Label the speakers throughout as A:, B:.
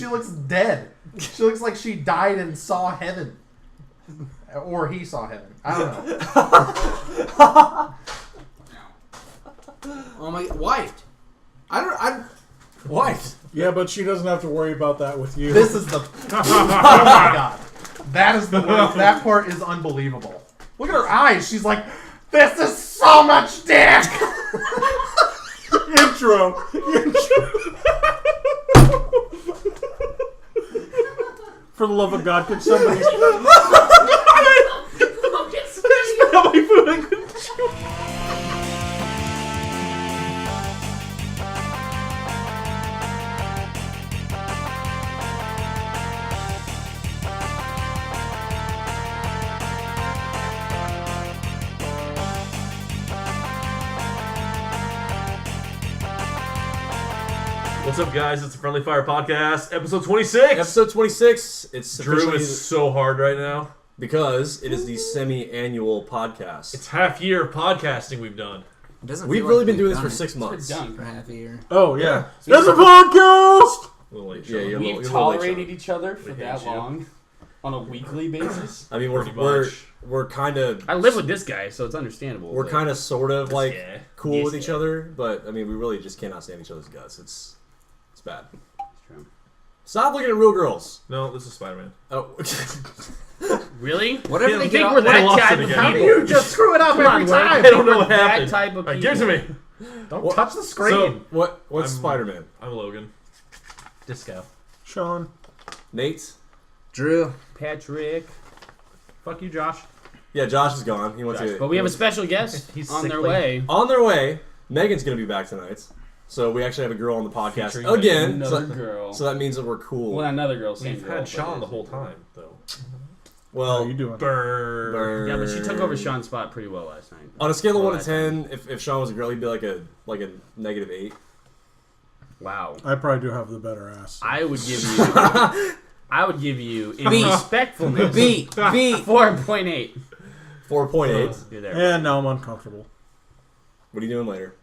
A: she looks dead. She looks like she died and saw heaven. Or he saw heaven. I don't know.
B: Oh my... Wifed.
C: Wife.
D: Yeah, but she doesn't have to worry about that with you.
A: This is the... Oh my god. That is the worst. That part is unbelievable. Look at her eyes. She's like, this is so much dick!
D: Intro. For the love of God, could somebody...
C: What's up, guys? It's the Friendly Fire Podcast, episode 26.
B: Episode 26. It's
C: Drew is so hard right now
B: because it is the semi-annual podcast.
C: It's half year of podcasting we've done.
B: We've really been doing this for 6 months.
E: Done for half a year.
D: Oh, yeah.
C: There's
D: a podcast!
C: A little late,
B: Yeah,
C: Sean.
B: you're
E: We've
B: a little late,
E: tolerated
B: Sean.
E: each other for
C: We
E: that
C: hate you.
E: long on a weekly basis.
B: I mean,
C: Pretty
B: we're
C: much.
B: kind of...
E: I live with this guy, so it's understandable.
B: We're kind of sort of like
C: Yeah.
B: cool
E: Yes,
B: with each
E: yeah.
B: other, but I mean, we really just cannot stand each other's guts. It's bad.
E: True.
B: Stop looking at real girls.
C: No, this is Spider-Man.
B: Oh,
E: Really?
B: whatever
C: Yeah,
B: they
C: I
B: get
E: think
B: off-
E: we're that
C: lost
E: type
C: it
E: of
C: again.
A: How do
E: people.
A: you just screw it up
E: Come on,
A: every
E: Wayne.
A: time?
C: I don't know
E: We're
C: what
E: that
C: happened.
E: type of
C: Alright, give it to me.
A: Don't
B: What-
A: touch the screen.
C: So,
B: What's
C: I'm-
B: Spider-Man?
C: I'm Logan.
A: Disco.
D: Sean.
B: Nate?
F: Drew.
E: Patrick.
A: Fuck you, Josh.
B: Yeah, Josh is gone. He went to.
E: But we have a special guest
A: He's
E: on their
A: sickly.
E: way.
B: On their way. Megan's gonna be back tonight, so we actually have a girl on the podcast
C: Featuring
B: again.
E: Another
B: So,
E: girl.
B: so that means that we're cool.
E: Well, not another girl, same
C: We've
E: girl.
C: had Sean
E: but
C: the
E: it's-
C: whole time, though.
D: How
B: Well,
D: you doing?
C: Burn.
E: Yeah, but she took over Sean's spot pretty well last night.
B: on a scale of
E: Well,
B: 1 to 10, if Sean was a girl, he'd be like a -8.
E: Wow.
D: I probably do have the better ass.
E: I would give you in
F: B.
E: respectfulness
F: B.
E: 4.8.
B: 4.8.
E: You're there.
D: And now I'm uncomfortable.
B: What are you doing later?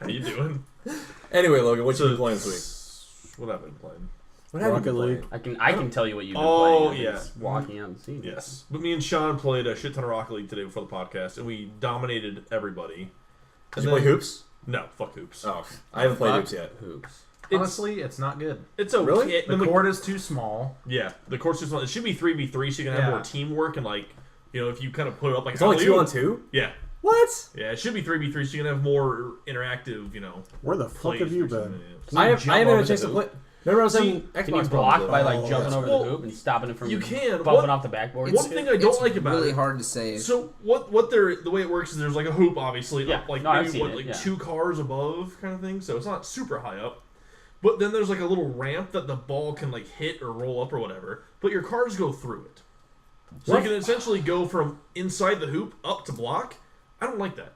C: How you doing?
B: Anyway, Logan, what you been playing this week?
C: What have I been playing?
B: What have you
D: Rocket
B: been
D: League.
B: playing?
E: I can tell you what you've been
C: Oh,
E: playing.
C: yeah.
E: It's walking on the scene.
C: Yes. But me and Sean played a shit ton of Rocket League today before the podcast, and we dominated everybody.
B: Did you play hoops?
C: No, fuck hoops.
B: Oh, I haven't played
E: Fuck
B: hoops yet.
E: Hoops.
A: Honestly, it's not good.
C: It's okay.
B: Really?
A: The court is too small.
C: Yeah, the court's just it should be 3v3, so you can have
A: Yeah.
C: more teamwork and if you kind of put it up like
B: It's only
C: alley-oop.
B: 2 on 2?
C: Yeah,
B: What?
C: yeah, it should be 3v3, so you can have more interactive,
D: Where the fuck have you been?
B: I haven't had a chance to
E: hoop?
B: play. Remember I was
C: See,
B: having Xbox
E: Can you block
B: problems
E: by
B: with it.
E: jumping over
C: Well,
E: the hoop and stopping it from
C: you can.
E: bumping
C: What-
E: off the backboard?
C: One thing I don't like about
F: really
C: it.
F: hard to save.
C: So the way it works is there's like a hoop, obviously,
E: Yeah.
C: like
E: No, I've
C: maybe
E: seen it, yeah.
C: 2 cars above kind of thing. So it's not super high up. But then there's like a little ramp that the ball can like hit or roll up or whatever. But your cars go through it, so
B: What?
C: you can essentially go from inside the hoop up to block. I don't like that.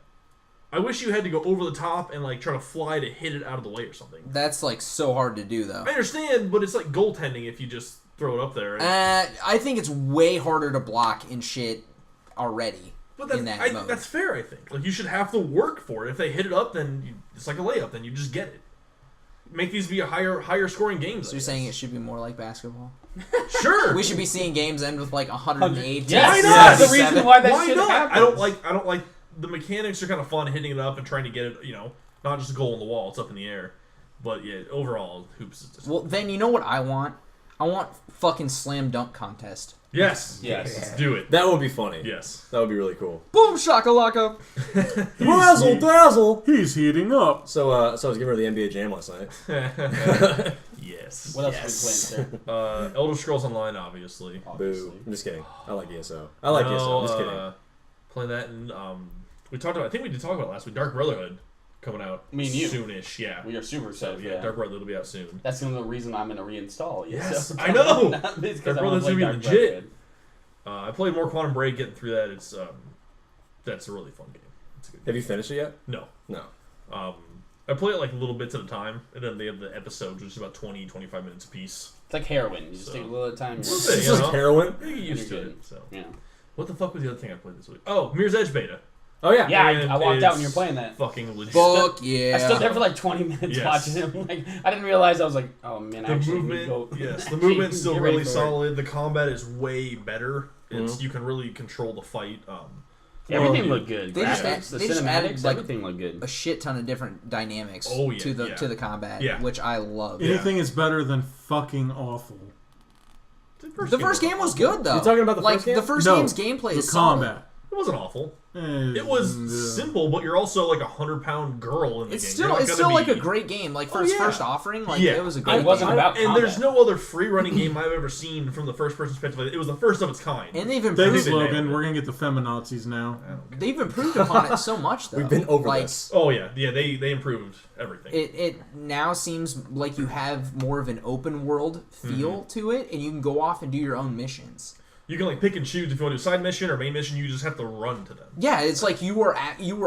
C: I wish you had to go over the top and like try to fly to hit it out of the way or something.
F: That's like so hard to do though.
C: I understand, but it's like goaltending if you just throw it up there.
F: I think it's way harder to block in shit already.
C: But that's,
F: in that
C: I
F: mode.
C: think that's fair, I think. Like, you should have to work for it. If they hit it up, then it's like a layup. Then you just get it. Make these be a higher scoring games.
F: So you're saying it should be more like basketball?
C: Sure.
F: We should be seeing games end with like 108.
E: Yes,
C: Why not?
E: that's the
F: 77.
E: reason why that
C: Why
E: shit
C: not?
E: happens.
C: I don't like the mechanics are kind of fun hitting it up and trying to get it, not just a goal in the wall, it's up in the air. But yeah, overall, hoops is just...
F: Well, then you know what I want? I want fucking slam dunk contest.
C: Yes.
E: Yes.
C: Let's do it.
B: That would be funny.
C: Yes.
B: That would be really cool.
F: Boom shakalaka.
B: Razzle dazzle!
D: He's heating up.
B: So I was giving her the NBA Jam last night.
C: Yes.
E: What else are we playing, sir?
C: Elder Scrolls Online, obviously.
B: Boo. I'm just kidding. I like ESO. I like ESO. I'm just kidding.
C: Playing that, and we talked about. I think we did talk about it last week. Dark Brotherhood coming out.
E: Me and you.
C: Soonish. Yeah.
E: We are super
C: So
E: excited for
C: yeah,
E: that.
C: Dark Brotherhood will be out soon.
E: That's the only reason I'm going to reinstall.
C: Yes,
E: So-
C: I know!
E: Not because
C: Dark
E: I wanna
C: Brotherhood's
E: play
C: gonna be
E: Dark
C: legit.
E: Brotherhood.
C: I played more Quantum Break. Getting through that, that's a really fun game. It's a good game.
B: Have you finished it yet?
C: No.
B: No.
C: I play it like little bits at a time, and then they have the episodes, which is about 20, 25 minutes a piece.
E: It's like heroin. You just
C: So-
E: take a little at a time.
C: Well,
E: you're-
B: This
C: you
B: is
C: know.
B: heroin?
C: You get used to
E: You're
C: it.
E: good.
C: So,
E: Yeah.
C: what the fuck was the other thing I played this week? Oh, Mirror's Edge beta.
B: Oh yeah.
G: Yeah,
C: And
G: I walked out when
C: it's
G: you were playing that.
C: Fucking legit.
F: Fuck yeah.
G: I stood there for like 20 minutes
C: Yes.
G: watching him. Like, I didn't realize I was like, oh man,
C: The
G: actually,
C: movement, yes, the
G: actually,
C: movement's still
G: get ready
C: really
G: for it.
C: solid. The combat is way better. It's you can really control the fight.
G: Everything looked good.
F: They just
G: Graphics,
F: add-
G: the
F: they just
G: cinematics,
F: added, like,
G: everything looked good.
F: a shit ton of different dynamics
C: Oh, yeah,
F: to the
C: yeah.
F: to the combat,
C: Yeah.
F: which I love.
C: Yeah.
D: Anything is better than fucking awful.
F: The first game was good though.
B: You talking about the
F: like
B: first game?
F: the first
D: No,
F: game's gameplay
D: the
F: is solid.
D: combat.
C: It wasn't awful.
D: Eh,
C: It was
D: yeah.
C: simple, but you're also like 100-pound girl in the
F: It's
C: game.
F: still
C: You're not
F: it's
C: gonna
F: still like
C: be-
F: a great game. Like for
C: Oh,
F: its
C: yeah.
F: first offering, like
C: Yeah.
F: it was a
G: It
F: great
G: wasn't
F: game.
G: about
C: And
G: combat.
C: there's no other free running game I've ever seen from the first person perspective. It was the first of its kind.
F: And they've
D: Thanks,
F: improved
C: They nailed
D: Logan.
C: it.
D: We're gonna get the feminazis now.
F: they've improved upon it so much though.
B: We've been over
F: like,
B: this.
C: Oh yeah, they improved everything.
F: It now seems like you have more of an open world feel to it, and you can go off and do your own missions.
C: You can like pick and choose if you want to do side mission or main mission. You just have to run to them.
F: Yeah, it's like you were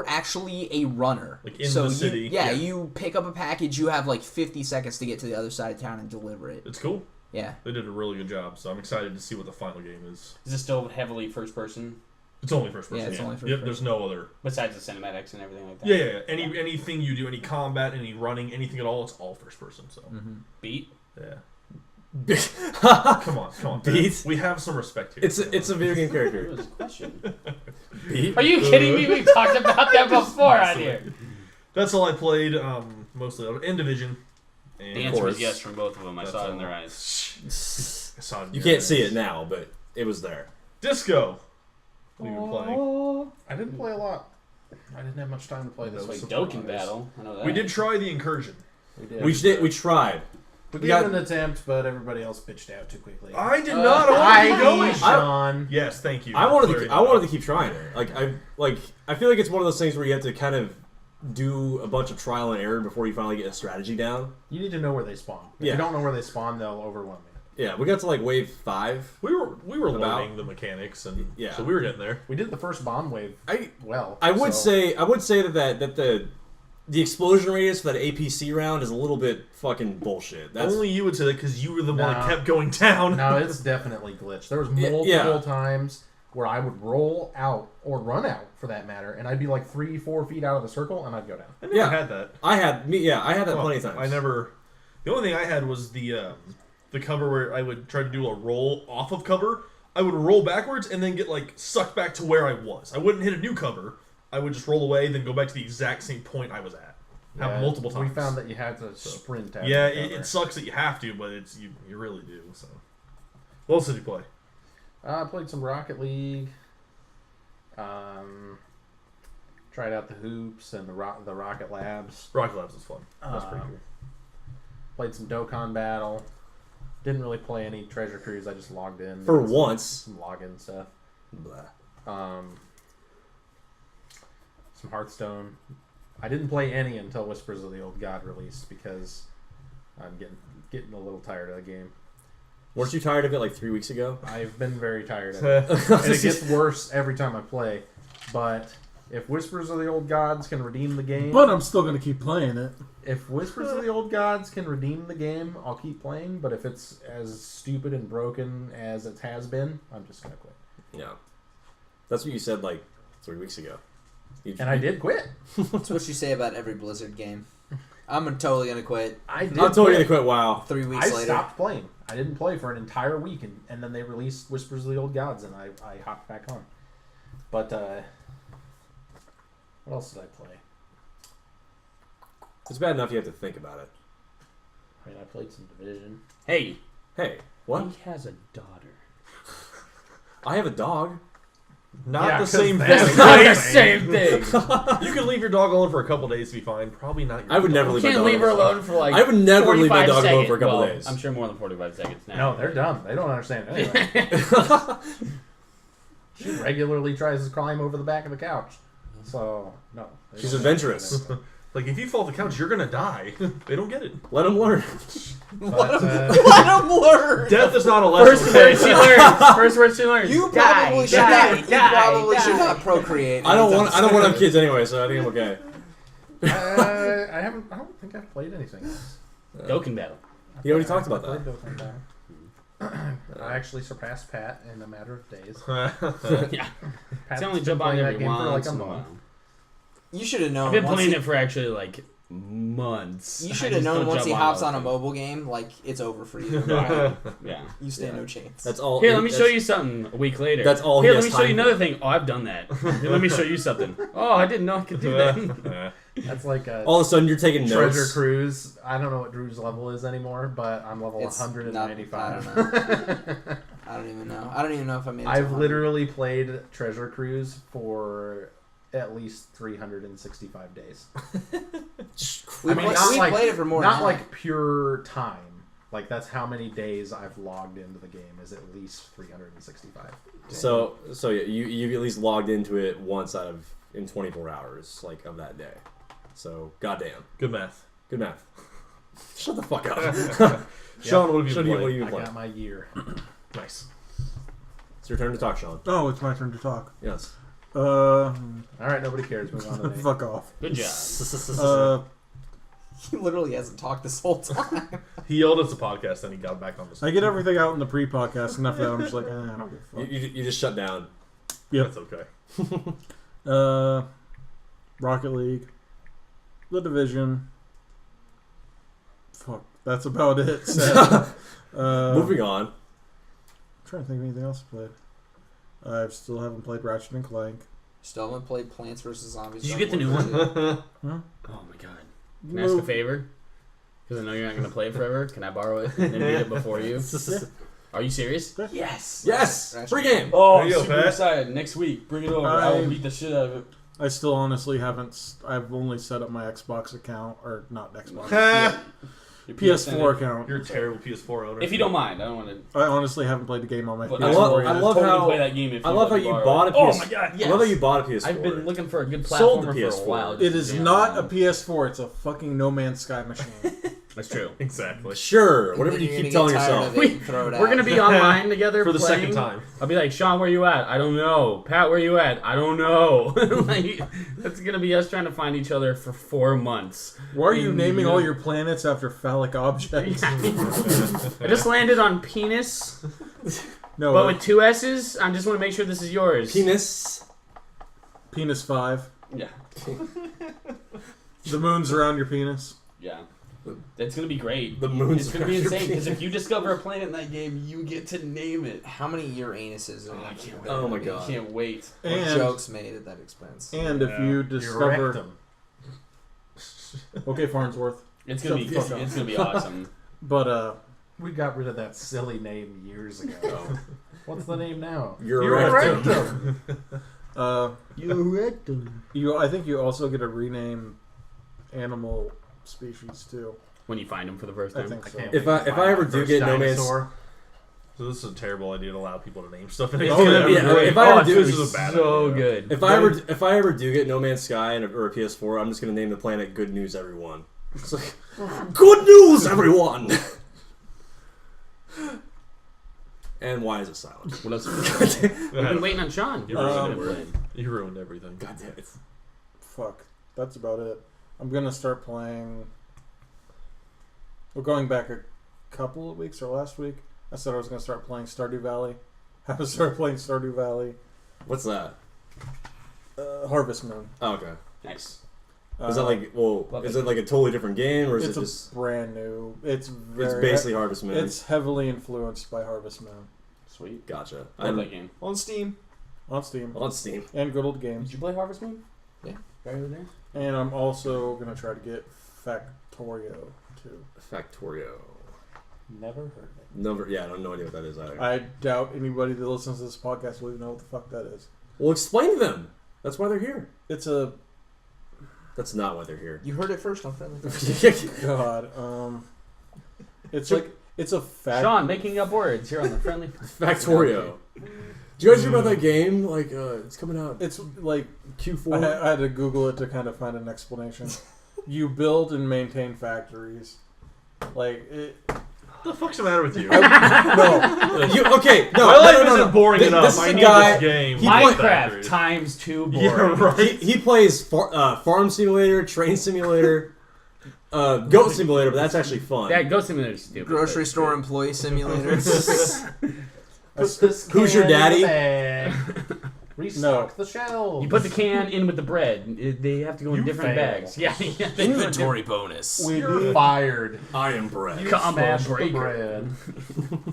F: actually a runner.
C: Like in
F: so
C: the city,
F: Yeah,
C: yeah.
F: you pick up a package. You have like 50 seconds to get to the other side of town and deliver it.
C: It's cool.
F: Yeah.
C: They did a really good job, so I'm excited to see what the final game is.
G: Is it still heavily first person
C: It's only first person.
F: Yeah, it's only first
C: Yep,
F: person.
C: there's no other.
G: besides the cinematics and everything like that?
C: Yeah. Anything you do, any combat, any running, anything at all, it's all first person. So
G: Beat.
C: yeah. Come on.
B: Beat?
C: We have some respect here.
B: It's a video game
G: What
B: character.
G: was the question?
B: Beat?
G: Are you kidding me? We talked about that before on here.
C: That's all I played. Mostly in Division. And
G: The
C: of
G: answer was
C: course,
G: yes from both of them. I
C: That's
G: saw it in
C: all.
G: their eyes.
C: I saw it in
B: You
C: your
B: can't see
C: eyes.
B: it now, but it was there.
C: Disco. We've been playing.
A: I didn't play a lot. I didn't have much time to play this
G: Like
A: week.
G: Dokkan Battle. I know that.
C: We did try the incursion.
A: We did.
B: We tried.
A: We
B: we
A: gave
B: got-
A: it an attempt, but everybody else bitched out too quickly.
C: I did not. I want to keep going.
A: Sean.
C: Yes, thank you.
B: I wanted
C: Clearing
B: to
C: that
B: keep trying it. I feel like it's one of those things where you have to kind of do a bunch of trial and error before you finally get a strategy down.
A: You need to know where they spawn. If
B: Yeah.
A: you don't know where they spawn, they'll overwhelm you.
B: Yeah, we got to like wave 5.
C: We were
B: About-
C: learning the mechanics, and
B: Yeah.
C: so we were getting there.
A: We did the first bomb wave well.
B: I would
A: so-
B: say that the explosion radius for that APC round is a little bit fucking bullshit. That's
C: Only you would say that because you were the one that
A: Nah.
C: kept going down.
A: No, it's definitely glitched. There was
B: Yeah,
A: multiple
B: yeah.
A: times where I would roll out, or run out for that matter, and I'd be like 3-4 feet out of the circle, and I'd go down.
C: I never
B: Yeah.
C: had that.
B: I had that
C: Well,
B: plenty of times.
C: I never. The only thing I had was the cover where I would try to do a roll off of cover. I would roll backwards and then get like sucked back to where I was. I wouldn't hit a new cover. I would just roll away, then go back to the exact same point I was at. Happened multiple times.
A: We found that you had to sprint out.
C: Yeah,
A: of the cover.
C: it sucks that you have to, but it's you really do. So, what else did you play?
A: I played some Rocket League. Tried out the hoops and the Rocket Labs.
C: Rocket Labs was fun. That's pretty cool.
A: Played some Dokkan Battle. Didn't really play any Treasure Cruise. I just logged in.
B: For
A: did some-
B: once.
A: Some login stuff.
B: Blah.
A: Some Hearthstone. I didn't play any until Whispers of the Old God released because I'm getting a little tired of the game.
B: Weren't you tired of it like 3 weeks ago?
A: I've been very tired of it. And it gets worse every time I play. But if Whispers of the Old Gods can redeem the game...
D: But I'm still gonna keep playing it.
A: If Whispers of the Old Gods can redeem the game, I'll keep playing. But if it's as stupid and broken as it has been, I'm just going to quit.
B: Yeah. That's what you said like 3 weeks ago.
A: And I did quit.
F: That's what you say about every Blizzard game. I'm totally gonna quit.
A: I did
B: I'm totally gonna
A: quit.
B: quit WoW.
F: 3 weeks
A: I
F: later.
A: stopped playing. I didn't play for an entire week, and then they released Whispers of the Old Gods, and I hopped back on. But what else did I play?
B: It's bad enough you have to think about it.
A: I mean, I played some Division.
G: Hey,
B: Hey, what?
G: he has a daughter.
B: I have a dog.
C: Not
A: Yeah,
C: the
A: 'cause
C: same thing.
A: that's
G: Not the same thing.
C: You can leave your dog alone for a couple days to be fine. Probably not your
B: I would
C: dog.
B: never
G: You
B: leave my
G: can't
B: dog
G: leave her
B: alone.
G: alone for like.
B: I would never leave my
G: 45
B: dog alone
G: seconds.
B: for a couple
G: Well,
B: days.
G: I'm sure more than 45 seconds now.
A: No, they're dumb. They don't understand anyway. She regularly tries to climb over the back of the couch. So, no. they
B: She's
A: don't
B: adventurous.
A: understand
C: Like, if you fall off the couch, you're gonna die. They don't get it.
B: Let him learn.
A: anything. But,
F: Let him learn.
C: Death is not a lesson.
G: First word she learns. First word she learns.
F: You
G: Die,
F: probably should
G: die,
F: not. You
G: die,
F: probably should
G: die.
F: not procreate.
B: I don't
F: anytime
B: want to have
F: soon.
B: kids anyway, so I think I'm okay.
A: I don't think I've played anything else.
G: Dokkan Battle.
B: He already talked about
A: I played
B: that.
A: Dokkan Battle. I actually surpassed Pat in a matter of days.
E: Yeah.
A: Pat's
E: It's only
A: been
E: jump on
A: playing
E: every
A: that game for like
E: once
A: a
E: in a
A: month.
E: while.
F: You should have known.
E: I've been
F: once
E: playing
F: he-
E: it for actually like months.
F: You
E: I
F: should have
E: just
F: known
E: don't
F: once
E: jump
F: he hops on a
E: everything.
F: mobile game, like it's over for you.
E: Yeah.
F: You stand no chance.
B: That's all.
E: Here, let me show
B: that's-
E: you something a week later.
B: That's all
E: Here,
B: he
E: let
B: has
E: me show you
B: time
E: another
B: for.
E: thing. Oh, I've done that. Here, let me show you something. Oh, I didn't know I could do that.
A: That's like a
B: All of a sudden, you're taking
A: Treasure
B: notes.
A: Cruise. I don't know what Drew's level is anymore, but I'm level
F: It's
A: 195.
F: I don't even know. I don't even know if I made it. to
A: I've
F: 100.
A: literally played Treasure Cruise for at least 365 days.
F: We,
A: I mean,
F: play-
A: not
F: we
A: like-
F: played it for more.
A: Not
F: than
A: like
F: that.
A: pure time. Like that's how many days I've logged into the game is at least 365.
B: So yeah, you at least logged into it once out of in 24 hours, like of that day. So goddamn,
C: Good math.
B: good math. Shut the fuck up.
C: Sean, what have you
B: Sean,
C: been
B: what
C: playing?
B: you
A: I
B: playing?
A: got my year.
C: Nice.
B: It's your turn to talk, Sean.
D: Oh, it's my turn to talk.
B: Yes.
A: All right, nobody cares. Move on to the name.
D: Fuck off.
E: Good job.
F: He literally hasn't talked this whole time.
C: He yelled at the podcast, and he got back on the.
D: I get everything out in the pre-podcast, and after that, I'm just like, I don't give a fuck.
B: You just shut down.
D: Yep.
C: That's okay.
D: Rocket League, The Division. Fuck, that's about it. So,
B: Moving on.
D: I'm trying to think of anything else I played. I still haven't played Ratchet and Clank.
F: Still haven't played Plants vs Zombies.
E: Did you get the new one?
D: Huh?
E: Oh my god. Can I ask a favor? Because I know you're not going to play it forever. Can I borrow it and beat it before you? Are you serious?
D: Yeah.
E: Yes.
B: Yes.
F: Ratchet.
B: Free game.
E: Oh,
C: There you go,
E: super
C: Pat.
E: excited. Next week, bring it over. I will beat the shit out of it.
D: I still honestly haven't. I've only set up my Xbox account, or not Xbox,
E: Your
D: PS4 account.
C: You're a terrible PS4 owner.
E: If you don't mind, I don't want to.
D: I honestly haven't played the game on my
E: But
D: PS4.
B: I
D: yet.
B: love
E: totally
B: how-
E: play that game if
B: I love how
E: let me
B: you
E: borrow
B: bought
E: it.
B: a
E: Oh
B: PS4.
E: my god, yes.
B: I love how you bought a PS4.
E: I've been looking for a good
B: Sold
E: platformer
B: the
E: for a
B: PS4.
E: while.
D: It is not a PS4. It's a fucking No Man's Sky machine.
E: That's true.
C: Exactly.
B: Sure,
F: And
B: whatever
F: then
B: you
F: you're
B: keep
F: gonna
B: telling
F: get tired
B: yourself.
F: of it and throw it
E: We're
F: out.
E: gonna be online together
C: For the
E: playing.
C: second time.
E: I'll be like, Sean, where you at? I don't know. Pat, where you at? I don't know. Like, that's gonna be us trying to find each other for 4 months.
D: Why are you
E: And,
D: naming all your planets after phallic objects?
E: I just landed on penis,
D: No,
E: but with 2 S's. I just want to make sure this is yours.
B: Penis.
D: penis 5.
E: Yeah,
D: The moon's around your penis.
E: yeah. That's gonna be great.
B: The moon's
E: It's gonna be
B: around your
E: insane because
B: penis.
E: if you discover a planet in that game, you get to name it.
F: How many Uranuses are
E: Oh, I
F: there?
E: can't wait.
B: Oh my
E: I
B: god.
E: can't wait.
F: What
D: And
F: jokes made at that expense?
D: and if you
A: Your
D: discover,
A: rectum.
D: okay, Farnsworth,
E: It's gonna
D: Shut
E: be.
D: the fuck up.
E: It's gonna be awesome.
D: but
A: We got rid of that silly name years ago. What's the name now?
B: Your
A: Your
B: rectum.
A: rectum.
D: you, I think you also get to rename animal species too.
E: When you find them for the first
D: I
E: time.
D: think so.
B: If I ever do get No Man's-
C: So this is a terrible idea to allow people to name stuff. In
E: It's
C: it.
E: gonna be
B: yeah,
E: great.
B: if I ever
E: Oh,
B: do-
E: it's
C: this is a bad
E: so
C: idea.
E: good.
B: If I ever do get No Man's Sky or a PS4, I'm just gonna name the planet Good News Everyone. It's like, Good News Everyone. And why is it silent?
E: What else? We've been waiting on Sean.
C: You
D: Um,
C: ruined everything. You ruined everything.
B: God damn it.
D: Fuck, that's about it. I'm gonna start playing. Well, going back a couple of weeks or last week, I said I was gonna start playing Stardew Valley. I haven't started playing Stardew Valley.
B: What's that?
D: Harvest Moon.
B: Oh, okay.
E: Nice.
B: Is that like
E: Love
B: is
E: it.
B: it like a totally different game or is
D: It's
B: it
D: a
B: just
D: brand new. It's very.
B: it's basically Harvest Moon?
D: It's heavily influenced by Harvest Moon
E: Sweet.
B: Gotcha.
E: Love that game.
F: On Steam.
D: on Steam
B: on Steam.
D: and Good Old Games.
E: Did you play Harvest Moon?
F: Yeah.
E: Right over there.
D: And I'm also gonna try to get Factorio too.
B: Factorio.
A: Never heard of it.
B: I don't know idea what that is either.
D: I doubt anybody that listens to this podcast will even know what the fuck that is.
B: Well, explain to them. That's why they're here.
D: It's a
B: That's not why they're here.
F: You heard it first on Friendly.
D: god. It's like it's a fact.
E: Sean making up words here on the friendly.
B: Factorio. Do you guys hear about that game? Like, it's coming out
D: It's like
B: Q4.
D: I had to Google it to kind of find an explanation. You build and maintain factories. Like it.
C: What the fuck's the matter with you?
B: No. Okay, no.
C: My life
B: no.
C: isn't boring
B: This
C: enough.
B: is
C: I
B: a
C: need
B: guy-
C: this game.
B: he
C: with
E: Minecraft
C: factories.
E: times 2 boring.
C: Yeah, right.
B: He plays farm simulator, train simulator. Goat Simulator, but that's actually fun.
G: That Ghost Simulator is stupid.
F: Grocery
G: but
F: store
G: stupid.
F: employee simulator.
B: Who's your daddy?
A: Restock the shelves.
G: You put the can in with the bread. They have to go in
A: You
G: different
A: fail.
G: bags. Yeah.
F: Inventory bonus.
A: You're fired.
B: I am bread.
G: Combo
A: Smash the
G: breaker.
A: bread.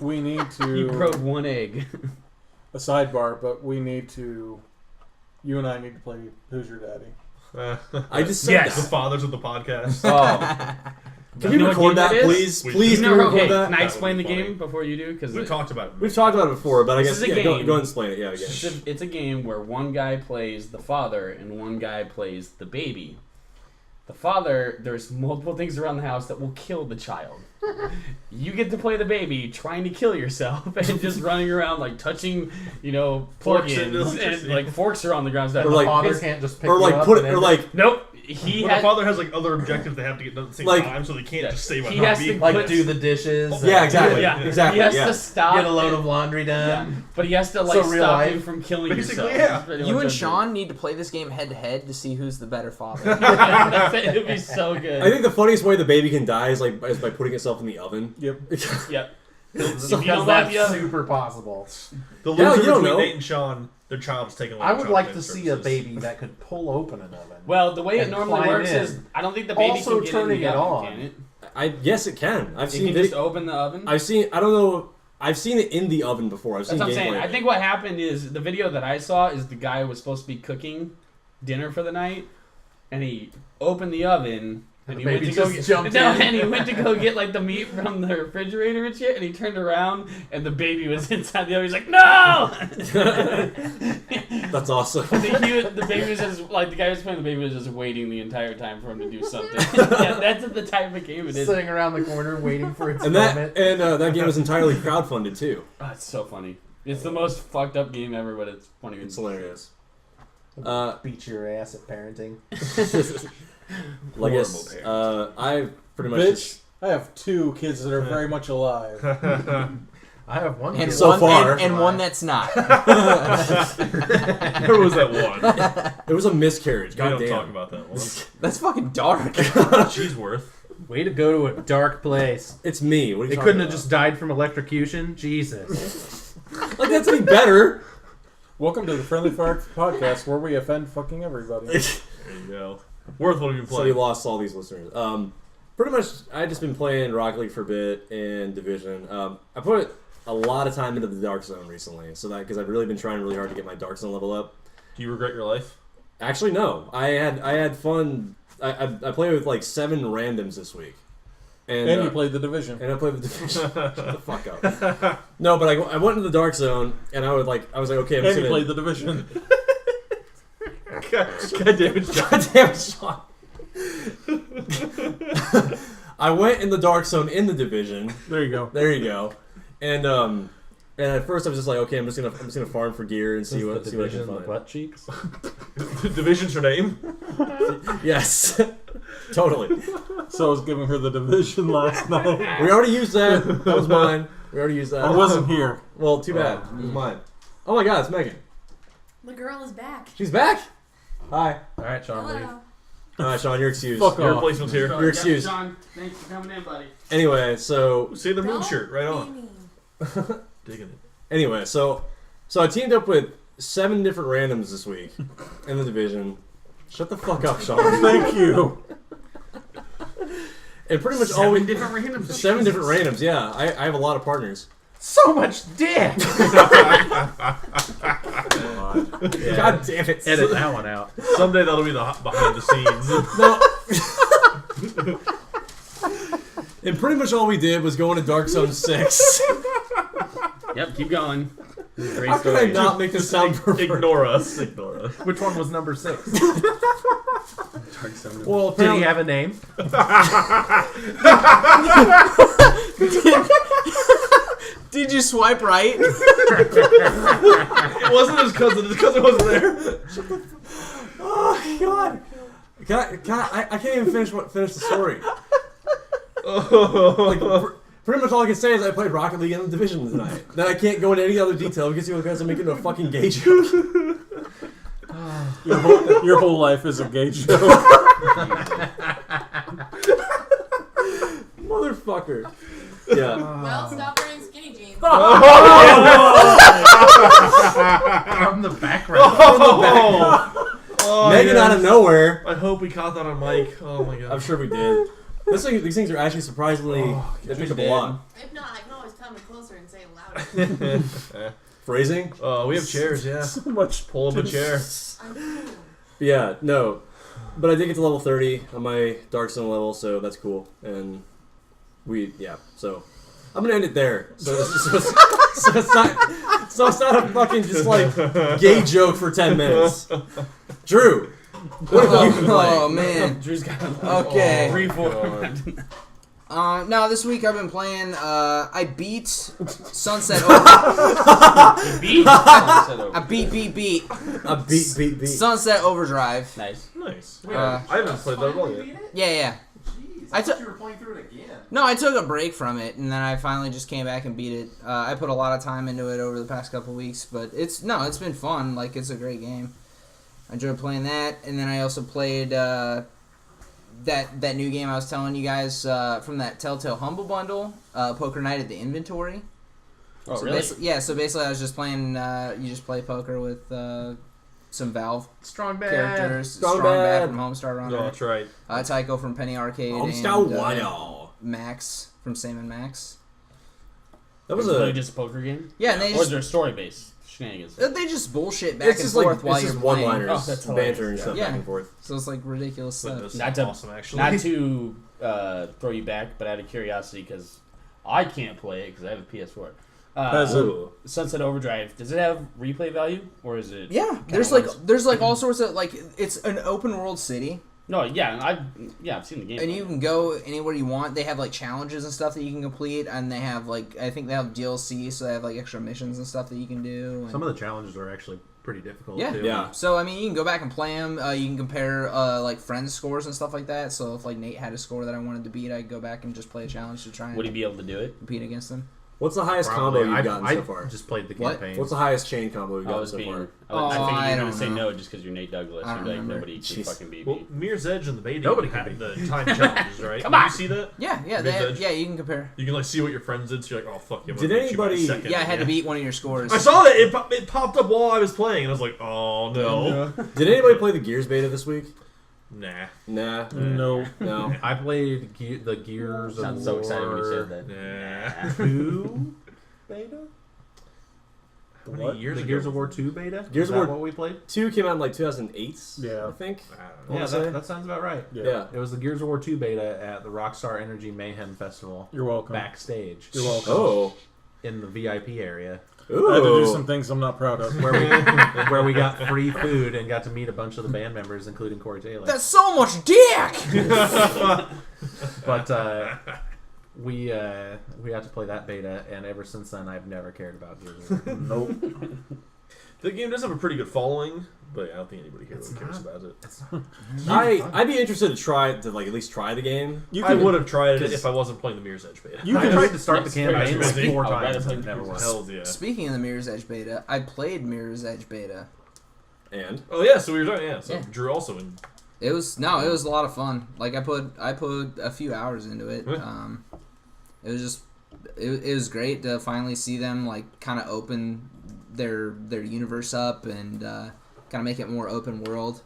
D: We need
G: You
D: to
G: broke one egg.
D: a sidebar, but we need to. You and I need to play Who's Your Daddy?
B: I just said
G: Yes.
C: The
B: that.
C: fathers of the podcast.
G: Oh.
B: Can
G: You
B: you
G: know what
B: record
G: game that
B: that,
G: is?
B: please?
C: We-
B: Please,
G: You
B: can
G: know,
B: you record
G: okay,
B: that?
G: can I
C: That
G: explain the
C: would be
G: game
C: funny.
G: before you do? Because
C: We've talked about it.
B: We've talked about it before, but I
G: This
B: guess
G: is a
B: go
G: game.
B: and explain it. Yeah, again.
G: it's a game where one guy plays the father and one guy plays the baby. The father, there's multiple things around the house that will kill the child. You get to play the baby trying to kill yourself and just running around like touching,
C: Forks
G: plugins
C: and electricity.
G: and like forks are on the ground.
B: Or,
A: The
B: like,
A: father
G: his-
A: can't just pick
B: Or
A: you
B: like
A: up
B: put
A: and
B: it, or
A: end
B: like
G: nope. He
C: But
G: had,
C: the father has like other objectives they have to get done at the same
B: Like-
C: time, so they can't just save a
G: he has
C: hobby.
G: to-
A: like do the dishes.
B: Yeah,
A: and
B: exactly.
G: yeah,
B: exactly.
G: He has
B: yeah.
G: to stop.
A: Get a load
G: and-
A: of laundry
G: yeah,
A: done.
G: but he has to like
A: So real
G: stop
A: life.
G: him from killing
C: Basically,
G: yourself.
C: yeah.
G: That's pretty
F: You
G: much
F: and
G: it.
F: Sean need to play this game head to head to see who's the better father.
G: It'd be so good.
B: I think the funniest way the baby can die is by putting itself in the oven.
D: Yep.
G: Yep.
A: Because
G: you don't like
A: that's
G: the other-
A: super possible.
C: The
B: Yeah,
C: loser
B: you don't
C: between
B: know.
C: Nate and Sean, their child's taking.
A: I would like to see a baby that could pull open an oven.
G: Well, the way it
A: And
G: normally
A: climb
G: works
A: in.
G: is I don't think the baby
A: Also
G: can get
A: turning
G: in the
A: it
G: oven,
A: on.
G: can it?
B: Yes, it can. I've
G: It
B: seen
G: can
B: it.
G: just open the oven.
B: I don't know. I've seen it in the oven before. I've seen
G: That's what I'm saying.
B: gameplay.
G: I think what happened is the video that I saw is the guy was supposed to be cooking dinner for the night, and he opened the oven. And
A: the
G: he went
A: baby
G: to go
A: just
G: get,
A: jumped
G: no,
A: in.
G: and he went to go get like the meat from the refrigerator and shit, and he turned around and the baby was inside the oven. He's like, "No!"
B: That's awesome.
G: The baby was just like the guy who was playing the baby was just waiting the entire time for him to do something. Yeah, that's the type of game it is.
A: Sitting around the corner waiting for its
B: And
A: moment.
B: that game was entirely crowdfunded too.
G: Oh, it's so funny. It's the most fucked up game ever, but it's funny.
B: It's hilarious.
A: Beat your ass at parenting.
B: Like yes, I pretty much.
D: Bitch, I have 2 kids that are very much alive.
A: I have one
F: and
A: kid.
B: So
F: one,
B: far.
F: and one that's not.
C: There was that one.
B: It was a miscarriage.
C: We
B: God
C: don't
B: damn.
C: talk about that one.
F: That's fucking dark.
C: She's worth.
A: Way to go to a dark place.
B: It's me. What are you
A: They
B: talking
A: couldn't have
B: about?
A: just died from electrocution? Jesus.
B: Like that's any better.
D: Welcome to the Friendly Fire Podcast, where we offend fucking everybody.
C: There you go. Worth what have you
B: So we
C: played?
B: lost all these listeners. Pretty much, I just been playing Rocket League for a bit and Division. I put a lot of time into the Dark Zone recently, so that because I've really been trying really hard to get my Dark Zone level up.
C: Do you regret your life?
B: Actually, no. I had fun. I played with like 7 randoms this week, and
D: you played the Division.
B: and I played the Division. Shut the fuck up. No, but I went into the Dark Zone, and I was like, okay, I'm just
D: And you
B: gonna.
D: played the Division.
C: God damn it, John.
B: God damn it, Sean. I went in the Dark Zone in the Division.
D: There you go.
B: There you go. And at first I was just like, okay, I'm just gonna farm for gear and see what I can find.
A: butt cheeks?
C: Division's her name.
B: Yes, totally.
D: So I was giving her the Division last night.
B: We already used that. That was mine. We already used that.
D: I wasn't here.
B: Well, too bad. It was mine. Oh my God, it's Megan.
H: The girl is back.
B: She's back. Hi.
A: Alright, Sean, leave.
H: Hello.
B: All right, Sean, you're excused.
D: Fuck
C: Your
D: off.
C: replacement's here.
B: You're excused.
G: John, thanks for coming in, buddy.
B: Anyway, so
C: See the moon
H: Don't
C: shirt right
H: be
C: on.
H: mean.
C: Digging it.
B: anyway, so I teamed up with 7 different randoms this week in the Division. Shut the fuck up, Sean.
D: Thank you.
B: And pretty much
G: 7
B: always
G: different randoms.
B: 7 different randoms. Yeah, I have a lot of partners.
A: So much dick!
B: Yeah. God damn it!
A: Edit that one out.
C: Someday that'll be the behind the scenes.
B: No. And pretty much all we did was go into Dark Zone 6.
G: Yep, keep going. This is a great
B: How can I
G: story.
B: not make this sound perfect?
C: Ignore us. Ignore us.
A: Which one was number 6?
G: Dark Zone.
B: Well,
A: Did he
B: apparently,
A: have a name?
F: Did you swipe right?
C: It wasn't his cousin. His cousin wasn't there.
B: oh God! I can't even finish the story. Like, pretty much all I can say is I played Rocket League in the Division tonight. Then I can't go into any other detail because you guys are making it a fucking gay joke.
D: Your whole life is a gay joke.
B: motherfucker. Yeah.
H: Well, stop wearing skinny jeans.
A: From the background.
C: Oh,
B: Megan out of nowhere.
C: I hope we caught that on mic. Oh my god.
B: I'm sure we did. These things are actually surprisingly they pick up a lot.
H: If not, I can always come in closer and say it louder.
B: Phrasing?
C: We have chairs, yeah.
D: So much.
C: Pull up a chair.
H: I'm cool.
B: Yeah, no. But I did get to level 30 on my Dark Zone level, so that's cool. And so I'm gonna end it there. So it's not a fucking just like gay joke for 10 minutes. Drew, what have you been playing?
F: Oh man.
G: Drew's got
F: Okay.
G: God.
F: No, this week I've been playing. I beat Sunset
G: Beat.
F: I beat
B: A beat.
F: Sunset Overdrive.
G: Nice.
C: Nice.
F: Uh,
C: I haven't played that at all yet.
F: Yeah.
A: Jeez,
F: I
A: I
F: took-
A: thought you were playing through it again.
F: No, I took a break from it, and then I finally just came back and beat it. I put a lot of time into it over the past couple weeks, but it's been fun. Like, it's a great game. I enjoyed playing that, and then I also played that new game I was telling you guys from that Telltale Humble Bundle, Poker Night at the Inventory.
G: Oh,
F: So
G: really?
F: so basically I was just playing. You just play poker with some Valve
A: Strong bad.
F: characters.
B: Strong
F: Strong
B: Bad.
F: Bad from Homestar Runner.
C: No, that's right.
F: Tycho from Penny Arcade.
B: Homestar
F: and,
B: Runner.
F: Max from Sam and Max.
B: That was
G: Really
B: a.
G: just a poker game?
F: Yeah, and they
G: Or is
F: just
G: there story based shenanigans?
F: they just bullshit back
B: It's
F: and
B: just like
F: forth while
B: it's
F: you're
B: just
F: playing.
B: one-liners,
G: Oh, that's hilarious.
B: banter and stuff
F: Yeah.
B: back and forth.
F: So it's like ridiculous stuff.
C: That's
G: Not to-
C: awesome, actually.
G: Not to throw you back, but out of curiosity, because I can't play it because I have a PS4.
D: Has it-
B: Ooh.
G: Sunset Overdrive, does it have replay value, or is it?
F: Yeah, there's like all sorts of like it's an open world city,
G: No, yeah, I've seen the game.
F: and you can go anywhere you want. They have like challenges and stuff that you can complete, and they have like I think they have DLC, so they have like extra missions and stuff that you can do. And,
A: Some of the challenges are actually pretty difficult.
F: Yeah.
A: too.
B: Yeah.
F: so I mean, you can go back and play them. You can compare like friends' scores and stuff like that. So if like Nate had a score that I wanted to beat, I'd go back and just play a challenge to try and
G: Would he be able to do it?
F: compete against them.
B: What's the highest
A: Probably.
B: combo you've gotten
A: I
B: so far?
A: just played the
F: What?
A: campaign.
B: What's the highest chain combo you've
G: I
B: gotten
G: was
B: so
G: being.
B: far?
G: I figured you
F: I
G: were
F: don't
G: going to say
F: know.
G: no just because you're Nate Douglas.
F: I
G: You'd be like,
F: remember.
G: nobody can
B: Jeez.
G: fucking beat
C: Well,
G: me.
C: Mirror's Edge and the beta
A: Nobody
C: had
A: can
C: the time challenges, right?
G: Come
C: Did
G: on.
C: you see that?
F: Yeah,
C: Vintage.
F: you can compare.
C: You can like see what your friends did, so you're like, oh fuck, yeah, I'm
B: Did
C: gonna beat you by a
B: anybody-
C: second.
F: Yeah, I had to beat one of your scores.
C: I saw that it popped up while I was playing, and I was like, oh no,
B: Did anybody play the Gears beta this week?
C: nah,
B: Nah.
D: No.
B: No.
A: I played the Gears of
G: Sounds so
A: War
G: excited when you said that.
C: nah.
A: 2 beta?
C: How many
D: What?
C: years
A: The
C: ago?
A: Gears of War 2 beta?
B: Gears
A: Is
B: of
A: that
B: War-
A: what we played?
B: 2 came out in like 2008,
D: Yeah.
B: I think.
C: I don't know.
B: wanna
A: Yeah,
B: say.
A: that sounds about right.
B: Yeah.
A: It was the Gears of War 2 beta at the Rockstar Energy Mayhem Festival
D: You're welcome.
A: backstage
D: You're welcome.
B: Oh.
A: in the VIP area
B: Ooh.
D: I had to do some things I'm not proud of.
A: where we got free food and got to meet a bunch of the band members, including Corey Taylor.
F: That's so much dick.
A: But we got to play that beta, and ever since then, I've never cared about Gears of War.
D: Nope.
C: The game does have a pretty good following, but I don't think anybody here really cares about it.
B: I'd be interested to like at least try the game.
D: You
C: I
D: could-
C: would have tried it
B: 'cause-
C: if I wasn't playing the Mirror's Edge beta.
D: You
A: I
D: could
A: tried to start
G: Yes,
A: the
G: very
A: campaign
C: busy.
A: like 4
G: I'd rather
A: times,
G: play
A: and it never
G: Gears.
A: worked.
C: Hells yeah.
F: Speaking of the Mirror's Edge beta, I played Mirror's Edge beta.
B: And
C: Oh yeah, so we were talking. Yeah, so
F: Yeah.
C: Drew also in.
F: It was a lot of fun. Like I put a few hours into it.
C: Yeah.
F: It was just it was great to finally see them like kind of open their universe up and kind of make it more open world.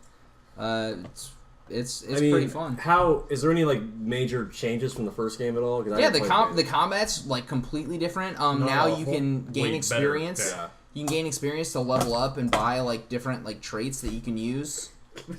F: It's
B: I mean,
F: pretty fun.
B: How is there any like major changes from the first game at all? 'Cause I
F: Yeah,
B: haven't
F: the
B: played
F: the combat's like completely different.
C: Not
F: Now you
C: awful.
F: can gain
C: Way
F: experience.
C: better.
F: You can gain experience to level up and buy like different like traits that you can use,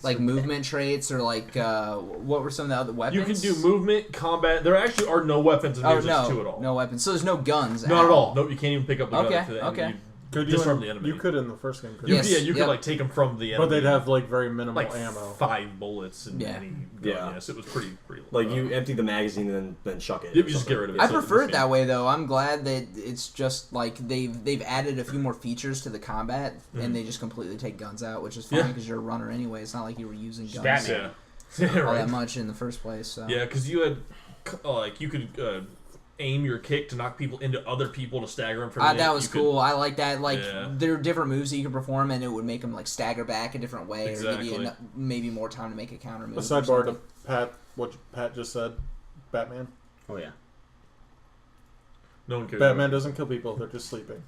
F: like movement traits or like what were some of the other weapons?
C: You can do movement, combat. There actually are no weapons in
F: Oh
C: Mirror's Edge 2 at
F: no,
C: all.
F: no weapons. So there's no guns.
C: Not at all. Nope, you can't even pick up a gun.
F: Okay,
C: for the
F: okay.
C: enemy.
D: Could
C: You
D: you,
C: disarm
D: in,
C: the enemy.
D: you could in the first game. Couldn't
C: You,
F: Yes,
C: yeah, you
F: yep.
C: could like take them from the enemy.
D: But they'd have like very minimal
C: like
D: ammo.
C: 5 bullets and
F: Yeah.
C: any gun.
B: Yeah.
C: Yeah, so it was pretty.
B: Like you empty the magazine and then chuck it.
C: You
B: or
C: just
B: something.
C: get rid of it.
F: I
C: So
F: prefer it
C: it's
F: that way though. I'm glad that it's just like they've added a few more features to the combat and they just completely take guns out, which is fine
C: Yeah.
F: because you're a runner anyway. It's not like you were using guns
G: Batman.
C: Yeah,
F: all
C: right.
F: that much in the first place. So.
C: Yeah, because you had like you could aim your kick to knock people into other people to stagger them from.
F: That was cool. I like that. Like
C: Yeah.
F: there are different moves that you can perform, and it would make them like stagger back a different way, or give
C: Exactly.
F: you maybe more time to make a counter move.
D: A
F: or
D: sidebar to
F: something.
D: Pat, what Pat just said, Batman.
G: Oh yeah.
C: No one cares.
D: Batman doesn't kill people; they're just sleeping.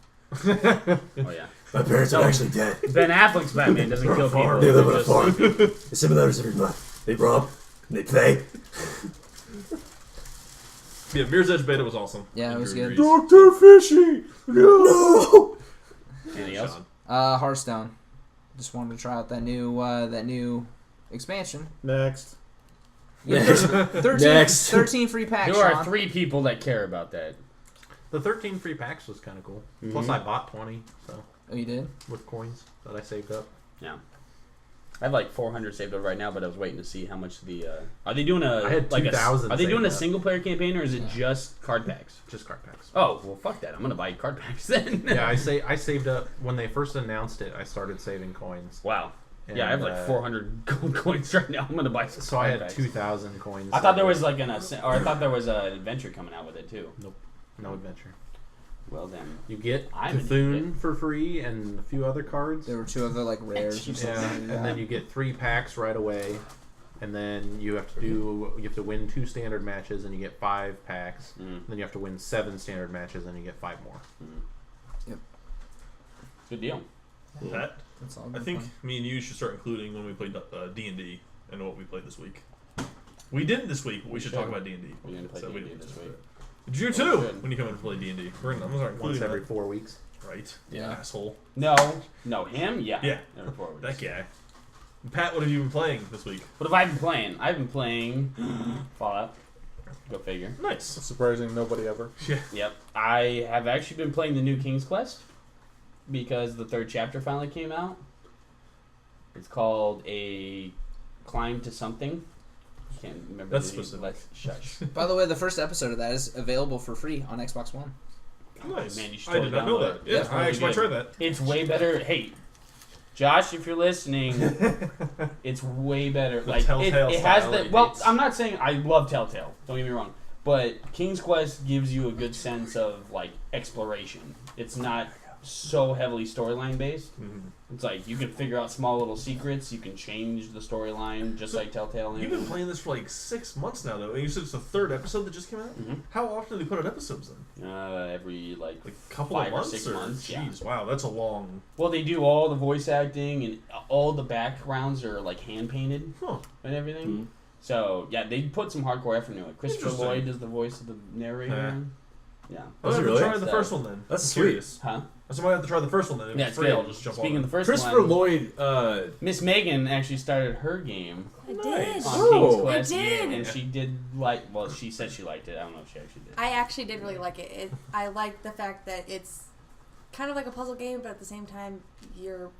G: Oh yeah.
B: My parents are actually dead.
G: Ben Affleck's Batman doesn't kill people.
B: They live on
G: they're
B: a
G: just
B: farm.
G: sleeping.
B: They send me letters every month. They rob. And they pay.
C: Yeah, Mirror's Edge beta was awesome.
F: Yeah, it was
C: Andrew
F: good.
C: agrees.
D: Dr. Fishy!
B: No!
G: Anything else?
C: Sean.
F: Hearthstone. Just wanted to try out that new expansion.
D: Next.
F: Yeah,
B: Next.
F: 13 free packs.
G: There are
F: Sean.
G: 3 people that care about that.
A: The 13 free packs was kind of cool.
G: Mhm.
A: Plus, I bought 20
F: Oh, you did?
A: with coins that I saved up.
G: Yeah. I have like 400 saved up right now, but I was waiting to see how much the. Are they doing a?
A: I had
G: like
A: 2,000
G: Are they doing a
A: saved up.
G: single player campaign or is it just card packs?
A: Just card packs.
G: Oh well, fuck that! I'm gonna buy card packs then.
A: Yeah, I saved up when they first announced it. I started saving coins.
G: Wow.
A: And,
G: Yeah, I have like 400 gold coins right now. I'm gonna buy some.
A: So I
G: card
A: had
G: packs.
A: 2,000 coins.
G: I thought there was like I thought there was an adventure coming out with it too.
A: no adventure.
G: Well then,
A: You get
G: I'm
A: Cthulhu for free and a few other cards.
F: There were 2 other like rares or
A: Yeah,
F: something.
A: and then you get 3 packs right away, and then you have to win 2 standard matches, and you get 5 packs. Then you have to win 7 standard matches, and you get 5 more.
G: good deal.
C: Pat,
F: That's all
C: I
F: good
C: think
F: fun.
C: me and you should start including when we played D&D and what we played this week. We didn't this week, but we should talk about D&D.
G: We're gonna play
C: So we
G: D&D
C: didn't
G: this week.
C: You too,
G: Good.
C: when you come in to play D&D. I'm gonna start
A: Once
C: including
A: every
C: that.
A: 4 weeks.
C: Right.
F: Yeah.
C: Asshole.
G: No, him. Yeah.
C: Yeah.
G: Every 4 weeks.
C: That guy. Pat, what have you been playing this week?
G: What have I been playing? I've been playing Fallout. Go figure.
C: Nice.
D: Surprising, nobody ever.
G: Yep. I have actually been playing the new King's Quest because the 3rd chapter finally came out. It's called A Climb to Something. Can't remember.
C: That's
G: the name.
C: specific.
G: Shush.
F: By the way, the first episode of that is available for free on Xbox One.
C: Nice.
G: Man, you should
C: I did
G: totally
C: not know
G: download
C: that.
G: it.
C: Yeah,
G: It's
C: I
G: really
C: actually might
G: good.
C: try that.
G: It's way better. Hey, Josh, if you're listening, it's way better.
C: The
G: Like
C: Telltale
G: it has
C: style,
G: the.
C: it
G: Well,
C: beats.
G: I'm not saying I love Telltale. Don't get me wrong, but King's Quest gives you a good sense of like exploration. It's not so heavily storyline based.
C: Mhm.
G: It's like you can figure out small little secrets. You can change the storyline just
C: So,
G: like Telltale. And
C: You've been playing this for like 6 months now, though. And you said it's the 3rd episode that just came out?
G: Mhm.
C: How often do they put out episodes then?
G: Every like
C: Like a couple
G: 5
C: of
G: or
C: months?
G: 6
C: or?
G: months. Yeah.
C: Jeez, wow, that's a long.
G: Well, they do all the voice acting and all the backgrounds are like hand painted
C: Huh.
G: and everything.
B: Mhm.
G: So yeah, they put some hardcore effort into it. Christopher
C: Interesting.
G: Lloyd is the voice of the narrator. Yeah.
C: I'll
B: Was
C: have
B: it
C: to
B: really?
C: try the first one then.
B: That's
C: I'm
B: sweet.
C: curious.
G: Huh?
C: So I might have to try the first one then. If
G: Yeah,
C: it's
G: it's
C: free,
G: good.
C: I'll just jump
G: Speaking
C: on
G: of the first
B: Christopher
G: one,
B: Lloyd,
G: Miss Megan actually started her game
H: I
C: Nice.
H: did.
G: on
B: Oh.
G: King's
H: I
G: Quest.
H: did.
G: And she did like. Well, she said she liked it. I don't know if she actually did.
H: I actually did really like it. I like the fact that it's kind of like a puzzle game, but at the same time, you're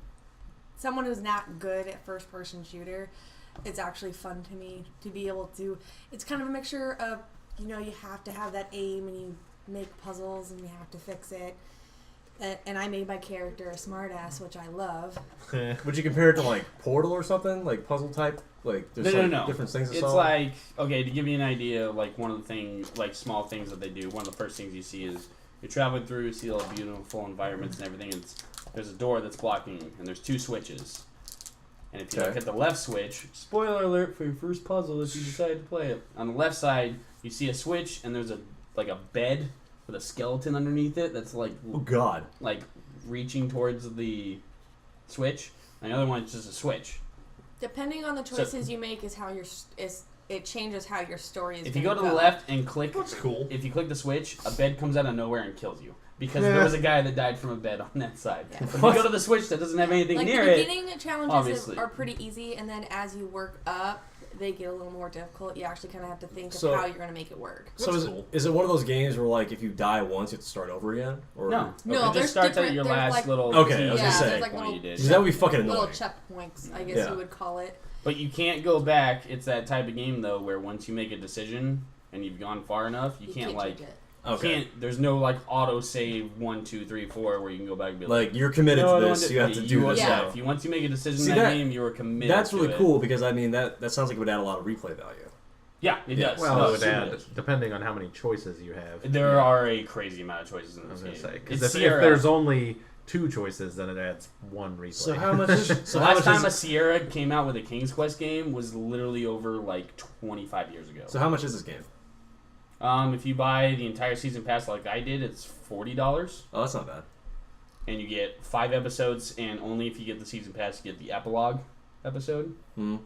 H: someone who's not good at first-person shooter. It's actually fun to me to be able to. It's kind of a mixture of you have to have that aim and you make puzzles and you have to fix it. And I made my character a smartass, which I love.
B: would you compare it to like Portal or something? Like puzzle type? Like there's like
G: No.
B: different things to
G: It's
B: solve?
G: like, okay, to give you an idea, like one of the things, like small things that they do, one of the first things you see is you're traveling through, see all the beautiful environments and everything. There's a door that's blocking, and there's 2 switches. And if you look
B: Okay.
G: at the left switch, spoiler alert for your first puzzle if you decide to play it. On the left side, you see a switch, and there's a bed with a skeleton underneath it that's like
B: Oh God.
G: reaching towards the switch. And the other one is just a switch.
H: Depending on the choices you make, it changes how your story is.
G: If you go
H: gonna
G: to the left and click,
C: That's cool.
G: if you click the switch, a bed comes out of nowhere and kills you. Because there was a guy that died from a bed on that side.
H: Yeah.
G: If you go to the switch that doesn't have anything
H: like
G: near
H: the
G: it,
H: beginning challenges
G: obviously.
H: are pretty easy, and then as you work up, they get a little more difficult. You actually kind of have to think of
B: So-
H: how you're going to make it work.
B: So
C: That's
B: is,
C: cool.
B: is it one of those games where like if you die once you have to start over again? Or
G: no.
H: No,
G: it
H: there's
G: just starts at
H: different-
G: your
H: there's
G: last
H: like-
G: little
B: Okay, I was
H: gonna say.
G: checkpoint
H: There's like
G: you
H: little-
G: did.
B: Because that would be fucking
H: Little
B: annoying.
H: checkpoints, I guess
B: Yeah.
H: you would call it.
G: But you can't go back. It's that type of game though where once you make a decision and you've gone far enough, you can't like
H: change it.
B: Okay.
G: can't. There's no like auto save 1, 2, 3, 4 where you can go back and be
B: Like you're committed
G: no, I
B: to
G: don't
B: this,
G: want
B: you have to do this.
H: Yeah.
B: now.
G: If you once you make a decision
B: See,
G: in that
B: that-
G: game, you were committed.
B: That's
G: to
B: really
G: it.
B: cool because I mean that sounds like it would add a lot of replay value.
G: Yeah, it
B: Yeah.
G: does.
A: Well,
G: No,
A: it would
G: super
A: add,
G: does.
A: depending on how many choices you have.
G: There are a crazy amount of choices in
A: I
G: this
A: was
G: game.
A: going to say.
G: It's
A: Because if
G: Sierra.
A: there's only 2 choices, then it adds 1 replay.
B: So how much is
G: The last time a Sierra came out with a King's Quest game was literally over like 25 years ago.
B: So how much is this game?
G: If you buy the entire season pass like I did, it's $40.
B: Oh, that's not bad.
G: And you get 5 episodes, and only if you get the season pass, you get the epilogue episode.
B: Hmm.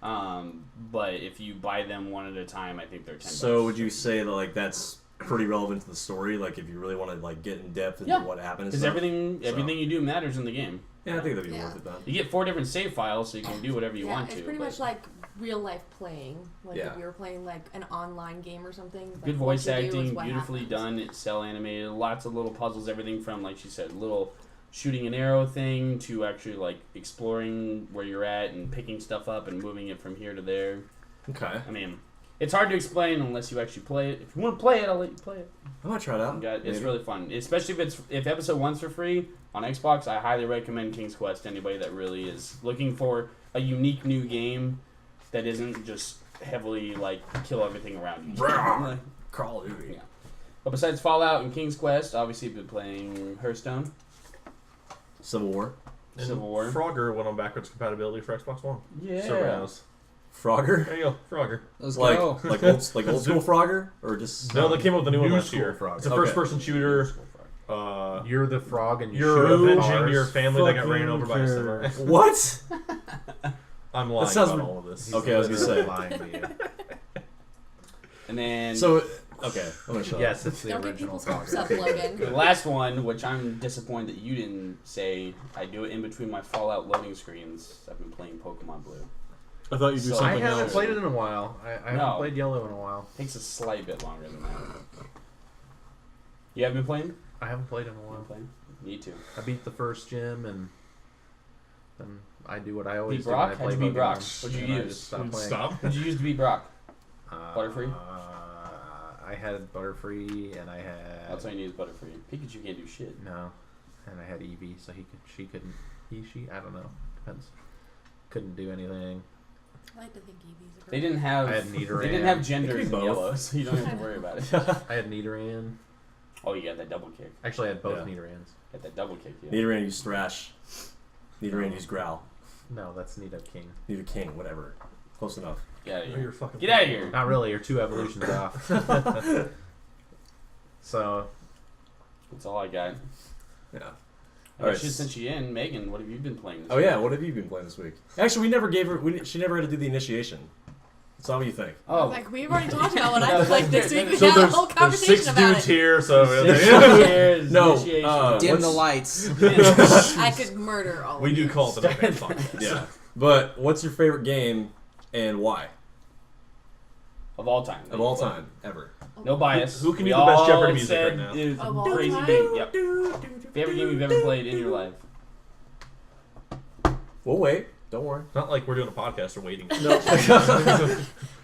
G: But if you buy them one at a time, I think they're $10.
B: So would you say that like that's pretty relevant to the story? Like if you really want to like get in depth into what happened,
G: because everything you do matters in the game.
B: Yeah, I think that'd be worth it then.
G: You get 4 different save files, so you can do whatever you want to.
H: It's pretty much like real life playing. Like
B: Yeah.
H: if you were playing like an online game or something. Like
G: good
H: what
G: voice
H: you do is
G: acting,
H: what
G: beautifully
H: happens.
G: done. It's cell animated. Lots of little puzzles. Everything from, like she said, little shooting an arrow thing to actually like exploring where you're at and picking stuff up and moving it from here to there.
B: Okay.
G: I mean, it's hard to explain unless you actually play it. If you want to play it, I'll let you play it.
B: I might try it out.
G: It's
B: maybe.
G: really fun, especially if episode 1's for free on Xbox. I highly recommend King's Quest to anybody that really is looking for a unique new game that isn't just heavily like kill everything around you.
B: Call of Duty.
G: Yeah. But besides Fallout and King's Quest, obviously I've been playing Hearthstone,
B: Civil War.
C: And
G: Civil War.
C: Frogger went on backwards compatibility for Xbox One.
G: Yeah.
C: So knows.
B: Frogger.
C: There you go, Frogger.
F: Let's
B: Like
F: go.
B: like old school Frogger or just
C: No, they came up with a new one
A: New
C: last
A: school
C: year.
A: Frogger.
C: It's a
B: Okay.
C: first-person shooter.
A: You're the frog and you
C: You're
A: shoot
C: avenging
A: cars.
C: your family that got ran over by a
D: Fucking
C: samurai.
B: What?
C: I'm lying
B: sounds
C: about
B: ri-
C: all of this.
A: He's
B: Okay, I was gonna
A: literally
B: say.
A: lying to you.
G: And then
B: So okay, I'm gonna shut up.
A: Yes, it's the
H: Don't get
A: original
H: people's hopes
A: frog.
H: up, Logan.
G: the last one, which I'm disappointed that you didn't say, I do it in between my Fallout loading screens. I've been playing Pokemon Blue.
D: I thought you do
G: So-
A: I
D: something
A: haven't
D: else.
A: played it in a while. I haven't
G: No.
A: played Yellow in a while.
G: Takes a slight bit longer than that. You haven't been playing?
A: I haven't played in a
G: You
A: while.
G: been playing? Need to.
A: I beat the first gym and then I do what I always
G: Beat
A: do
G: Brock?
A: when I play
G: How'd you beat Brock?
A: Pokemon,
G: What'd you
A: and I
G: use?
A: just stop playing.
C: Stop.
G: What'd you use to beat Brock? Butterfree?
A: I had Butterfree and I had
G: That's all you need is Butterfree. Pikachu can't do shit.
A: no, and I had Eevee, so she couldn't. She I don't know, depends. Couldn't do anything.
H: I like to think Eevee's a
G: They didn't have.
A: I had Nidoran.
G: They didn't have
B: It
G: genders
B: could
G: in
B: be both.
G: yellow, so you don't have to worry about it.
A: I had Nidoran.
G: Oh, you got that double kick.
A: Actually, I had both
B: Yeah.
A: Nidorans.
G: Got that double kick. Yeah.
B: Nidoran used Thrash. Nidoran used Growl.
A: No, that's Nido King.
B: Nido King, whatever. Close enough.
G: Get out of
C: Oh,
G: here.
C: you're fucking
G: Get out of here.
A: Not really. You're 2 evolutions off. So
G: That's all I got.
B: Yeah.
G: I
B: Alright.
G: should send you in, Megan. What have you been playing? This
B: Oh
G: week?
B: yeah, what have you been playing this week? Actually, we never gave her. She never had to do the initiation. So what do you think?
G: Oh,
H: Like we've already talked about what I played this week. We
C: So
H: had a whole
C: there's
H: conversation
C: 6
H: about
C: dudes
H: it.
C: here, so
B: No,
F: Dim
B: what's-
F: the lights.
H: I could murder all
C: we
H: of
C: do
H: you.
C: call it the Nightmare Podcast.
B: Yeah. But what's your favorite game and why?
G: of all time.
B: Of all time, ever.
G: No bias.
C: Who can
G: We
C: do the best
G: all
C: Jeopardy music
G: said
C: right now?
G: It was
H: Of
G: a
H: all
G: crazy
H: time?
G: game. Yep. Favorite game you've ever played in your life.
B: We'll wait. Don't worry.
C: Not like we're doing a podcast or waiting.
B: No.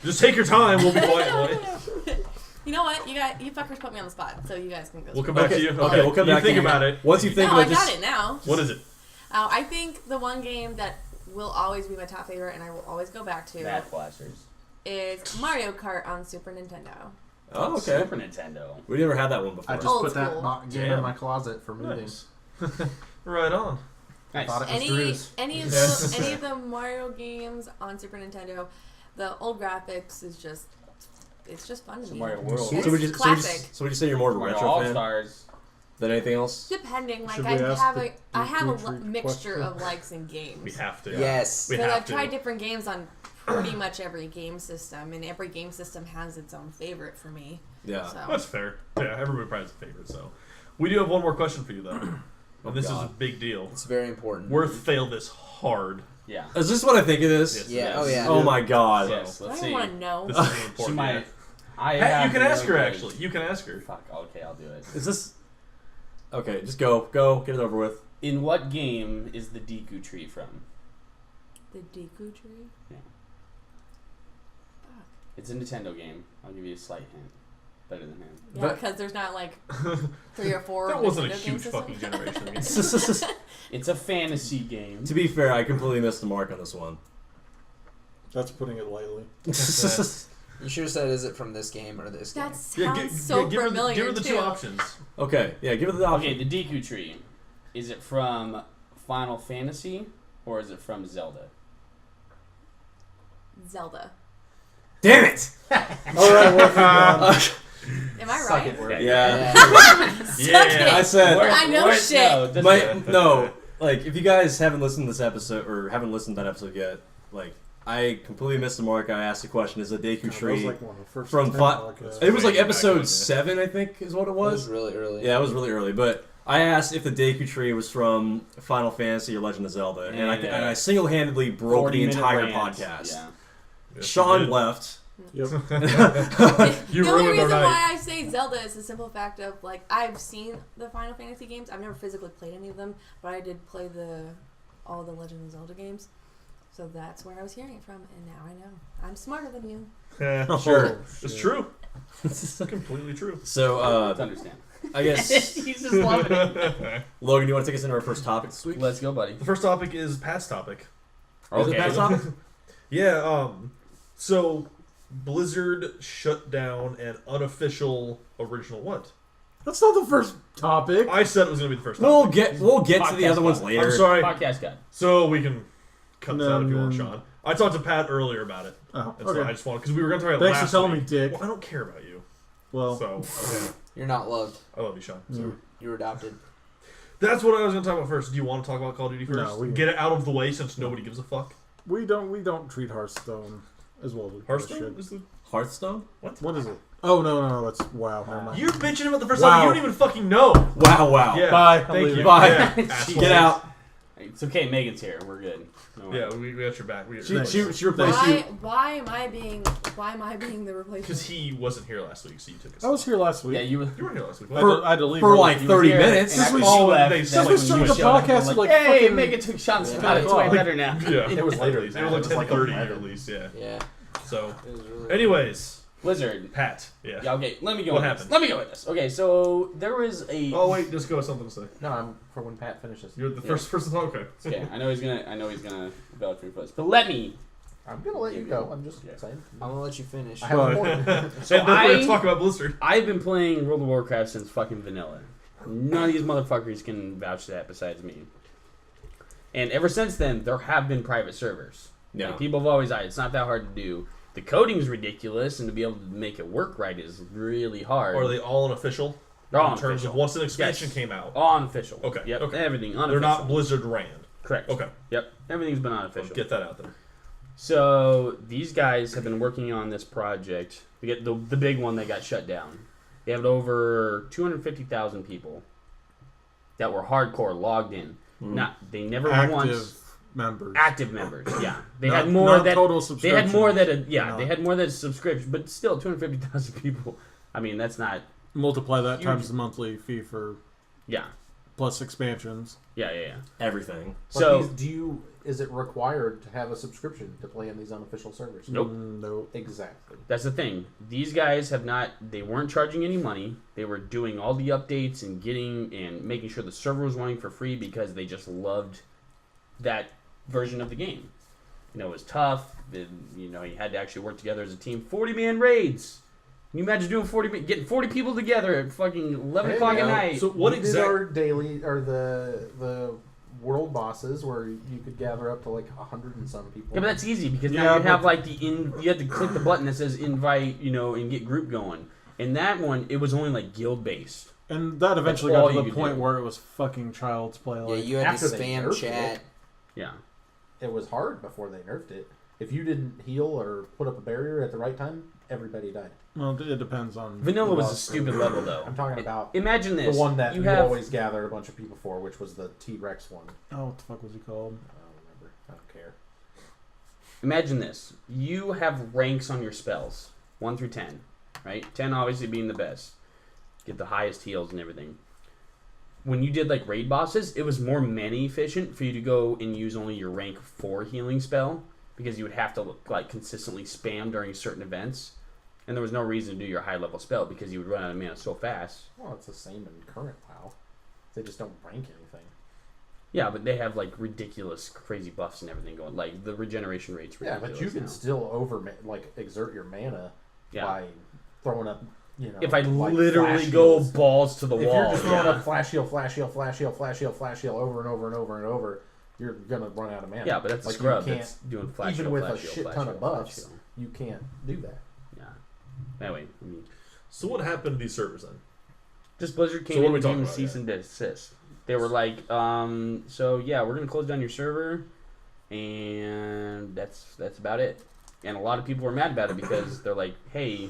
C: Just take your time. We'll be quiet. Boy.
H: You know what? You fuckers put me on the spot, so you guys can go.
C: We'll come back to you.
B: Okay, we'll come
C: you
B: back
C: think
B: to you.
C: about it.
B: Once you think
H: No, I
B: about
H: got
B: this,
H: it now.
C: What is it?
H: I think the one game that will always be my top favorite, and I will always go back to,
G: Math blasters.
H: is Mario Kart on Super Nintendo.
B: Oh, okay.
G: Super Nintendo.
B: We never had that one before.
A: I just
H: Old
A: put that
H: school.
A: game
C: Damn.
A: in my closet for moving.
C: Nice. Right on.
G: Nice.
A: Thought it was
H: Any
A: Drew's.
H: any of the Mario games on Super Nintendo, the old graphics is just it's just fun to
G: It's
H: me.
G: Mario World.
H: It's
B: So would you
H: classic.
B: say you're more of a
G: Mario
B: retro
G: All
B: fan
G: Stars.
B: than anything else?
H: Depending, like
D: Should
H: I
D: we ask
H: have
D: the
H: I have a
D: Deku Tree
H: mixture
D: question?
H: of likes and games.
C: We have to.
F: Yes.
C: We
H: Because
C: have
H: I've
C: to.
H: tried different games on pretty much every game system, and every game system has its own favorite for me.
B: Yeah.
H: So
C: That's fair. Yeah, everybody probably has a favorite. So, we do have one more question for you though, and this is a
B: God.
C: big deal.
F: It's very important.
C: Worth failed this hard.
G: Yeah.
B: Is this what I think it is?
C: Yes.
F: Yeah. Oh yeah.
B: Oh my god.
G: Yes.
H: I
G: Let's
H: don't
G: see.
H: want to know.
C: This is really
G: She
C: important.
G: might.
C: yeah.
G: I
C: Hey,
G: have
C: you can ask her
G: no
C: actually. You can ask her.
G: Fuck. Okay, I'll do it.
B: Is this? Okay, just go, get it over with.
G: In what game is the Deku tree from?
H: The Deku Tree.
G: It's a Nintendo game. I'll give you a slight hint. Better than him.
H: Yeah,
B: But-
H: because there's not like 3 or 4.
C: That wasn't a
H: Nintendo game
C: huge fucking
H: systems.
C: generation. I mean,
G: It's a fantasy game.
B: To be fair, I completely missed the mark on this one.
D: That's putting it lightly.
F: You should have said, "Is it from this game or this game?"
H: That sounds so
C: give
H: familiar
C: her the
H: too.
C: 2 options.
B: Okay, yeah, give it the option.
G: Okay, the Deku tree. Is it from Final Fantasy or is it from Zelda?
H: Zelda.
B: Damn it!
D: All right, working on.
H: Am I
A: Suck
H: right?
A: it, Worth.
B: Yeah.
C: Yeah.
B: I said.
H: I know shit.
B: No, like if you guys haven't listened to this episode or haven't listened to that episode yet, like I completely missed the mark. I asked the question: is the Deku
D: That was
B: tree
D: like one of the first
B: from
D: 10
B: Fi-
D: podcasts.
B: It was like
C: Way back
B: episode
C: when, yeah.
B: 7, I think, is what it
F: It was
B: was.
F: really early.
B: Yeah, it was really early, but I asked if the Deku tree was from Final Fantasy or Legend of Zelda, and I single-handedly broke the
G: 40-minute
B: entire
G: rant.
B: podcast.
G: Yeah.
C: Yes,
B: Sean
C: you did.
B: left.
D: Yep.
C: You
H: The only
C: ruined our
H: reason
C: night.
H: why I say Zelda is the simple fact of like I've seen the Final Fantasy games. I've never physically played any of them, but I did play all the Legend of Zelda games. So that's where I was hearing it from, and now I know. I'm smarter than you.
C: Yeah,
B: Sure.
C: it's true. It's completely true.
B: So,
G: To understand.
B: I guess,
G: He's just loving it.
B: Logan, you want to take us into our first topic this week?
G: Let's go, buddy.
C: The first topic is Pat's topic.
B: Is it Pat's topic?
C: Yeah, so Blizzard shut down an unofficial original what?
D: That's not the first topic.
C: I said it was going to be the first topic.
B: We'll get to the
G: Podcast
B: other ones
G: guy.
B: later.
C: I'm sorry.
G: Podcast guy.
C: So we can cut this
D: No,
C: out if you want,
D: no.
C: Sean. I talked to Pat earlier about it.
D: Oh,
C: And so I
D: okay.
C: just wanted, because we were going to talk about it
D: Thanks for
C: last
D: telling
C: week.
D: me, Dick.
C: Well, I don't care about you.
D: Well,
C: So, okay.
F: You're not loved.
C: I love you, Sean. So.
D: Mm.
F: You were adopted.
C: That's what I was going to talk about first. Do you want to talk about Call of Duty first?
D: No, we-
C: Get it out of the way since nobody gives a fuck.
D: we don't treat Hearthstone as well as we
C: Hearthstone
D: should.
C: is the...
B: Hearthstone?
D: What is it? Oh no, that's WoW. Never mind.
C: You're bitching about the first
D: Wow.
C: time. You don't even fucking know.
B: Wow.
C: Yeah.
D: Bye. I'm
C: Thank
D: leaving.
C: you.
B: Bye.
C: Yeah, asshole.
B: Get out.
G: It's okay. Megan's here. We're good. No worries.
C: Yeah, we got your back.
B: She replaced you.
H: Why am I being the replacement?
C: Because he wasn't here last week, so you took us.
D: I was here last week.
G: Yeah, you were.
C: You weren't here last week.
D: I had to leave
B: For
D: early.
B: like
G: You were
B: 30
G: here,
B: minutes.
G: and
C: This was-
G: all left.
C: they
G: That's
C: said
G: when
D: we
G: you
D: started the
G: showed up.
D: podcast
G: I'm
D: at like
G: hey,
D: fucking-
G: Megan took shots.
F: Yeah.
G: About it. It's way
C: Like-
G: better now.
C: Yeah,
A: It was later.
C: It was like 10:30 at least. Yeah.
F: Yeah.
C: So,
F: It was really
C: anyways,
G: Blizzard.
C: Pat. Yeah.
G: Yeah, okay. Let me go.
C: What
G: with
C: happened?
G: This. Let me go with this. Okay, so there was a.
C: Oh wait, just go with something to say.
A: No, I'm for when Pat finishes.
C: You're the first person to talk. Okay.
G: Okay, I know he's gonna vouch for me first, but let me.
A: I'm gonna let you go. I'm just
G: Yeah.
A: saying.
F: I'm gonna let you finish.
A: I have a point.
G: So
C: and then we're gonna talk about Blizzard.
G: I've been playing World of Warcraft since fucking vanilla. None of these motherfuckers can vouch to that besides me. And ever since then, there have been private servers.
B: Yeah.
G: Like, people have always it's not that hard to do. The coding's ridiculous, and to be able to make it work right is really hard.
C: Are they all unofficial?
G: They're all
C: in terms
G: unofficial.
C: of once an expansion
G: Yes.
C: came out.
G: All unofficial.
C: Okay,
G: Yep.
C: okay.
G: Everything unofficial.
C: They're not Blizzard ran.
G: Correct.
C: Okay.
G: Yep. Everything's been
C: So
G: unofficial.
C: get that out there.
G: So these guys have been working on this project. We get the big one that got shut down. They have over 250,000 people that were hardcore logged in. They never
D: Active
G: once
D: members.
G: active members. Yeah, they
D: Not-
G: had more
D: not
G: that
D: total
G: they had more that
D: subscriptions.
G: yeah
D: No.
G: they had more that subscription, but still 250,000 people. I mean that's not
D: Multiply that
G: Huge.
D: times the monthly fee for
G: yeah
D: plus expansions.
G: yeah.
B: Everything.
G: So
A: Is it required to have a subscription to play in these unofficial servers?
G: Nope.
D: Nope.
A: Exactly.
G: that's the thing. These guys have not. They weren't charging any money. They were doing all the updates and getting and making sure the server was running for free because they just loved that version of the game. You know, it was tough. You had to actually work together as a team. 40-man raids. Can you imagine doing getting 40 people together at fucking 11 o'clock at night?
C: So what
A: We did
C: exactly?
A: our daily or the world bosses where you could gather up to like 100 and some people.
G: Yeah, but that's easy because
D: Yeah,
G: now you
D: but-
G: have like you have to click the button that says invite, and get group going. And that one, it was only like guild based.
D: And that eventually
G: That's
D: got
G: all
D: to
G: you
D: the
G: could
D: point
G: do.
D: where it was fucking child's play.
F: Yeah,
D: Like,
F: you had to
A: after they
F: spam
A: nerfed
F: chat.
A: it.
G: Yeah.
A: It was hard before they nerfed it. If you didn't heal or put up a barrier at the right time, everybody died.
D: well, it depends on.
G: Vanilla was a
A: Well,
G: stupid level though.
A: I'm talking about
G: Imagine this.
A: the one that
G: you
A: you
G: have
A: always gathered a bunch of people for, which was the T-Rex one.
D: Oh, what the fuck was he called?
A: I don't remember. I don't care.
G: Imagine this. You have ranks on your spells, 1 through 10, right? 10 obviously being the best. Get the highest heals and everything. When you did like raid bosses, it was more mana efficient for you to go and use only your rank 4 healing spell because you would have to like consistently spam during certain events. And there was no reason to do your high level spell because you would run out of mana so fast.
A: Well, it's the same in current WoW. They just don't rank anything.
G: Yeah, but they have like ridiculous crazy buffs and everything going. Like the regeneration rate's
A: Yeah,
G: ridiculous.
A: but you can
G: now.
A: still exert your mana
G: Yeah.
A: by throwing up.
G: If I
A: like
G: literally
A: flash
G: go
A: heals.
G: balls to the
A: If
G: wall,
A: you're just throwing
G: yeah.
A: up flash heal, flash heal, flash heal, flash heal, flash heal over and over and over and over, you're gonna run out of mana.
G: Yeah, but that's
A: like
G: a scrub
A: you can't,
G: that's doing flash
A: even
G: heal,
A: with
G: flash
A: a
G: heal,
A: shit
G: flash
A: ton
G: heal,
A: of
G: flash
A: buffs,
G: heal.
A: you can't do that.
G: Yeah. Anyway, I mean,
C: So what happened to these servers then?
G: just Blizzard
C: So
G: came
C: what
G: in
C: are we
G: and gave
C: talking
G: them
C: about,
G: cease and desist. They were like, so yeah, we're gonna close down your server, and that's about it. And a lot of people were mad about it because they're like, hey,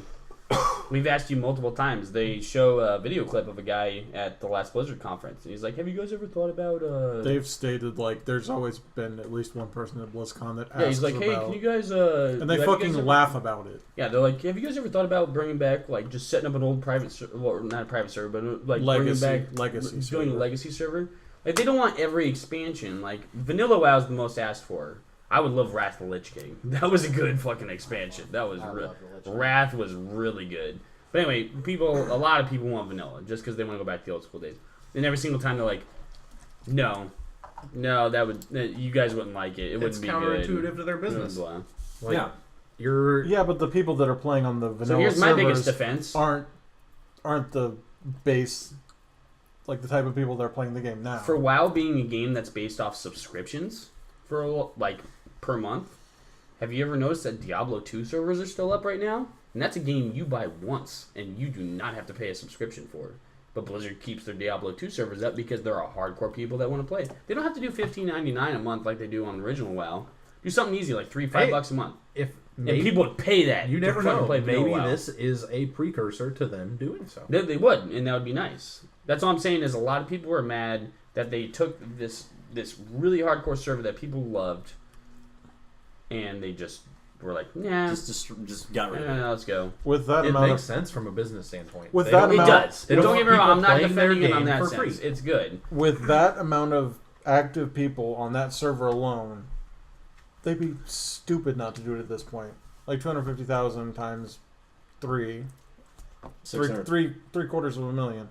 G: we've asked you multiple times. They show a video clip of a guy at the last Blizzard conference, and he's like, have you guys ever thought about
D: They've stated like there's always been at least one person at BlizzCon that asks
G: yeah, he's like, hey,
D: about,
G: can you guys
D: and they
G: have you
D: fucking
G: guys ever-
D: laugh about it.
G: Yeah, they're like, have you guys ever thought about bringing back, like, just setting up an old private server, well, not a private server, but, like,
D: Legacy-
G: bringing back,
D: legacy
G: doing a
D: server.
G: legacy server? Like, they don't want every expansion. Like, Vanilla WoW is the most asked for. I would love Wrath of the Lich King. That was a good fucking expansion. That was
E: I love the Lich King.
G: Wrath was really good. But anyway, a lot of people want Vanilla just because they want to go back to the old school days. And every single time they're like, no, you guys wouldn't like it. It
A: It's
G: wouldn't be
A: counterintuitive
G: good.
A: to their business.
G: Blah, blah.
A: Like,
B: Yeah.
A: you're
D: Yeah, but the people that are playing on the vanilla
G: So here's my
D: servers
G: biggest defense.
D: aren't the base, like the type of people that are playing the game now.
G: For WoW being a game that's based off subscriptions for like per month, have you ever noticed that Diablo 2 servers are still up right now? And that's a game you buy once and you do not have to pay a subscription for. But Blizzard keeps their Diablo 2 servers up because there are hardcore people that want to play. They don't have to do $15.99 a month like they do on original WoW. Do something easy like $5 a month.
A: if
G: And
A: maybe,
G: people would pay that.
A: you
G: to
A: never
G: fucking
A: know.
G: Play Vanilla
A: Maybe
G: WoW.
A: this is a precursor to them doing so.
G: They would, and that would be nice. That's all I'm saying is a lot of people were mad that they took this really hardcore server that people loved, and they just were like, nah,
B: Just got rid of it.
G: let's go.
D: with that
A: It
D: amount
A: makes
D: of
A: sense from a business standpoint.
D: With
A: They
D: that
A: don't-
G: It
D: amount-
G: does.
A: they don't
G: Don't
A: want
G: get me wrong.
A: people
G: I'm not
A: playing their
G: defending it on
A: game
G: that
A: for
G: sense.
A: free.
G: It's good.
D: with that amount of active people on that server alone, they'd be stupid not to do it at this point. Like 250,000 times three
B: 600.
D: three quarters of a million.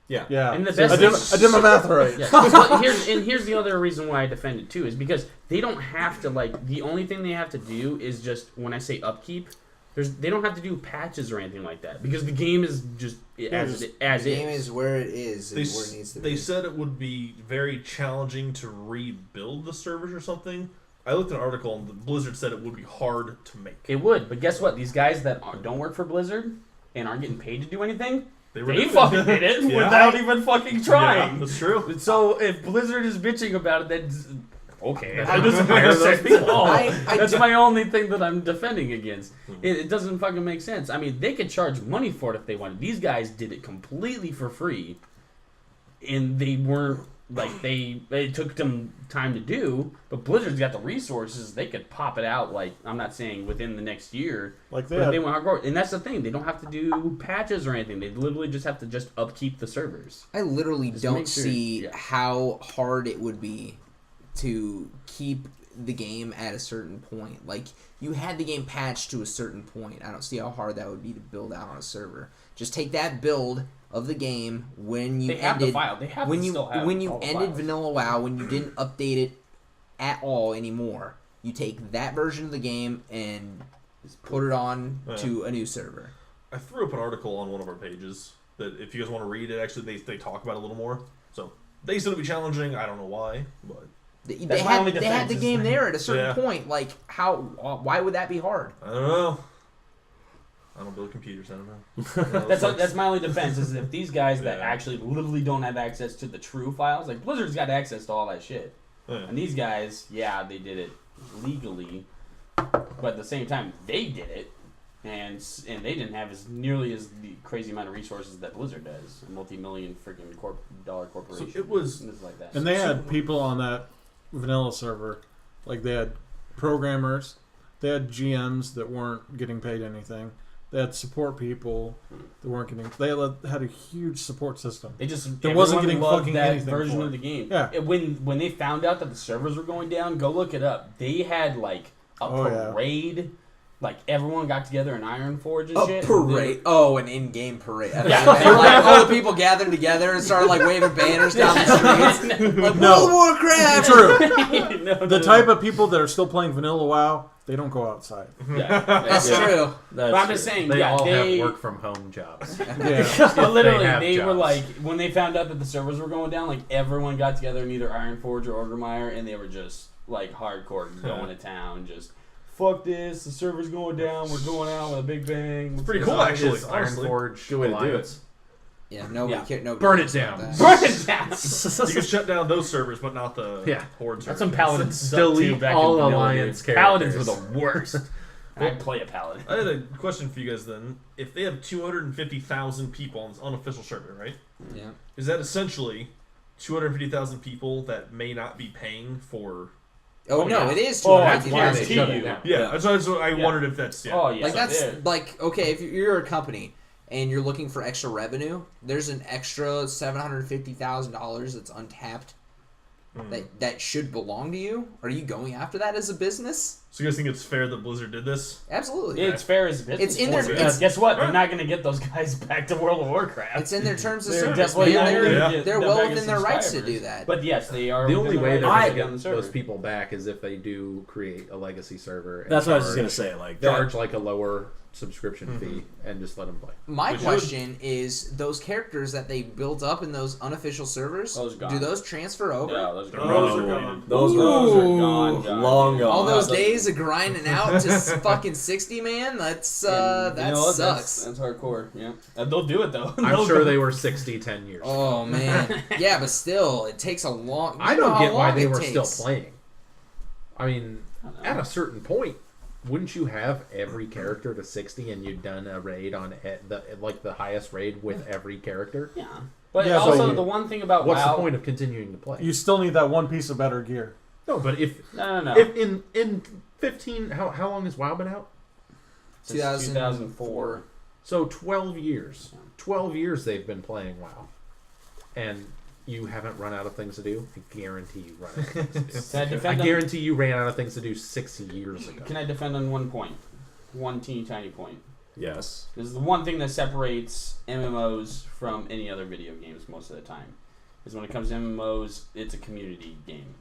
B: Yeah.
D: Yeah.
G: And the
D: See,
G: best
D: I did my math right.
G: Yeah. But here's the other reason why I defend it too is because they don't have to like the only thing they have to do is just when I say upkeep, they don't have to do patches or anything like that because the game is just as
F: The game
G: is.
F: is where it is and
C: They,
F: where it needs to
C: they
F: be.
C: said it would be very challenging to rebuild the servers or something. I looked at an article and Blizzard said it would be hard to make.
G: It would, but guess what? These guys that don't work for Blizzard and aren't getting paid to do anything,
C: They
G: they fucking did it
C: Yeah.
G: without even fucking trying.
C: Yeah, that's true.
G: So if Blizzard is bitching about it, then okay,
C: I
G: I just hire those people.
F: I
G: That's
F: do-
G: my only thing that I'm defending against. It doesn't fucking make sense. I mean, they could charge money for it if they wanted. These guys did it completely for free, and they weren't like they took them time to do. But Blizzard's got the resources; they could pop it out. Like I'm not saying within the next year,
D: Like they
G: but if
D: had,
G: they went hardcore. And that's the thing; they don't have to do patches or anything. They literally just have to just upkeep the servers.
F: I literally
G: Just
F: don't
G: make sure-
F: see
G: yeah.
F: how hard it would be to keep the game at a certain point. Like, you had the game patched to a certain point. I don't see how hard that would be to build out on a server. Just take that build of the game when you
G: They have the
F: ended
G: file. They have
F: when
G: to
F: you
G: still have
F: when you
G: all the
F: ended
G: files.
F: Vanilla WoW, when you didn't update it at all anymore. You take that version of the game and put it on to a new server.
C: I threw up an article on one of our pages that if you guys want to read it, actually they talk about it a little more. So they said it would be challenging. I don't know why, but
F: They
G: That's my only
F: had
G: defense
F: the
G: is-
F: game there at a certain
C: Yeah.
F: point. Like, how? Why would that be hard?
C: I don't know. I don't build computers. I don't know.
G: That's my only defense is if these guys that
C: Yeah.
G: actually literally don't have access to the true files, like Blizzard's got access to all that shit,
C: Yeah.
G: and these guys, yeah, they did it legally, but at the same time they did it, and they didn't have as nearly as the crazy amount of resources that Blizzard does, a multi-million freaking dollar corporation.
C: So it was-
G: and it's like that.
D: and they had people on that vanilla server, like they had programmers, they had GMs that weren't getting paid anything. They had support people that weren't getting. They had a huge support system.
G: They just
D: There wasn't
G: everyone
D: getting
G: loved
D: fucking
G: that
D: anything
G: version
D: for
G: of
D: it.
G: the game.
D: Yeah.
G: When they found out that the servers were going down, go look it up. They had like a
D: Oh, yeah.
G: parade. Like everyone got together in Iron Forge and
F: A
G: shit.
F: parade. Oh, an in-game parade.
G: Yeah.
F: They were like all the people gathered together and started like waving banners down the streets. Like,
D: No.
F: World of Warcraft.
D: True.
G: No,
D: The type of people that are still playing vanilla WoW, they don't go outside.
G: Yeah,
F: That's
G: yeah.
F: true.
G: But I'm just saying,
A: They
G: yeah,
A: all
G: they
A: have work from home jobs.
D: Yeah.
G: but literally
A: have
G: they were
A: jobs.
G: like when they found out that the servers were going down, like everyone got together in either Iron Forge or Orgrimmar, and they were just like hardcore going to town, just fuck this, the server's going down, we're going out with a big bang.
C: It's pretty cool, actually. Honestly.
A: Ironforge
B: Good way to do
A: Alliance.
F: Yeah, nobody
G: Yeah.
F: cares.
A: Burn it down.
G: Burn it down!
C: You can shut down those servers, but not the
A: Yeah.
C: Horde
G: That's
C: servers.
G: some Paladins suck
A: Delete
G: too back
A: all
G: in Vanilla,
A: Alliance
G: dude. Paladins were
A: characters.
G: the worst. And I play a Paladin.
C: I had a question for you guys then. If they have 250,000 people on this unofficial server, right?
F: Yeah.
C: Is that essentially 250,000 people that may not be paying for...
F: Oh,
G: Oh,
F: no,
G: yeah.
F: it is
G: Oh,
F: 250,000.
A: that's why they
G: guarantee
A: shut it
G: you.
A: down.
C: Yeah, that's what I wondered if that's... Yeah.
G: Oh, yeah.
F: Like that's
G: yeah.
F: like okay, if you're a company and you're looking for extra revenue, there's an extra $750,000 that's untapped that should belong to you. Are you going after that as a business?
C: So you guys think it's fair that Blizzard did this?
F: Absolutely.
G: It's fair as a business.
F: It's in their-
G: But
F: it's-
G: guess what? They're not going to get those guys back to World of Warcraft.
F: It's in their terms of
G: They're
F: service.
G: definitely
F: Man.
G: not
F: They're,
G: gonna get
F: they're
G: them
F: well
G: back as
F: within their rights to
G: subscribers.
F: do that.
G: But yes, they are.
A: The
G: within
A: only
G: their
A: way they're
G: rights
A: going
G: to
A: to
G: get on the
A: get
G: server.
A: those people back is if they do create a legacy server. And
B: That's what I was just
A: charge-
B: gonna say. Like
A: Charge like a lower subscription fee and just let them play.
F: My
C: Which
F: question is, those characters that they built up in those unofficial servers,
G: Those gone.
F: do those transfer over?
G: Yeah, those are
C: Those
G: gone.
C: are gone.
B: Those
G: Those are
F: Ooh.
G: gone. gone.
B: long gone.
F: All those
G: Yeah,
F: days of grinding out to fucking 60, man. That's
G: And
F: that
G: you know what?
F: sucks.
G: That's hardcore. Yeah, and they'll do it though.
A: I'm
G: They'll
A: sure
G: go-
A: they were 60 10 years.
F: Oh man, yeah, but still, it takes a long.
A: I
F: you know
A: don't
F: how
A: get why
F: long
A: they
F: it
A: were
F: takes.
A: still playing. I mean, at a certain point, wouldn't you have every character to 60 and you'd done a raid on the highest raid with every character?
G: Yeah, but
D: Yeah,
G: also
D: so-
G: the one thing about
A: What's
G: WoW.
A: the point of continuing to play?
D: You still need that one piece of better gear.
A: No, but if
G: No.
A: if in 15, how long has WoW been out?
G: Since 2004.
A: So 12 years. 12 years they've been playing WoW, and you haven't run out of things to do. I guarantee you run out of things to do.
G: Can I
A: I
G: defend on-
A: guarantee you ran out of things to do 6 years ago.
G: Can I defend on one point? One teeny tiny point.
B: Yes.
G: This is the one thing that separates MMOs from any other video games most of the time. Is when it comes to MMOs, it's a community game.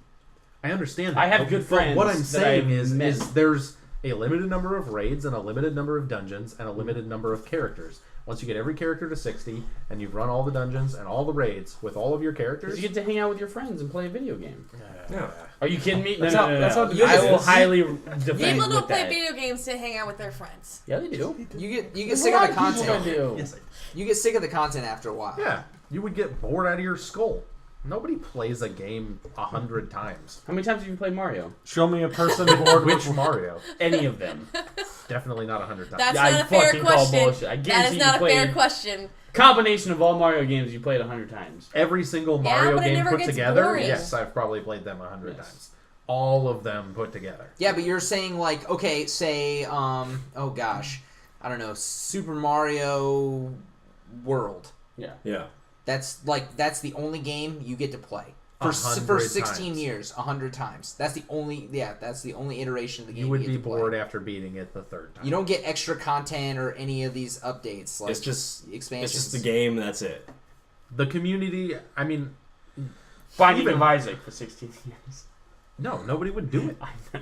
A: I understand that.
G: I have
A: but
G: good friends
A: What I'm
G: that
A: saying
G: I've
A: is
G: met.
A: there's a limited number of raids and a limited number of dungeons and a limited number of characters. Once you get every character to 60 and you've run all the dungeons and all the raids with all of your characters,
G: Because you get to hang out with your friends and play a video game.
B: Yeah.
G: Are you kidding me?
B: That's how- that's how
G: I will
B: business-
G: highly defend
H: People
G: with
H: don't play
G: that.
H: video games to hang out with their friends.
G: Yeah, they do.
F: You get
G: There's
F: sick
G: a
F: of
G: lot
F: the
G: of people that
F: content.
G: do.
F: You get sick of the content after a while.
A: yeah, you would get bored out of your skull. Nobody plays a game 100 times.
G: How many times have you played Mario?
D: Show me a person bored
A: Which
D: with
A: Mario?
G: Any of them?
A: Definitely not 100 times.
H: That's
G: Yeah, I
H: not a fair
G: fucking call
H: question.
G: bullshit. I
H: That
G: guarantee
H: is not
G: you
H: a fair
G: played-
H: question.
G: Combination of all Mario games you played 100 times.
A: Every single
H: Yeah,
A: Mario
H: but it
A: game
H: never
A: put
H: gets
A: together,
H: boring.
A: yes, I've probably played them 100
G: Yes.
A: times. All of them put together.
F: Yeah, but you're saying like, okay, say, oh gosh, I don't know, Super Mario World.
G: Yeah.
B: Yeah.
F: That's the only game you get to play for
A: 100
F: 16
A: times.
F: years, 100 times. That's the only iteration of the game
A: You would
F: get
A: be
F: to play.
A: bored after beating it the third time.
F: You don't get extra content or any of these updates like
B: It's just
F: expansions.
B: It's just the game. That's it.
A: The community, I mean,
G: Binding
A: Even-
G: of Isaac for 16 years.
A: no, nobody would do it.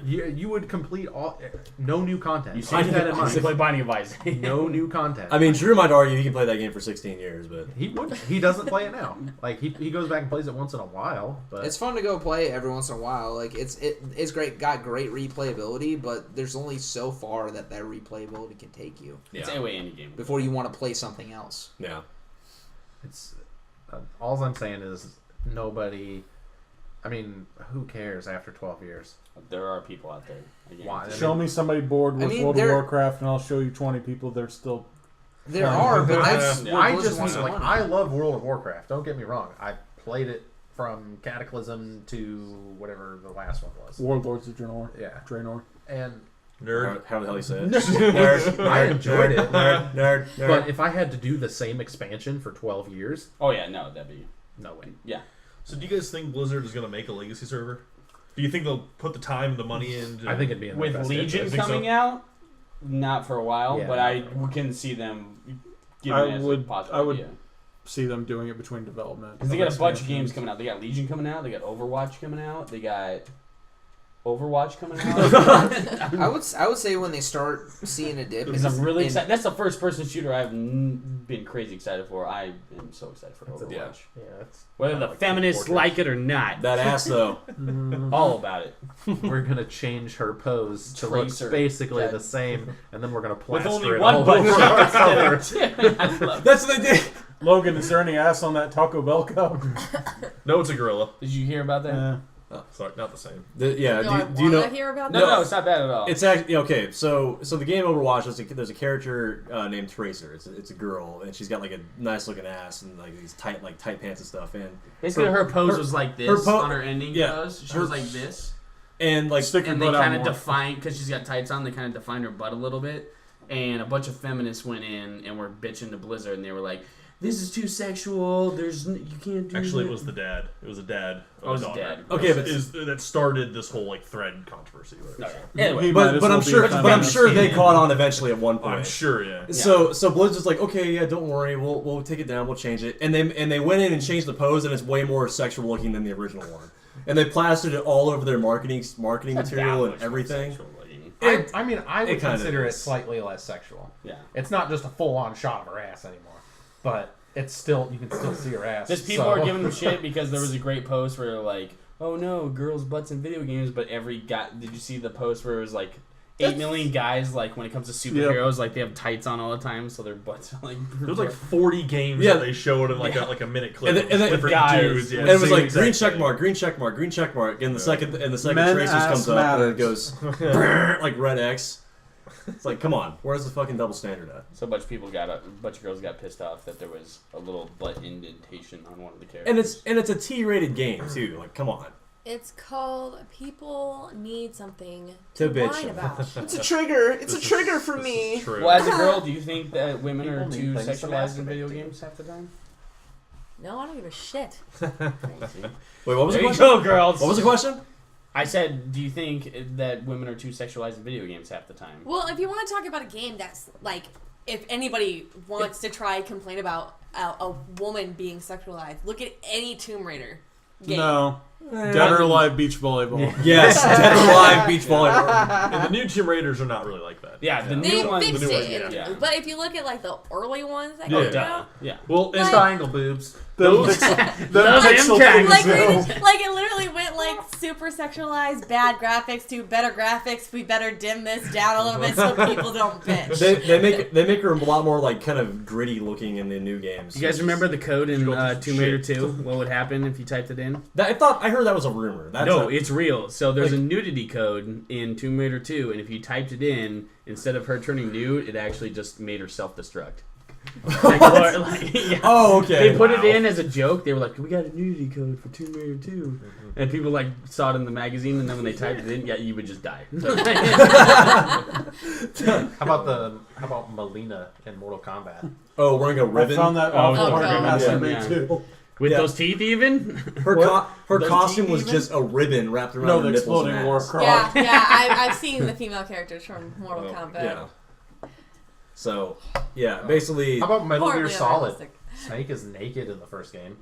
A: You would complete all, no new content.
G: You
A: Keep that in
G: used to
A: mind.
G: play Binding of Isaac.
A: No new content.
B: I mean, Drew might argue he can play that game for 16 years, but
A: He would. He doesn't play it now. Like he goes back and plays it once in a while, but
F: It's fun to go play every once in a while. Like it's great, got great replayability, but there's only so far that replayability can take you
G: It's anyway any game.
F: before you want to play something else.
B: yeah.
A: it's all I'm saying is nobody. I mean, who cares after 12 years?
G: There are people out there. Again.
A: Why?
D: Show me somebody bored with
F: mean,
D: World of
F: there-
D: Warcraft, and I'll show you 20 people that are still.
F: There
D: Yeah.
F: are, but that's
G: Yeah.
F: what
A: I
F: Blizzard
A: just
F: wants
A: mean,
F: to
A: like,
F: learn.
A: I love World of Warcraft. Don't get me wrong. I played it from Cataclysm to whatever the last one was.
D: Warlords of Draenor.
A: Yeah,
D: Draenor.
A: and
C: Nerd.
B: How the hell you say it? Nerd.
A: I enjoyed it.
B: Nerd.
A: But if I had to do the same expansion for 12 years,
G: Oh yeah, no, that'd be
A: no way.
G: yeah.
C: So do you guys think Blizzard is going to make a legacy server? Do you think they'll put the time and the money in?
A: I think it'd be in their
G: With
A: best
G: Legion
C: I think so.
G: coming out, not for a while,
A: Yeah,
G: but
A: not
G: I
A: for a while.
G: can see them giving
D: I
G: it as
D: would-
G: a possible
D: I would-
G: idea.
D: See them doing it between development.
G: Because they got a bunch of
D: expansions.
G: games coming out. They got Legion coming out. They got Overwatch coming out. They got Overwatch coming out.
F: I would say when they start seeing a dip.
G: Because I'm really
F: in-
G: excited. That's the first person shooter I've been crazy excited for. I am so excited for Overwatch.
B: Yeah.
A: Yeah, that's
G: Whether the feminists like it or not.
B: That ass though.
G: All about it.
A: we're gonna change her pose to
G: Tracer.
A: look basically
G: Yeah.
A: the same, and then we're gonna
G: With
A: plaster
G: only
A: it
G: one
A: all
G: button.
A: over our cover.
G: I love it.
B: That's what they did.
D: Logan, is there any ass on that Taco Bell cup?
C: No, it's a gorilla.
G: Did you hear about that?
C: Sorry, not the same.
B: Yeah.
H: Do I
B: Do you know?
H: wanna hear about
G: No,
H: that?
G: no, it's not bad at all.
B: It's actually okay. So the game Overwatch, there's a character named Tracer. It's a girl, and she's got like a nice looking ass and like these tight pants and stuff. And
G: Basically, her pose was like this
B: her
G: on her ending
B: yeah.
G: pose. She
B: Her-
G: was like this.
B: and like
D: Stick your
G: And they
D: butt out
G: kind of
D: more.
G: defined, because she's got tights on, they kind of defined her butt a little bit. And a bunch of feminists went in and were bitching to Blizzard, and they were like, this is too sexual, you can't do
C: Actually,
G: that.
C: it was the dad. It was a dad.
G: Oh, it was
C: a daughter.
G: dad.
B: Okay, but-
C: that started this whole like thread controversy. Whatever.
G: Okay. Anyway,
D: He might as
B: but
D: well
B: I'm
D: be
B: sure
D: a feminist.
B: they caught on eventually at one point.
C: I'm sure, yeah.
B: So Blizzard's like, okay, yeah, don't worry, we'll take it down, we'll change it, and they went in and changed the pose, and it's way more sexual looking than the original one, and they plastered it all over their marketing material and everything.
A: I mean, I would
B: it kinda
A: consider it
B: is.
A: slightly less sexual.
G: Yeah.
A: It's not just a full-on shot of her ass anymore, but it's still, you can still see her ass.
G: Just people are giving them shit because there was a great post where they're like, oh no, girls' butts in video games, but every guy, did you see the post where it was like 8 million guys, like when it comes to superheroes, like they have tights on all the time, so their butts are like...
C: There was like 40 games
B: Yeah.
C: that they showed in like a minute clip.
B: And then-
C: of different
G: guys,
C: dudes. Yeah,
B: And it was
C: same
B: like
C: exact
B: green
C: thing.
B: check mark, green check mark, green check mark, and the second
D: Men
B: Tracers
D: ass
B: comes up and it
D: matters.
B: goes like red X. It's like, come on, where's the fucking double standard at?
G: So a bunch of girls got pissed off that there was a little butt indentation on one of the characters.
B: And it's a T-rated game too. Like, come on.
H: It's called People Need Something
B: To
H: to
B: bitch
H: whine about.
F: It's a trigger. It's a trigger for
C: This
F: me.
C: is true.
G: Well, as a girl, do you think that women are
A: People
G: too
A: need things to
G: sexualized in
A: masturbate
G: video
A: to.
G: games half the time?
H: No, I don't give a shit.
B: Wait, what was
G: There
B: the
G: you
B: question?
G: go, girls.
B: What was the question?
G: I said, do you think that women are too sexualized in video games half the time?
H: Well, if you want to talk about a game that's like, if anybody wants to try and complain about a woman being sexualized, look at any Tomb Raider game.
D: No. Dead or Alive beach volleyball.
B: Yes, Dead or Alive beach volleyball.
C: And the new Tomb Raiders are not really like that.
G: Yeah, the
H: They
G: new ones.
H: fixed
C: the new
H: it,
C: ones,
G: yeah.
H: but if you look at like the early ones that
C: Yeah.
H: came
G: Duh.
H: out,
G: Yeah.
C: Well,
H: Like-
A: Triangle boobs.
C: those
G: Those
H: like,
G: triangles.
H: like it literally went like super sexualized, bad graphics to better graphics. We better dim this down a little bit so people don't bitch.
B: They make her a lot more like kind of gritty looking in the new games.
G: You guys remember the code in
C: Go through
G: Tomb Raider
C: shit.
G: 2? What would happen if you typed it in?
B: I heard that was a rumor.
G: No, it's real. So there's a nudity code in Tomb Raider 2, and if you typed it in, instead of her turning nude, it actually just made her self-destruct. Yeah.
B: Oh, okay.
G: They put it in as a joke. They were like, we got a nudity code for Tomb Raider 2. And people like saw it in the magazine, and then when they typed it in, yeah, you would just die.
A: How about Melina in Mortal Kombat?
B: Oh, wearing a
D: I
B: ribbon.
D: found that
G: Oh,
D: off
H: okay.
D: Target
H: Yeah.
D: Masturbate
G: Yeah.
D: too.
G: With
B: Yeah.
G: those teeth even?
B: Her
G: Those
B: costume
G: teeth
B: was
G: even?
B: just a ribbon wrapped around
D: No,
B: her
D: the
B: nipples
D: exploding
B: and
D: war
B: ass.
D: cross.
H: Yeah, I've seen the female characters from Mortal Kombat.
B: Yeah. So, yeah, basically,
A: How about Metal Gear
H: Horribly
A: Solid?
H: unrealistic.
A: Snake is naked in the first game.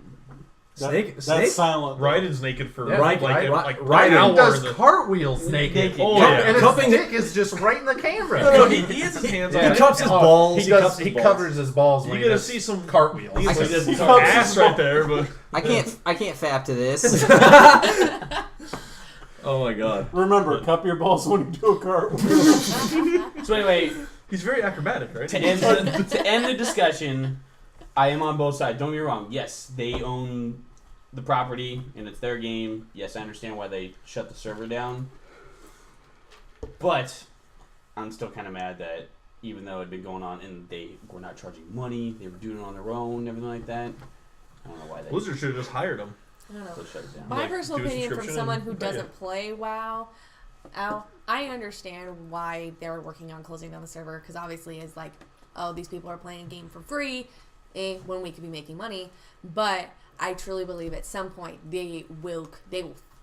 B: Snake.
D: That's silent.
C: Raiden's naked for
A: Yeah,
C: like
B: Raiden-
C: like
B: Raiden
C: an hour.
A: does
C: The-
A: cartwheels naked.
C: Oh, yeah.
A: And his
B: Cupping-
A: dick is just right in the camera.
C: No, he has his hands
B: He
C: on it.
B: cups his
A: Oh,
B: balls.
A: He
B: cups his
A: He
B: balls.
A: covers his balls when
C: You're
A: he
C: gonna
A: does
C: see some
A: cartwheels.
C: He
F: I
C: did
F: can-
C: some
A: he cups his
C: ass right there, but
F: I can't fap to this.
B: Oh my god.
D: Remember, cup your balls when you do a cartwheel.
G: So anyway,
C: he's very acrobatic, right?
G: to end the discussion, I am on both sides. Don't get me wrong. Yes, they own the property and it's their game. Yes, I understand why they shut the server down. But I'm still kind of mad that even though it had been going on and they were not charging money, they were doing it on their own and everything like that. I don't know why they
C: Blizzard should have just hired him.
H: I don't know.
G: still shut it down.
H: My
C: Like,
H: personal
C: do a
H: opinion from
C: subscription
H: someone
C: and-
H: who
C: yeah.
H: doesn't play WoW, I understand why they were working on closing down the server because obviously it's like, oh, these people are playing a game for free when we could be making money. But I truly believe at some point they will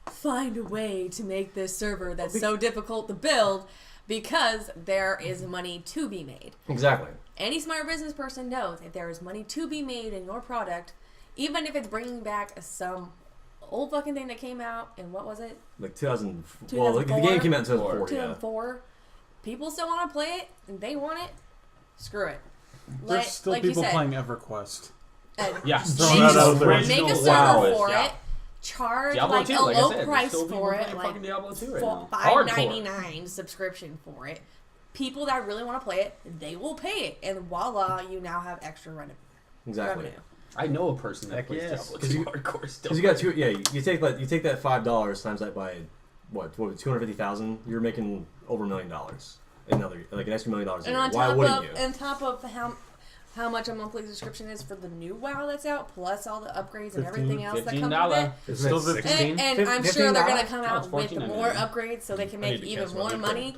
H: find a way to make this server that's so difficult to build because there is money to be made.
B: Exactly.
H: Any smart business person knows if there is money to be made in your product, even if it's bringing back some old fucking thing that came out in, what was it?
B: Like 2000. Well, like, the game came out in 2004.
H: 2004. People still want to play it, and they want it. Screw it.
D: There's still people playing EverQuest.
E: Yes.
H: Make a server for it. Charge
E: Diablo
H: like
E: 2,
H: a
E: like I
H: low
E: said,
H: price
E: there's still
H: for
E: people
H: it,
E: playing
H: like
E: fucking Diablo 2 right
H: for
E: now.
H: $5.99 subscription for it. People that really want to play it, they will pay it, and voila, you now have extra revenue.
B: Exactly.
G: I know a person that plays
A: yes.
G: Diablo 2 hardcore still.
B: Because you got two. Yeah, you take that $5 times that by what 250,000. You're making over $1 million. Another like an extra $1 million a year. Why wouldn't you?
H: On top of how much a monthly subscription is for the new WoW that's out, plus all the upgrades and everything else that comes with it.
A: It's still 16.
H: And I'm sure they're going to come
E: No,
H: out
E: it's
H: with
E: 14.
H: more upgrades so they can make even more money.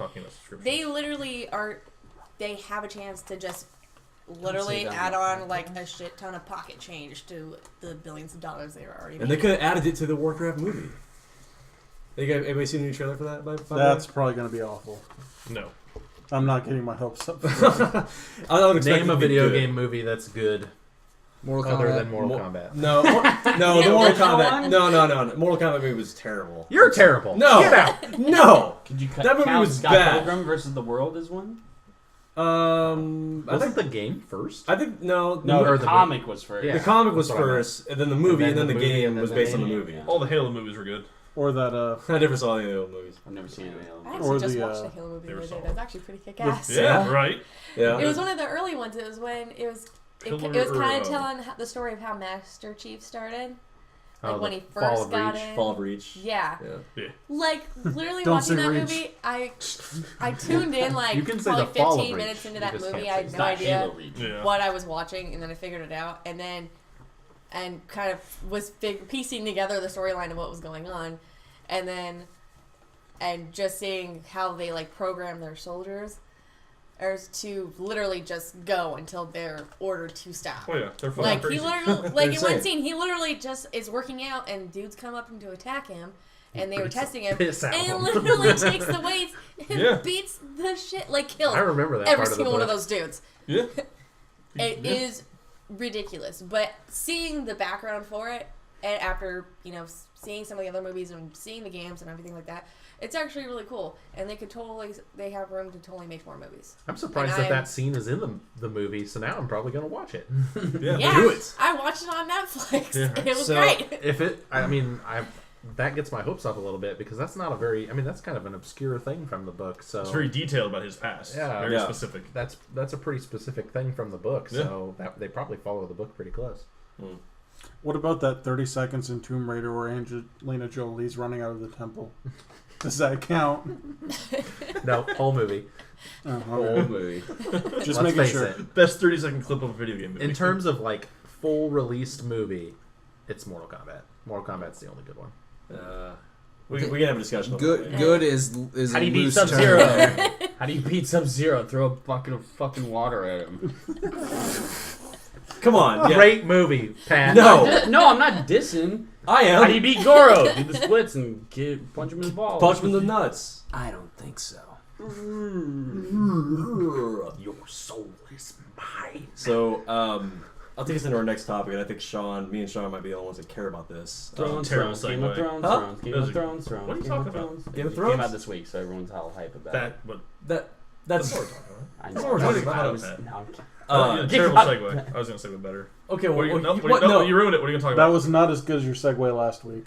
H: They literally are. They have a chance to just literally add on like a shit ton of pocket change to the billions of dollars they were already.
B: And they could have added it to the Warcraft movie. Anybody seen the new trailer for that?
D: That's probably going to be awful.
C: No.
D: I'm not getting my hopes up.
B: I would expect
A: Name a video game movie that's good
F: Mortal
A: other
F: Kombat.
A: than Mortal Kombat.
B: No, no, the Mortal Kombat. No. Mortal Kombat movie was terrible.
A: You're terrible.
B: No,
A: Get out.
B: No.
G: Could you
B: That movie was
G: Scott
B: bad.
G: Pilgrim versus the World is one?
A: Wasn't the game first?
B: I think no.
G: No,
A: or
G: the
A: the
G: comic was first.
A: Yeah.
B: The comic was
A: That's what I meant.
B: first, and then the movie, and then the
A: movie,
B: game
A: and then
B: was
A: the
B: based on the
A: game,
B: movie.
G: yeah.
C: All the Halo movies were good.
D: Or that
B: I never saw any of the old movies.
G: I've never seen it.
H: I
D: Or
H: actually just
D: the,
H: watched the Halo movie
C: they
H: the
C: were
H: other day.
C: solid.
H: That's actually pretty kick-ass.
C: Yeah, right.
B: Yeah.
H: It was one of the early ones. It was when it was kind of telling the story of how Master Chief started. Like when he first got in.
B: Fall of Reach.
H: Yeah.
B: Yeah.
H: Like literally
D: Don't
H: watching
D: say
H: that
D: Reach.
H: movie, I tuned in like
A: You can say
H: probably
A: the Fall of
H: 15
A: Reach.
H: minutes into
A: You
H: that
A: just
H: movie.
A: can't
H: I
A: say
H: had
G: It's
H: no
G: not
H: idea
G: Halo Reach.
C: Yeah.
H: what I was watching, and then I figured it out, and kind of was piecing together the storyline of what was going on, and just seeing how they like program their soldiers, or to literally just go until they're ordered to stop.
C: Oh yeah, they're fucking
H: Like
C: crazy.
H: he literally, like in
B: Insane.
H: one scene, he literally just is working out, and dudes come up to attack him, and they were testing him,
A: piss out
H: and
A: of him.
H: literally takes the weights and
C: Yeah.
H: beats the shit, like kills
A: I remember that
H: every
A: part of the
H: single one of
A: book.
H: those dudes.
C: Yeah.
H: It is ridiculous, but seeing the background for it, and after seeing some of the other movies and seeing the games and everything like that, it's actually really cool, and they have room to totally make more movies.
A: I'm surprised
H: And
A: that scene is in the movie, so now I'm probably going to watch it.
C: Yeah.
H: Yeah,
B: do it.
H: I watched it on Netflix.
C: Yeah.
H: It was
B: So-
H: great.
A: That gets my hopes up a little bit because that's not a very, that's kind of an obscure thing from the book. So
C: It's very detailed about his past.
A: Yeah.
C: Very
B: Yeah.
C: specific.
A: that's a pretty specific thing from the book. So they probably follow the book pretty close.
D: What about that 30 seconds in Tomb Raider where Angelina Jolie's running out of the temple? Does that count?
A: No, whole movie.
D: Oh,
E: Whole
D: okay.
E: movie.
D: Just
A: Let's
D: making
A: face
D: sure.
A: it.
C: Best 30-second clip of a video game movie.
A: In terms of like full released movie, it's Mortal Kombat. Mortal Kombat's the only good one.
B: We can have a discussion. about
F: Good,
B: that.
F: good is
G: How
F: a
G: do you beat
F: loose
G: Sub-Zero?
F: term.
G: How do you beat Sub-Zero? Throw a bucket of fucking water at him.
B: Come on. Yeah.
A: Great movie, Pat.
B: No,
G: No, I'm not dissing.
B: I
G: How do you
B: am.
G: beat Goro? Do the splits and punch him in the balls.
B: Punch him in the nuts.
F: I don't think so.
A: Your soul is mine.
B: So, I'll take us into our next topic, and I think me and Sean might be the only ones that care about this.
G: Thrones,
C: terrible
G: Game of
C: segue.
G: Thrones,
B: Huh?
G: Thrones, Game
C: That was
G: of
C: a-
G: Thrones, Thrones.
C: what are you
G: Game
C: talking
G: of
C: about?
G: Thrones.
B: Game of
G: It
B: Thrones?
G: came out this week, so everyone's all hype about it.
B: That's
C: That's what we're talking about.
G: I
B: that's
G: know.
B: what we're talking
G: I
C: about.
G: was- no,
B: Uh,
C: Terrible segue. I was gonna say it better.
B: okay,
C: What are you,
B: well,
C: no,
B: what,
C: no,
B: no.
C: you ruined it. What are you gonna talk
D: That
C: about?
D: was not as good as your segue last week.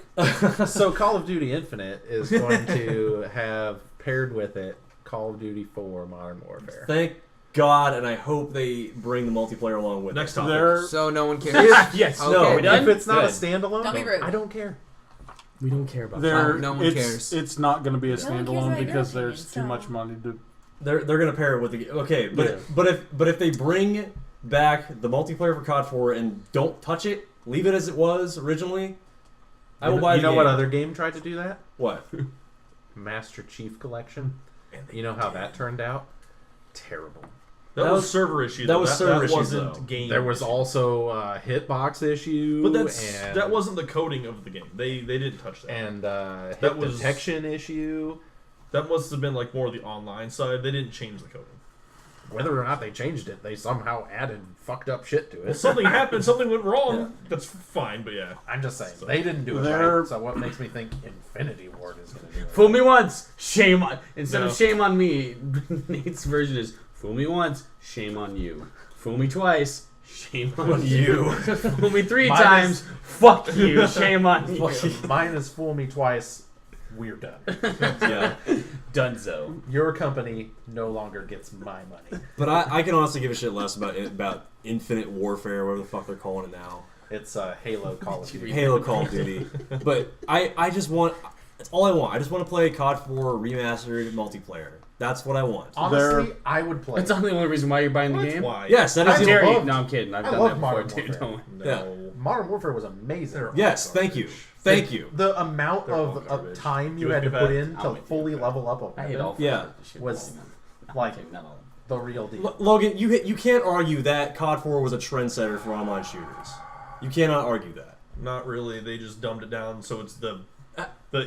A: So Call of Duty Infinite is going to have paired with it Call of Duty 4 Modern Warfare.
B: Thank God, and I hope they bring the multiplayer along with
C: Next
B: it.
C: topic.
D: There,
F: So no one cares.
G: Yes.
F: Okay.
B: No,
G: we done?
A: If it's not a
G: Good.
A: standalone,
H: Don't be rude.
A: I don't care.
G: We don't care about
D: there,
F: No one
D: it's,
F: cares.
D: It's not going to be a
H: No one cares
D: standalone
H: about your
D: because
H: opinion,
D: there's too
H: so-
D: much money to.
B: They're gonna pair it with the okay, but
A: Yeah.
B: but if they bring back the multiplayer for COD 4 and don't touch it, leave it as it was originally, I will buy.
A: You
B: the
A: know what
B: game.
A: other game tried to do that?
B: What?
A: Master Chief Collection. You know how that turned out? Terrible.
C: That
B: That
C: was
B: was-
C: server issue.
B: that
C: though.
B: was server issues,
C: wasn't
B: though.
C: game.
A: There was
C: issue.
A: also a hitbox issue.
C: but
A: and,
C: that wasn't the coding of the game. They didn't touch that.
A: and hit
C: That was-
A: detection issue.
C: That must have been like more of the online side. They didn't change the coding.
A: whether or not they changed it, they somehow added fucked up shit to it.
C: Well, something happened, something went wrong. That's fine, but yeah.
A: I'm just saying they didn't do it
D: They're-
A: right. So what makes me think Infinity Ward is going to do it?
G: Fool me once, shame on. Instead
C: No.
G: of shame on me, Nate's version is fool me once, shame on you. Fool me twice, shame on you. Fool me 3
A: Mine
G: times, fuck you, shame on you.
A: Mine is fool me twice. We're done.
B: Yeah.
G: Dunzo.
A: Your company no longer gets my money.
B: But I can honestly give a shit less about Infinite Warfare, whatever the fuck they're calling it now.
A: It's Halo Call of Duty.
B: Halo Call of Duty. But I just want... That's all I want. I just want to play COD 4 remastered multiplayer. That's what I want.
A: Honestly, I would play.
G: That's not the only reason why you're buying the
C: That's
G: game.
C: why.
B: Yes, that
A: I
B: is the
G: Dare you?
A: loved-
G: No, I'm kidding. I've
A: I
G: done
A: love
G: that before,
A: Modern
G: dude.
A: Warfare.
G: Don't.
C: No.
A: Modern Warfare was amazing.
B: Yes, thank you. Thank you.
A: The amount
C: They're all
A: of
C: garbage.
A: time you
C: You
A: had to
C: would
A: put
C: do
A: in
G: that?
A: to
G: I'll make
A: fully
G: you do
A: level up a
G: I hate
A: weapon
G: all
B: Yeah.
G: shit.
A: was
G: Like
A: like
G: not all.
A: the real deal.
B: Logan, you can't argue that COD 4 was a trendsetter for online shooters. You cannot argue that.
C: Not really. They just dumbed it down so it's the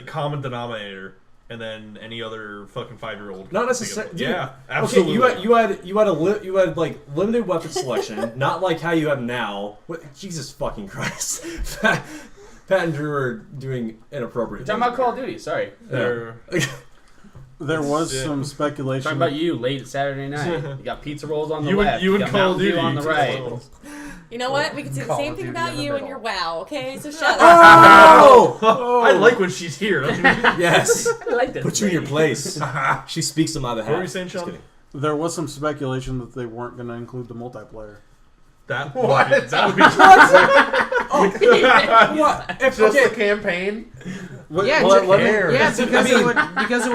C: common denominator, and then any other fucking 5-year-old.
B: Not necessarily.
C: Yeah, absolutely.
B: Okay, you had like limited weapon selection, not like how you have now. What, Jesus fucking Christ! Pat and Drew are doing inappropriate.
G: Talking about Call of Duty. Sorry.
C: They're-
D: There was
C: Yeah.
D: some speculation.
G: Talking about you late Saturday night. You got pizza rolls on the
C: You and-
G: left.
C: you and
G: got
C: Call of
G: Mountain Dew
C: Duty
G: on the right.
H: You know what? We can say the
A: Call
H: same
A: of
H: thing
A: Duty
H: about
A: in the
H: you and
A: middle.
H: your WoW, okay? So shut up.
B: Oh!
C: I like when she's here.
B: Yes.
G: I like that.
B: Put you in your place. She speaks on my behalf.
C: What were you saying,
B: Just
C: Sean?
B: kidding.
D: There was some speculation that they weren't going to include the multiplayer.
C: That
A: What?
C: That would be
B: What? If,
A: Just
B: okay.
A: the campaign.
F: Yeah,
A: Well,
F: ju-
A: let me-
F: yeah, because it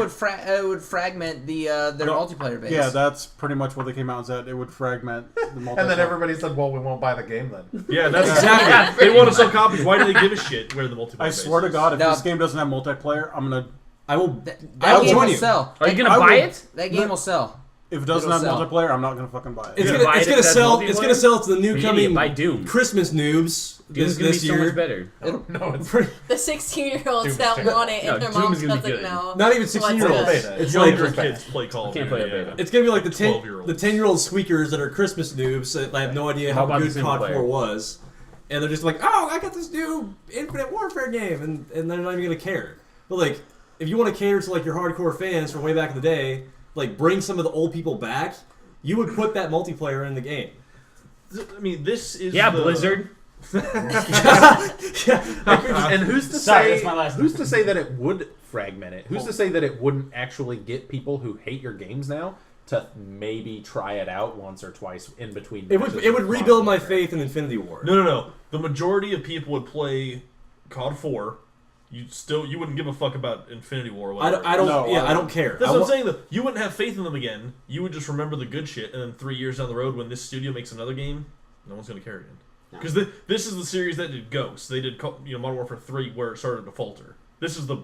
F: would fragment the their multiplayer base.
D: Yeah, that's pretty much what they came out and said. It would fragment the multiplayer.
A: And then everybody said, "Well, we won't buy the game then."
C: Yeah, that's
B: Exactly.
C: exactly. They want to sell copies. Why do they give a shit where the multiplayer?
D: I swear to
C: base is?
D: God, if
F: No.
D: this game doesn't have multiplayer, I'm gonna.
B: I will.
F: That
B: I'll
F: game
B: join
F: will
B: you.
F: sell.
G: Are you
F: That-
G: gonna
D: I
G: buy
D: will-
G: it?
F: That game will sell.
D: If it doesn't
F: It'll
D: have
F: sell.
D: multiplayer, I'm not gonna fucking buy it.
B: It's
G: Yeah.
B: gonna,
G: Buy
B: it's
G: it
B: gonna
G: if
B: sell.
G: that's
B: It's gonna sell to the new
G: You
B: coming
G: idiot, buy Doom.
B: Christmas noobs
G: Doom's
B: this,
G: gonna be
B: this
G: so
B: year.
G: much better.
A: No, it's
H: The 16-year-olds
A: Doom's
H: that
A: terrible.
H: want it
G: No,
H: and their
G: Doom
H: mom
G: is gonna be
H: doesn't
G: good.
H: know.
B: Not even
H: what's
B: 16-year-olds.
H: good.
B: It's
C: Younger
B: like
C: kids play Call of
G: Can't
C: Duty.
G: play a beta.
B: it's gonna be like the
C: 12-year-olds.
B: 10-year-old squeakers that are Christmas noobs that have no idea
G: How
B: how
G: about
B: good
G: the single
B: COD
G: player?
B: 4 was, and they're just like, oh, I got this new Infinite Warfare game, and they're not even gonna care. But like, if you want to cater to like your hardcore fans from way back in the day, like bring some of the old people back, you would put that multiplayer in the game.
C: I mean, this is
G: Yeah,
C: the,
G: Blizzard.
A: and who's to
G: Sorry,
A: say?
G: that's my last
A: Who's to say that it would fragment it? Who's to say that it wouldn't actually get people who hate your games now to maybe try it out once or twice in between?
B: It would
A: matches
B: it would
A: with
B: rebuild my
A: Modern Warfare?
B: faith in Infinity Ward.
C: No. The majority of people would play COD 4. You wouldn't give a fuck about Infinity War. Or whatever.
B: I don't.
D: No,
B: yeah,
D: I
B: I don't care.
C: That's
B: I
C: what I'm
B: wa-
C: saying. Though you wouldn't have faith in them again. You would just remember the good shit, and then 3 years down the road, when this studio makes another game, no one's gonna care again. Because this is the series that did Ghosts. They did Modern Warfare 3, where it started to falter. This is the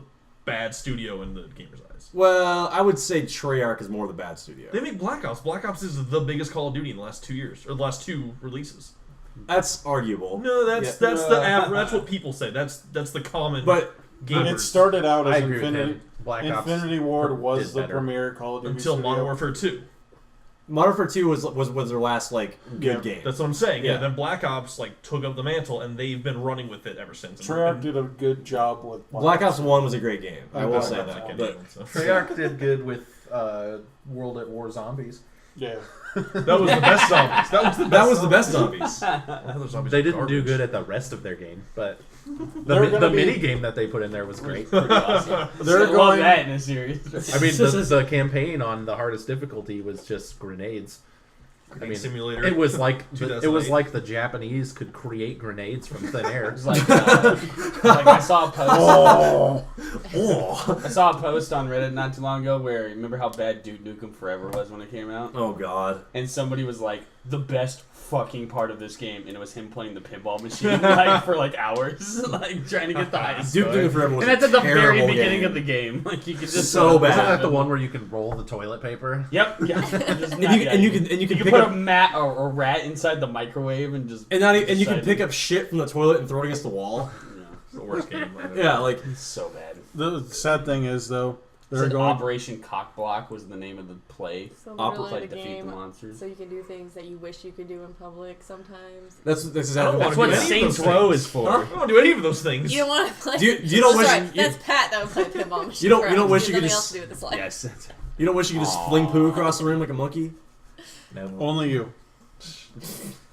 C: bad studio in the gamer's eyes.
B: Well, I would say Treyarch is more the bad studio.
C: They make Black Ops. Black Ops is the biggest Call of Duty in the last 2 years, or the last 2 releases.
B: That's arguable.
C: No, that's that's what people say. That's the common.
B: But
C: gamers
D: It started out
A: I
D: as
A: agree with
D: Infinity.
A: him. Black Ops
D: Infinity Ward
A: did
D: was the
A: better.
D: premier Call of Duty
C: until
D: studio.
C: Modern Warfare 2.
B: Modern Warfare 2 was their last like good
D: Yeah.
B: game.
C: That's what I'm saying. Yeah.
B: Yeah.
C: Then Black Ops took up the mantle, and they've been running with it ever since.
D: Treyarch did a good job with
B: Black Ops 1 was a great game. I will
D: Black
B: say
D: Ops
B: that.
D: one.
B: But
A: Treyarch did good with World at War Zombies.
D: Yeah.
C: That was the best zombies.
B: that was the best zombies.
C: Other zombies
A: They
C: were
A: didn't do
C: garbage.
A: good at the rest of their game, but
D: They're
A: the
D: gonna be-
A: mini game that they put in there was great.
D: They're
G: I love
D: going.
G: that in a series.
A: I mean, the campaign on the hardest difficulty was just grenades. I mean,
C: Simulator.
A: it was like it
C: 2008.
A: was like the Japanese could create grenades from thin air.
G: It's like I saw a post. I saw a post on Reddit not too long ago where remember how bad Duke Nukem Forever was when it came out,
B: Oh god.
G: and somebody was like the best fucking part of this game, and it was him playing the pinball machine like for like hours, like trying to get the highest
B: Duke
G: score.
B: Nukem Forever was
G: And that's at the very
B: terrible
G: beginning
B: game.
G: of the game. Like you could just
B: So bad.
A: Isn't that the one where you can roll the toilet paper?
G: Yep. Yeah. Just
B: And
G: not-
B: you
G: yeah,
B: can
G: you
B: pick
G: put
B: up
G: a mat or a rat inside the microwave and just
B: and you can
G: decide-
B: pick up shit from the toilet and throw it against the wall.
C: It's the worst game.
B: Yeah, like
G: It's so bad.
D: The sad thing is, though, They're
G: Said
D: going.
G: Operation Cockblock was the name of the play.
H: So
B: Op-
H: literally
G: like
H: the
G: defeat
H: game,
G: the monsters.
H: so you can do things that you wish you could do in public sometimes.
B: That's
C: I don't
B: exactly
C: wanna
G: That's
C: do
G: what
C: any of
G: Saints
C: those
G: Row
C: things.
G: is for.
C: I don't do any of those things.
H: You don't want to play.
B: You don't wish
H: Sorry,
B: you-
H: that's Pat that would play pinball machine.
B: You don't-
H: for
B: you don't
H: us.
B: wish
H: He
B: you
H: has
B: could
H: nothing
B: just-
H: else to do with this life.
G: Yes.
B: You don't wish you could just fling poo across the room like a monkey?
C: No.
D: Only you.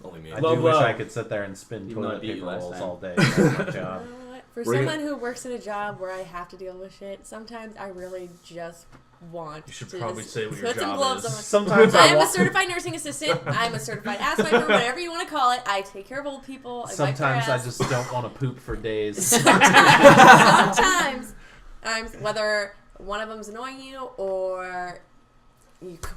B: Only me.
A: I
G: Low
A: do wish
G: blow.
A: I could sit there and spin
G: Even though I
A: toilet
G: beat you
A: paper
G: last
A: rolls
G: time.
A: all day. That's my job.
H: You know what? For
B: We're
H: someone who works in a job where I have to deal with shit, sometimes I really just want
C: You should
H: to
C: probably
H: just
C: say what your
H: put some
C: job
H: gloves
C: is.
H: on.
A: Sometimes
H: I
A: I
H: am a
A: want.
H: certified nursing assistant. I'm a certified ass wiper, whatever you want to call it. I take care of old people. I wipe their
A: Sometimes I
H: ass.
A: just don't want to poop for days.
H: Sometimes, whether one of them's annoying you or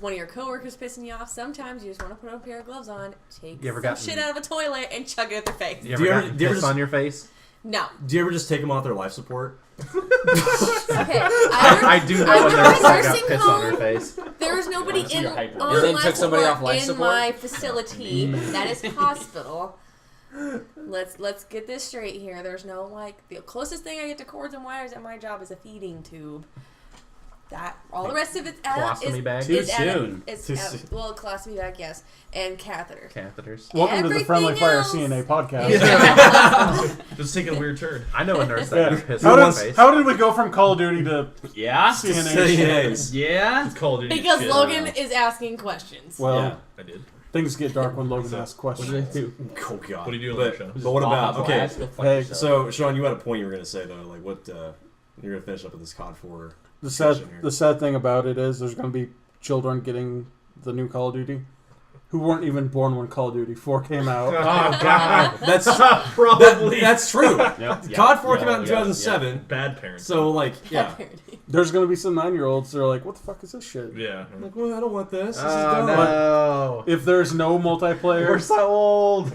H: one of your coworkers pissing you off, sometimes you just want to put a pair of gloves on, take
A: You ever
H: some
A: gotten-
H: shit out of a toilet, and chug it at their face.
A: You
B: Do
A: ever
B: you ever-
A: gotten
B: do you ever
A: piss
B: just-
A: on your face?
H: No.
B: Do you ever just take them off their life support?
H: Okay.
A: I do know
H: I
A: a
H: work
A: nurse
H: in a
A: that got
H: nursing
A: piss on her
H: home.
A: face.
H: There is nobody
G: Yeah,
H: in
G: you're hyper.
H: on
F: And then
H: life
F: took somebody
H: support
F: off life
H: in
F: support?
H: my facility. That is hospital. Let's get this straight here. There's no the closest thing I get to cords and wires at my job is a feeding tube. That all the rest of it's
A: Colostomy bag?
G: Too soon.
B: Too soon.
H: Well, colostomy bag, yes, and catheters.
A: Catheters.
D: Welcome to the Friendly
H: Everything
D: Fire
H: else-
D: CNA podcast.
C: This is taking a weird turn.
A: I know a nurse that
D: Yeah.
A: got piss on her face.
D: How did we go from Call of Duty to
G: Yeah?
D: CNA?
B: CNAs.
G: Yeah?
C: It's Call of Duty
H: Because
C: shit.
H: Logan is asking questions.
D: Well,
G: Yeah.
C: I did.
D: things get dark when Logan asks questions.
G: do?
B: Oh god.
C: What are you doing
B: but,
C: there, Sean?
B: but what about okay?
D: Hey,
B: So Sean, you had a point you were gonna say though. Like what? You're gonna finish up with this COD 4.
D: The
B: discussion here.
D: sad thing about it is there's going to be children getting the new Call of Duty who weren't even born when Call of Duty 4 came out.
A: Oh God.
B: That's
C: Probably.
B: that's true.
G: Yep.
B: COD 4 came
G: Yeah,
B: out in
G: yeah,
B: 2007.
C: Bad parents.
B: So like yeah.
D: There's going to be some 9-year-olds that are like, what the fuck is this shit?
C: Yeah.
B: I'm like, well, I don't want this. This is
A: Oh
B: dumb.
A: no.
D: If there's no multiplayer,
A: We're so old.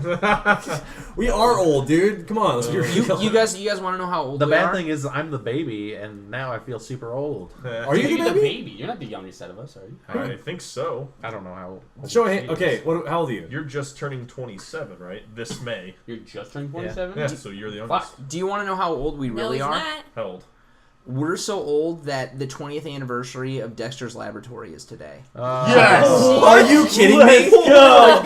B: We are old, dude. Come on, let's be
F: You
B: real.
F: guys want to know how old
A: The
F: we
A: bad
F: are?
A: thing is I'm the baby, and now I feel super old.
B: Are you
G: You're
B: the
G: the
B: baby?
G: baby. You're not the youngest out of us, are you?
C: I think so.
A: I don't know how old
B: Show
A: she
B: a hand.
A: is.
B: Okay, how old are you?
C: You're just turning 27, right? This May.
G: You're just turning 27?
C: Yeah, so you're the youngest.
G: Fuck.
F: Do you want to know how old we
H: No,
F: really
H: he's
F: are?
H: not.
C: How old?
F: We're so old that the 20th anniversary of Dexter's Laboratory is today.
B: Are you kidding me?
H: Oh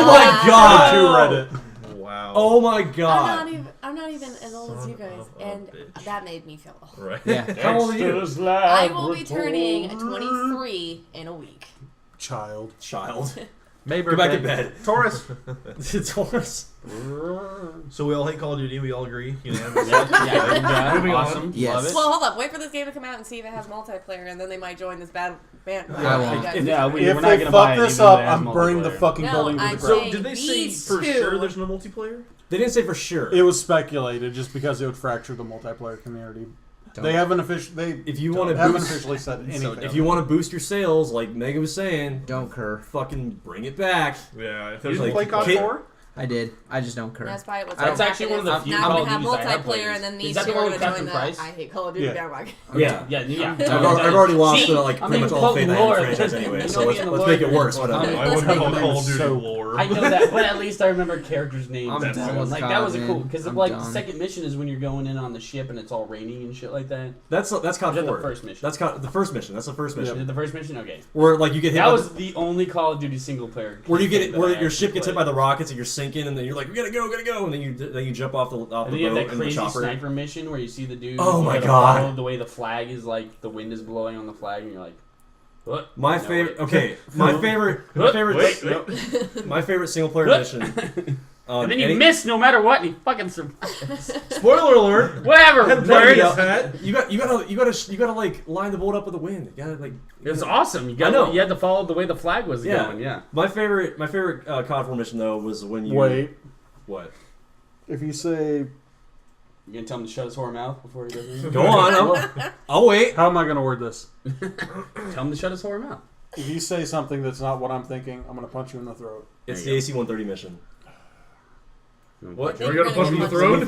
B: my God.
D: to Reddit.
C: Wow.
B: Oh my god.
H: I'm not even as old as you guys,
C: Son of a
H: and
C: bitch.
H: that made me feel old.
C: Right.
F: Yeah.
B: How old are you?
H: I will be turning 23 in a week.
D: Child.
B: Child.
A: Maybe
B: Go back in bed.
A: Taurus.
B: Taurus.
C: So we all hate Call of Duty. We all agree. You know,
G: Yeah,
C: Moving on.
G: awesome.
F: Yes.
G: Love it.
H: Well, hold up. Wait for this game to come out and see if it has multiplayer, and then they might join this bad band.
F: I won't.
G: Yeah, we're
D: If
G: not
D: they
G: going to buy
D: fuck
G: it.
D: this
G: even though
D: up,
G: it has
D: I'm burning the
G: multiplayer.
D: fucking
H: No,
D: building to
H: I'm
D: the
C: So
D: ground.
C: did they say
H: These
C: for
H: two.
C: sure there's no multiplayer?
B: They didn't say for sure.
D: It was speculated just because it would fracture the multiplayer community. They haven't
B: If you want to
D: haven't
B: boost,
D: officially said anything.
B: if you want to boost your sales, like Megan was saying,
F: Don't cur.
B: fucking bring it back.
C: Yeah. If
A: You
C: there's
A: didn't
C: like
A: play COD
B: Kid-
A: 4?
F: I did. I just don't cur.
H: That's probably what's
G: That's
H: gonna
G: actually
H: happen
G: one of
H: is
G: the few
H: not
G: Call
H: gonna
G: of
H: have
G: Duties I have
H: multiplayer,
G: played.
H: and then
G: Is
H: these
G: that
H: two
G: the
H: are
G: one
H: gonna
G: with
H: join
G: Captain
H: the
G: Price?
H: I hate Call of Duty
D: Yeah.
H: bandwagon.
B: Yeah.
G: Yeah.
B: I've already lost
G: See?
B: like
G: I'm
B: pretty much
G: even
B: all faith I
G: quoting
B: have in
G: lore.
B: the franchise anyway.
G: You
B: So
G: know
B: let's
G: me and
B: let's
G: lore
B: make it
G: are
B: worse.
G: good.
B: Whatever.
C: I wouldn't call
D: Fucking
C: Call of Duty
D: so-
C: lore.
G: I know that, but at least I remember characters' names.
F: I'm
G: That's
F: done
G: one.
F: with
G: Like
F: COD,
G: that was a cool
F: man.
G: because
F: I'm
G: like
F: done.
G: the second mission is when you're going in on the ship and it's all raining and shit like that.
B: That's COD
G: Is that
B: 4.
G: the first mission?
B: That's the first mission. That's the first
G: Is
B: mission.
G: it the first mission? Okay.
B: Where like you get hit.
G: That
B: by
G: was
B: the,
G: the only Call of Duty single player.
B: where you get
G: thing
B: it,
G: that
B: where
G: I
B: your ship
G: actually
B: gets hit by
G: played.
B: the rockets and you're sinking, and then you're like, we gotta go, and then you jump off the
G: And
B: boat
G: then you have that
B: and the
G: crazy
B: chopper.
G: sniper mission where you see the dude.
B: Oh
G: you
B: my
G: gotta
B: God.
G: follow the way the flag is like the wind is blowing on the flag, and you're like, what?
B: My
G: No,
B: favorite.
G: wait.
B: Okay, my favorite. My favorite.
C: Wait.
B: My favorite single player mission.
G: And then you miss no matter what, and you fucking survive.
C: Spoiler alert.
G: Whatever,
C: Bloody
G: nerds.
C: hat.
B: You gotta like line the boat up with the wind. You gotta like.
G: It's awesome. You
B: I know.
G: You had to follow the way the flag was
B: Yeah.
G: going. Yeah.
B: My favorite COD 4 mission though was when you
D: Wait,
B: What?
D: if you say,
G: You gonna tell him to shut his whore mouth before he does anything?
B: Go on. I'll wait.
D: how am I going to word this?
G: Tell him to shut his whore mouth.
D: If you say something that's not what I'm thinking, I'm going to punch you in the throat.
B: It's
G: There
B: the
G: you
B: AC-130 mission. What?
C: Are you gonna punch me in the throat?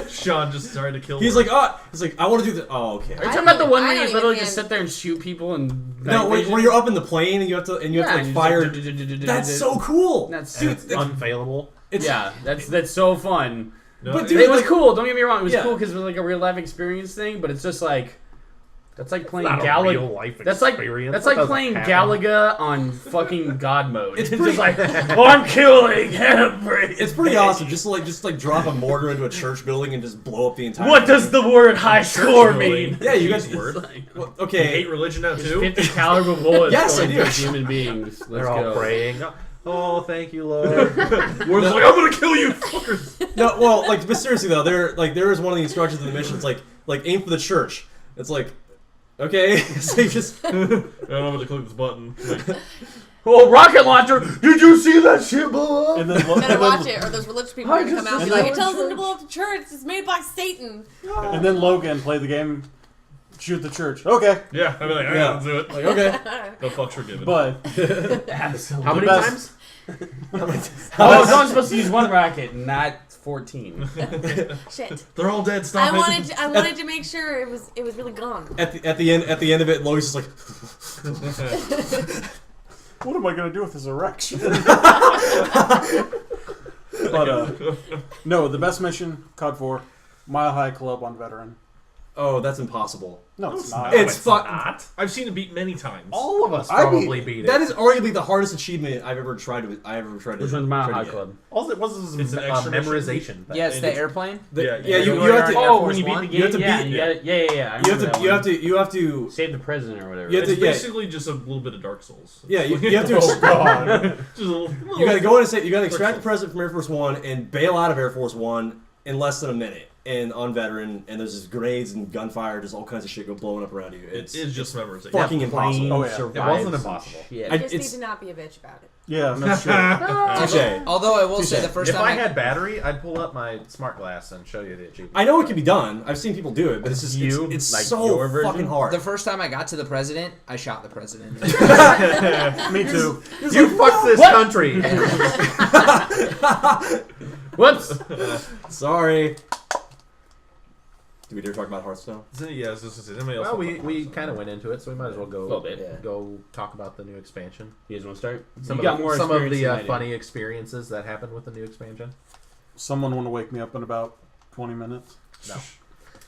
C: Sean just started to kill
B: He's
C: me.
B: like, he's like, I want to do the. Oh, okay.
G: Are you talking about the one
H: I
G: where
H: don't
G: you literally
H: even-
G: just sit there and shoot people and
B: No, where you're up in the plane and you have to like fire.
G: That's
B: That's so cool.
G: That's
A: And it's unfailable.
G: yeah. That's so fun.
C: No,
B: But
C: it-
B: dude,
G: It was
B: like-
G: cool. Don't get me wrong. It was
B: Yeah.
G: cool because it was like a real life experience thing. But it's just like That's like playing
A: Not a
G: Galaga.
A: real life
G: That's like
A: experience.
G: that's
A: That
G: like
A: doesn't
G: playing
A: happen.
G: Galaga on fucking God mode.
B: It's
G: It's
B: pretty-
G: just like, oh, I'm killing every.
B: It's pretty awesome. Just to drop a mortar into a church building and just blow up the entire.
G: What does the word high score
C: building.
G: mean?
B: Yeah, you guys.
C: Word.
B: Well,
C: You
B: okay.
C: hate religion now
G: It's
C: too?
G: 50 caliber bullets
B: Yes, I
G: going
B: do.
G: for human beings. Let's
A: They're all
G: go.
A: praying. Oh, thank you, Lord.
C: Word's like, I'm gonna kill you, fuckers.
B: No, well, like, but seriously though, there is one of the instructions of the mission. It's like aim for the church. It's like, okay, so you just.
C: I don't know how to click this button. Like,
G: Oh, rocket launcher! Did you see that shit blow up?
D: And then,
H: Better watch it, or those religious people are gonna come out and be
D: just-
H: like, "It tells them to blow up the church. It's made by Satan."
D: and then Logan played the game, shoot the church. Okay,
C: yeah, I'd be like,
B: Yeah.
C: let's do it.
B: Like, okay.
C: No fucks forgiven.
D: but
G: Absolutely.
A: How many
D: best-
A: times?
G: Oh, I was only supposed to use one rocket, not 14.
H: Shit.
C: They're all dead. Stop it.
H: I wanted to make sure it was really gone.
B: At the end of it, Logan's just like.
D: what am I gonna do with this erection? But no, the best mission, COD 4, Mile High Club on Veteran.
B: Oh, that's impossible.
D: No, it's not.
B: It's fuck.
A: not.
C: I've seen it beat many times.
A: All of us
D: I
A: probably beat it.
B: That is arguably the hardest achievement I've ever tried to.
G: Which one's Mile High
B: get.
G: Club?
A: All it was
C: It's an
A: a
C: extra mission.
A: memorization thing.
F: Yeah, it's
C: And
F: the
C: it's-
F: airplane.
B: Yeah,
C: Yeah,
B: you
F: you're
B: have to.
F: Air
G: Oh,
F: Force
G: when you beat
F: One?
G: the
B: You
G: game,
B: have to
G: yeah,
B: beat-
G: you got yeah. I
B: You
G: remember
B: have
G: that
B: to. You
G: one.
B: have to. You have to.
G: Save the president or whatever.
B: You have
C: It's
B: to. Yeah.
C: basically just a little bit of Dark Souls.
B: Yeah, you have to.
C: Just a little,
B: You gotta go in and say you gotta extract the president from Air Force One and bail out of Air Force One in less than a minute. And on Veteran, and there's just grenades and gunfire, just all kinds of shit go blowing up around you.
C: It is just memorization.
B: fucking impossible.
D: Oh, yeah.
A: It wasn't impossible.
G: Yeah.
B: I-
H: You just
B: it's-
H: need to not be a bitch about it.
D: Yeah, no shit.
B: Touche.
F: Although I will say
B: Touche.
F: the first
A: If
F: time
A: I had battery, I'd pull up my smart glass and show you the achievement.
B: I know it can be done. I've seen people do it, but it's just
G: You?
B: it's
G: Like
B: so
G: your version?
B: fucking hard.
F: the first time I got to the president, I shot the president.
D: Me too.
A: You fucked this country.
G: Whoops!
B: Sorry. Do we dare talk about Hearthstone?
C: Yeah, this is anybody else.
A: Well,
C: want to talk
A: we
C: about
A: kind of went into it, so we might as well go
G: A little bit.
A: go talk about the new expansion.
G: You guys want to start?
A: Some
G: You got
A: of the,
G: more
A: some of
G: experience
A: the
G: than I do.
A: funny experiences that happened with the new expansion.
D: Someone want to wake me up in about 20 minutes?
A: No.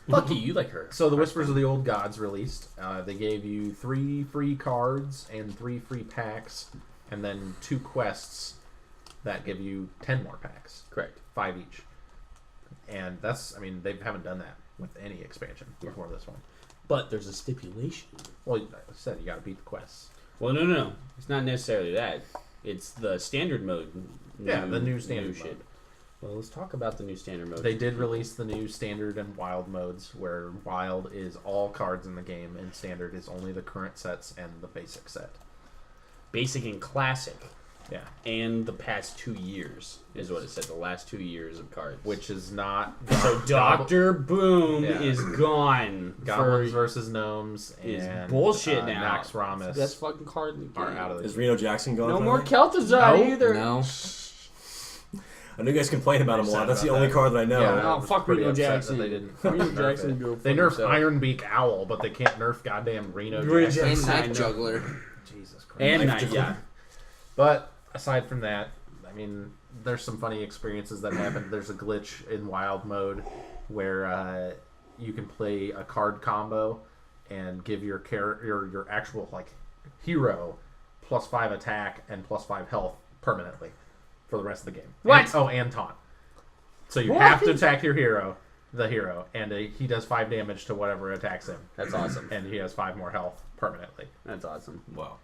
G: Fuck you, you like her.
A: So the Whispers of the Old Gods released. They gave you 3 free cards and 3 free packs, and then 2 quests that give you 10 more packs.
G: Correct.
A: 5 each. And that's, I mean, they haven't done that with any expansion before this one.
G: But there's a stipulation.
A: Well, like I said, you got to beat the quests.
G: Well, no. It's not necessarily that. It's the standard mode.
A: Yeah, the new standard
G: shit.
A: mode.
G: Well, let's talk about the new standard mode.
A: They did release the new standard and wild modes, where wild is all cards in the game, and standard is only the current sets and the basic set.
G: Basic and classic.
A: Yeah,
G: And the past 2 years is what it said. The last 2 years of cards.
A: which is not
G: So Doctor Boom
A: Yeah.
G: is gone.
A: Goblins
G: for,
A: versus Gnomes
G: is
A: and
G: bullshit now.
A: Max Ramus
G: That's fucking card in the
A: are
G: game.
A: out of the
B: Is Reno Jackson gone?
G: No
B: finally?
G: more Kel'Thuzad
A: No.
G: either.
F: No.
B: I know you guys complain about him a lot. That's the only card that I know.
A: Yeah,
G: Oh,
A: I was
G: fuck
A: pretty
G: Reno
A: upset that
G: Jackson.
A: they didn't
G: Reno
A: nerf
G: Jackson
A: it.
G: go
A: They
G: fuck
A: nerfed
G: himself.
A: Ironbeak Owl, but they can't nerf goddamn Reno
G: Reno
A: Jackson.
F: And
G: Jackson. I
F: Knife
G: know.
F: Juggler.
A: Jesus Christ.
G: And
B: Knife
G: Night, yeah.
A: But aside from that, I mean, there's some funny experiences that happened. There's a glitch in wild mode where you can play a card combo and give your your actual like hero +5 attack and +5 health permanently for the rest of the game.
G: What?
A: And taunt. So you
G: What?
A: have to attack your hero, and he does 5 damage to whatever attacks him,
G: That's awesome.
A: and he has 5 more health permanently.
G: That's awesome.
B: Wow.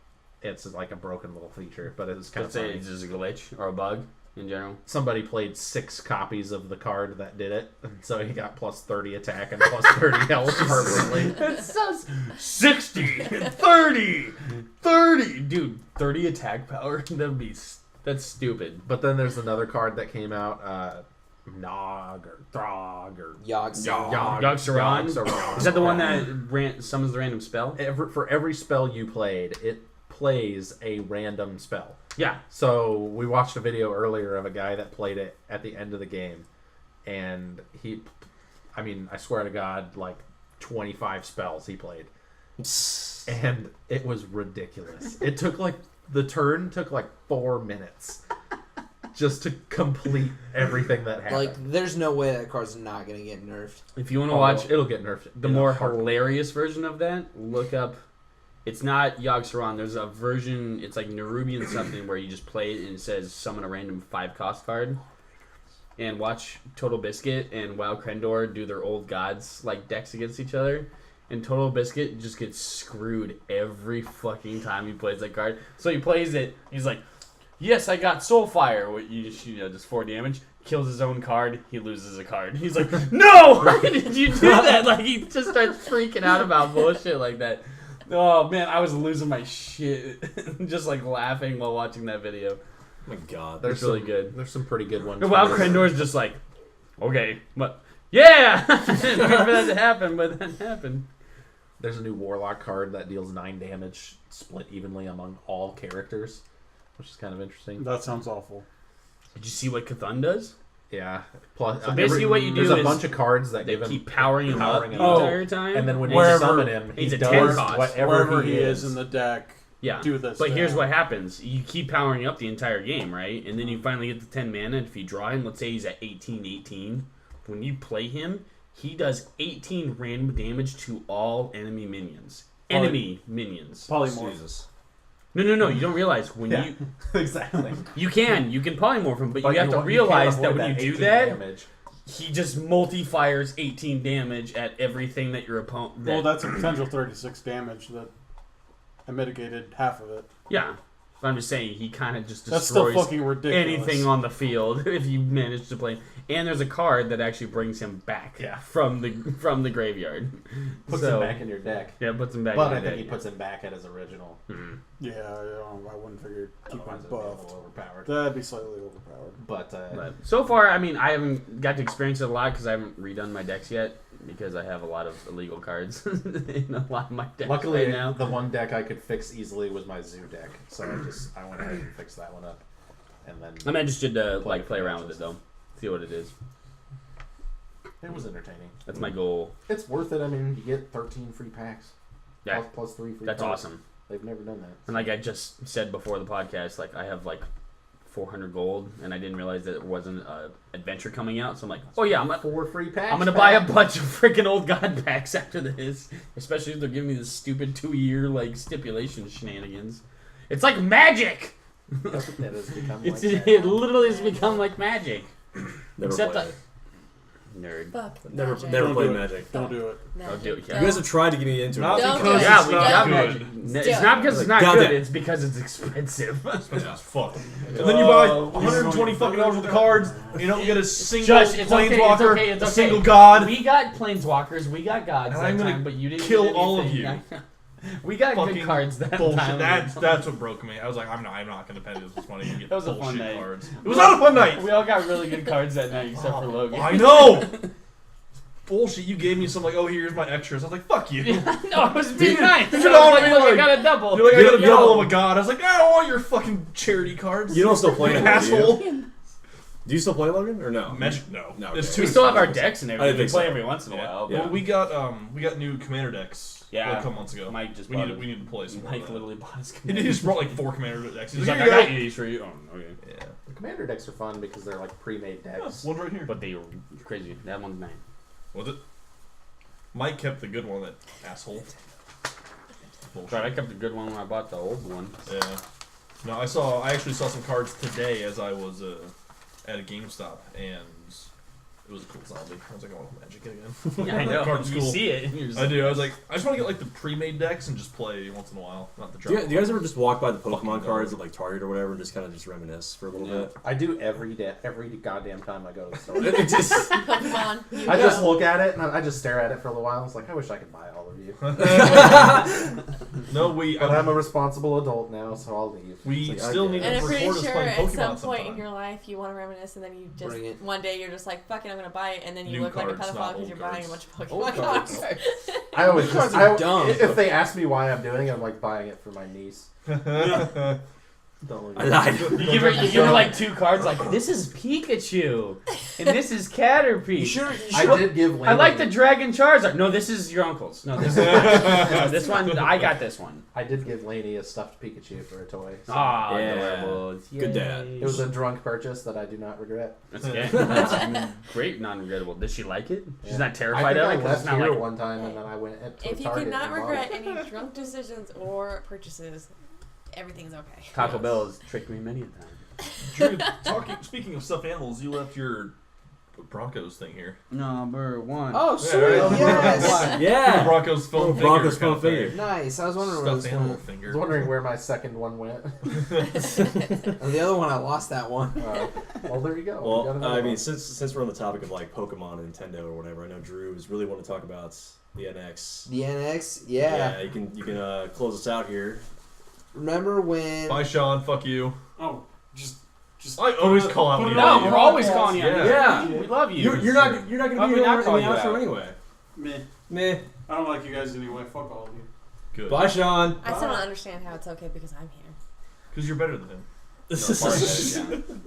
A: It's like a broken little feature, but it's kind
G: Let's
A: of
G: say
A: funny.
G: it's just a glitch or a bug in general.
A: Somebody played 6 copies of the card that did it, and so he got +30 attack and +30 health permanently.
G: It says 60, 30, 30. Dude, 30 attack power? That's stupid.
A: But then there's another card that came out, Nog or Throg or
F: Yogg-Saron.
G: Is that the one that summons the random spell?
A: For every spell you played, it plays a random spell.
G: Yeah.
A: So we watched a video earlier of a guy that played it at the end of the game, and I swear to God, like 25 spells he played, and it was ridiculous. The turn took like 4 minutes. just to complete everything that happened.
F: Like, there's no way that card's not gonna get nerfed.
G: If you want to watch
A: it'll get nerfed.
G: the more hilarious version of that, look up. It's not Yogg-Saron. There's a version. It's like Nerubian something where you just play it and it says summon a random 5-cost card. And watch Total Biscuit and Wild Krendor do their old gods like decks against each other. And Total Biscuit just gets screwed every fucking time he plays that card. So he plays it. He's like, yes, I got Soulfire. Just 4 damage. Kills his own card. He loses a card. He's like, no! Why did you do that? Like, he just starts freaking out about bullshit like that. Oh, man, I was losing my shit. Just, like, laughing while watching that video.
B: Oh my god.
G: That's really good.
A: There's some pretty good ones.
G: Wild Krendor's just like, okay, but yeah! I didn't wait for that to happen, but that happened.
A: There's a new Warlock card that deals 9 damage, split evenly among all characters, which is kind of interesting.
D: That sounds awful.
G: Did you see what Cthulhu does?
A: Yeah. Plus,
G: So basically what you do
A: there's
G: is
A: a bunch of cards that
G: They
A: give him
G: keep powering him up the
A: Oh,
G: entire time.
A: and then when you
D: Wherever-
A: summon him, he
G: he's a
A: does
G: 10 cost.
A: whatever
D: Wherever
A: he
D: he is
A: is
D: in the deck,
G: yeah.
D: do this.
G: But here's
D: now.
G: what happens. You keep powering up the entire game, right? And then you finally get to 10 mana. And if you draw him, let's say he's at 18. When you play him, he does 18 random damage to all enemy minions. Minions.
D: Polymorph.
B: Jesus.
G: No. You don't realize when
A: Yeah.
G: you
A: exactly.
G: you can polymorph him, but you have to
A: can't
G: realize
A: avoid
G: that when you do
A: 18
G: that,
A: damage.
G: he just multi-fires 18 damage at everything that your opponent.
D: Well, that's a potential 36 damage that I mitigated half of it.
G: Yeah. But I'm just saying he kind of just
D: That's still
G: destroys
D: fucking ridiculous.
G: anything on the field if you manage to play. And there's a card that actually brings him back from the graveyard.
A: Puts him back in your deck.
G: Yeah, puts him back.
A: But
G: in
A: I
G: your
A: think he
G: deck.
A: puts him back at his original.
G: Mhm.
D: Yeah, I wouldn't figure keep him
A: Otherwise, it'd be a
D: buffed.
A: little overpowered.
D: That'd be slightly overpowered.
A: But
G: So far, I mean, I haven't got to experience it a lot because I haven't redone my decks yet because I have a lot of illegal cards in a lot of my decks
A: luckily,
G: right now.
A: the one deck I could fix easily was my zoo deck, so I went ahead and fixed that one up, and then
G: I'm interested to play around with it though, see what it is.
A: it was entertaining.
G: That's my goal.
A: It's worth it. I mean, you get 13 free packs.
G: Yeah,
A: Plus 3 free.
G: that's
A: cards.
G: awesome.
A: They've never done that.
G: And like I just said before the podcast, like I have like 400 gold, and I didn't realize that there wasn't an adventure coming out. So I'm like, oh yeah, I'm
A: 4 free packs.
G: I'm gonna buy a bunch of freaking old god packs after this, especially if they're giving me this stupid 2-year like stipulation shenanigans. It's like magic.
A: It has become
G: It's
A: like that.
G: it literally has become like magic.
B: Never
G: Except
B: played.
G: I- Nerd.
H: Fuck.
B: Never,
H: magic.
B: never
D: Don't
B: played
D: do it.
B: Magic.
D: Don't do it.
G: I'll do it, yeah.
B: You guys have tried to get me into
C: Not
B: it.
H: Don't
C: because
H: do
G: Yeah,
C: it's
G: we
C: not
G: got
C: good.
G: magic. It's not because it's not
B: God
G: good.
B: damn.
G: It's because it's expensive.
C: Expensive as fuck. And then you buy 120 fucking dollars worth of cards. You don't get a single
G: Josh, it's okay,
C: planeswalker,
G: it's okay, it's
C: a
G: okay.
C: single god.
G: We got planeswalkers, we got gods
C: And
G: that
C: I'm gonna
G: time, but you didn't
C: kill
G: get
C: all of
G: anything.
C: you.
G: We got good
C: Fucking
G: cards that
C: bullshit.
G: time.
C: That's what broke me. I was like, I'm not gonna pay this money and get
G: That was a fun
C: bullshit
G: night.
C: cards. It was not a fun night.
G: We all got really good cards that night, except for Logan.
C: I know. Bullshit. You gave me some like, oh, here's my extras. I was like, fuck you.
G: No, it was being nice.
C: You
G: I
C: know
G: was
C: what I mean?
G: look, I
C: Like-
G: got a double.
C: You're like, I got a
G: Yo.
C: double of a god. I was like, I don't want your fucking charity cards.
B: You don't still play it,
C: asshole.
B: Do you still play Logan or no?
C: Magic? No.
B: No,
C: It's
B: okay.
C: too
G: We still have our
C: expensive.
G: decks and
B: I
G: everything.
B: didn't
G: We
B: think
G: play
B: so.
G: every once in a
C: Yeah.
G: while.
B: Yeah.
C: Well, we got new commander decks.
G: Yeah.
C: a couple months ago.
G: Mike just
C: we
G: bought
C: need
G: it.
C: we need to play some.
G: Mike literally bought his
C: He
G: commander.
C: just brought like 4 commander decks.
G: He's
C: like,
G: like, I
C: here you
G: got
C: go.
G: these for you. Oh, okay.
C: Yeah.
A: The commander decks are fun because they're like pre-made
C: Yeah,
A: decks.
C: one's right here.
G: But they were crazy. That one's 9.
C: Was it? Mike kept the good one. That asshole. Bullshit.
G: Right, I kept a good one when I bought the old one.
C: Yeah. No, I actually saw some cards today as I was at a GameStop, and it was a cool zombie. I was like, I want to Magic it again.
G: Yeah, I know.
C: Card's
G: You
C: cool.
G: see it. And you're just
C: I
G: like,
C: do. I was like, I just want to get like the pre-made decks and just play once in a while, not the
B: Do you guys ever just walk by the Pokemon
C: Fucking
B: cards
C: no.
B: at like Target or whatever and just kind of just reminisce for a little bit?
A: I do every goddamn time I go to the store.
B: It just
H: Pokemon.
A: I just look at it and I just stare at it for a little while. It's like, I wish I could buy all of you.
C: No,
A: But I'm a responsible adult now, so I'll leave.
C: we
B: It's like,
C: still
B: okay.
C: need
H: And
C: to
H: I'm pretty
C: record us
H: sure
C: playing
H: at
C: Pokemon
H: some point
C: sometime.
H: in your life you want to reminisce, and then you just
F: Bring it.
H: one day you're just like, "Fuck it, I'm gonna buy it," and then you
C: New
H: look like a
C: cards,
H: pedophile
C: not
H: because you're
C: old
H: buying a
C: cards.
H: bunch of
F: Old
H: Pokemon
F: cards.
H: cards.
A: I always
F: Cards
A: just,
F: are dumb.
A: if they ask me why I'm doing it, I'm like buying it for my niece.
C: Don't
B: I lied.
G: You give her like 2 cards, like this is Pikachu, and this is Caterpie.
F: You sure?
A: I did give Laney.
G: I like the Dragon Charizard. No, this is your uncle's. No, this one. I got this one.
A: I did give Laney a stuffed Pikachu for a toy. So
G: Ah,
B: Yeah.
G: adorable.
B: Good dad.
G: Yay.
A: it was a drunk purchase that I do not regret.
G: That's okay. That's great, non-regrettable. Did she like it? She's not
A: I
G: terrified
A: think
G: of
A: I
G: it. 'Cause
A: left
G: it's not
A: here
G: like
A: one time and then I went to
H: If you
A: Target
H: could not
A: and bought
H: regret
A: it.
H: any drunk decisions or purchases, everything's okay.
G: Taco Bell has tricked me many a time.
C: Drew, speaking of stuffed animals, you left your Broncos thing here.
G: Number 1.
F: Oh, sweet.
C: right.
F: Yes.
B: Yeah.
C: Broncos foam finger.
B: Broncos
C: kind
B: foam
C: of thing.
B: finger.
F: Nice. I was wondering where
C: Stuffed
F: this
C: animal
F: went.
A: I
C: finger.
A: was wondering where my second one went.
F: The other one, I lost that one.
A: Well, there you go. You got
B: Well,
A: another
B: I mean,
A: one.
B: since we're on the topic of like Pokemon and Nintendo or whatever, I know Drew is really wanting to talk about the NX.
F: The NX, yeah.
B: You can close us out here.
F: Remember when?
C: Bye, Sean. Fuck you.
D: Oh, just.
C: I always call out
D: put
C: Leo.
D: it on
G: No,
D: the
G: we're always
D: podcast.
G: calling you.
B: Yeah.
G: We love you.
B: You're not
G: How
B: gonna
G: would
B: be
G: we
B: here
G: not
B: in
G: call
B: the
G: you
B: outro
G: out?
B: anyway.
D: Meh.
B: Meh.
D: I don't like you guys anyway. Fuck all of you.
C: Good.
B: Bye, Sean.
H: I still don't understand how it's okay because I'm here.
C: Because you're better than him.
G: Yeah.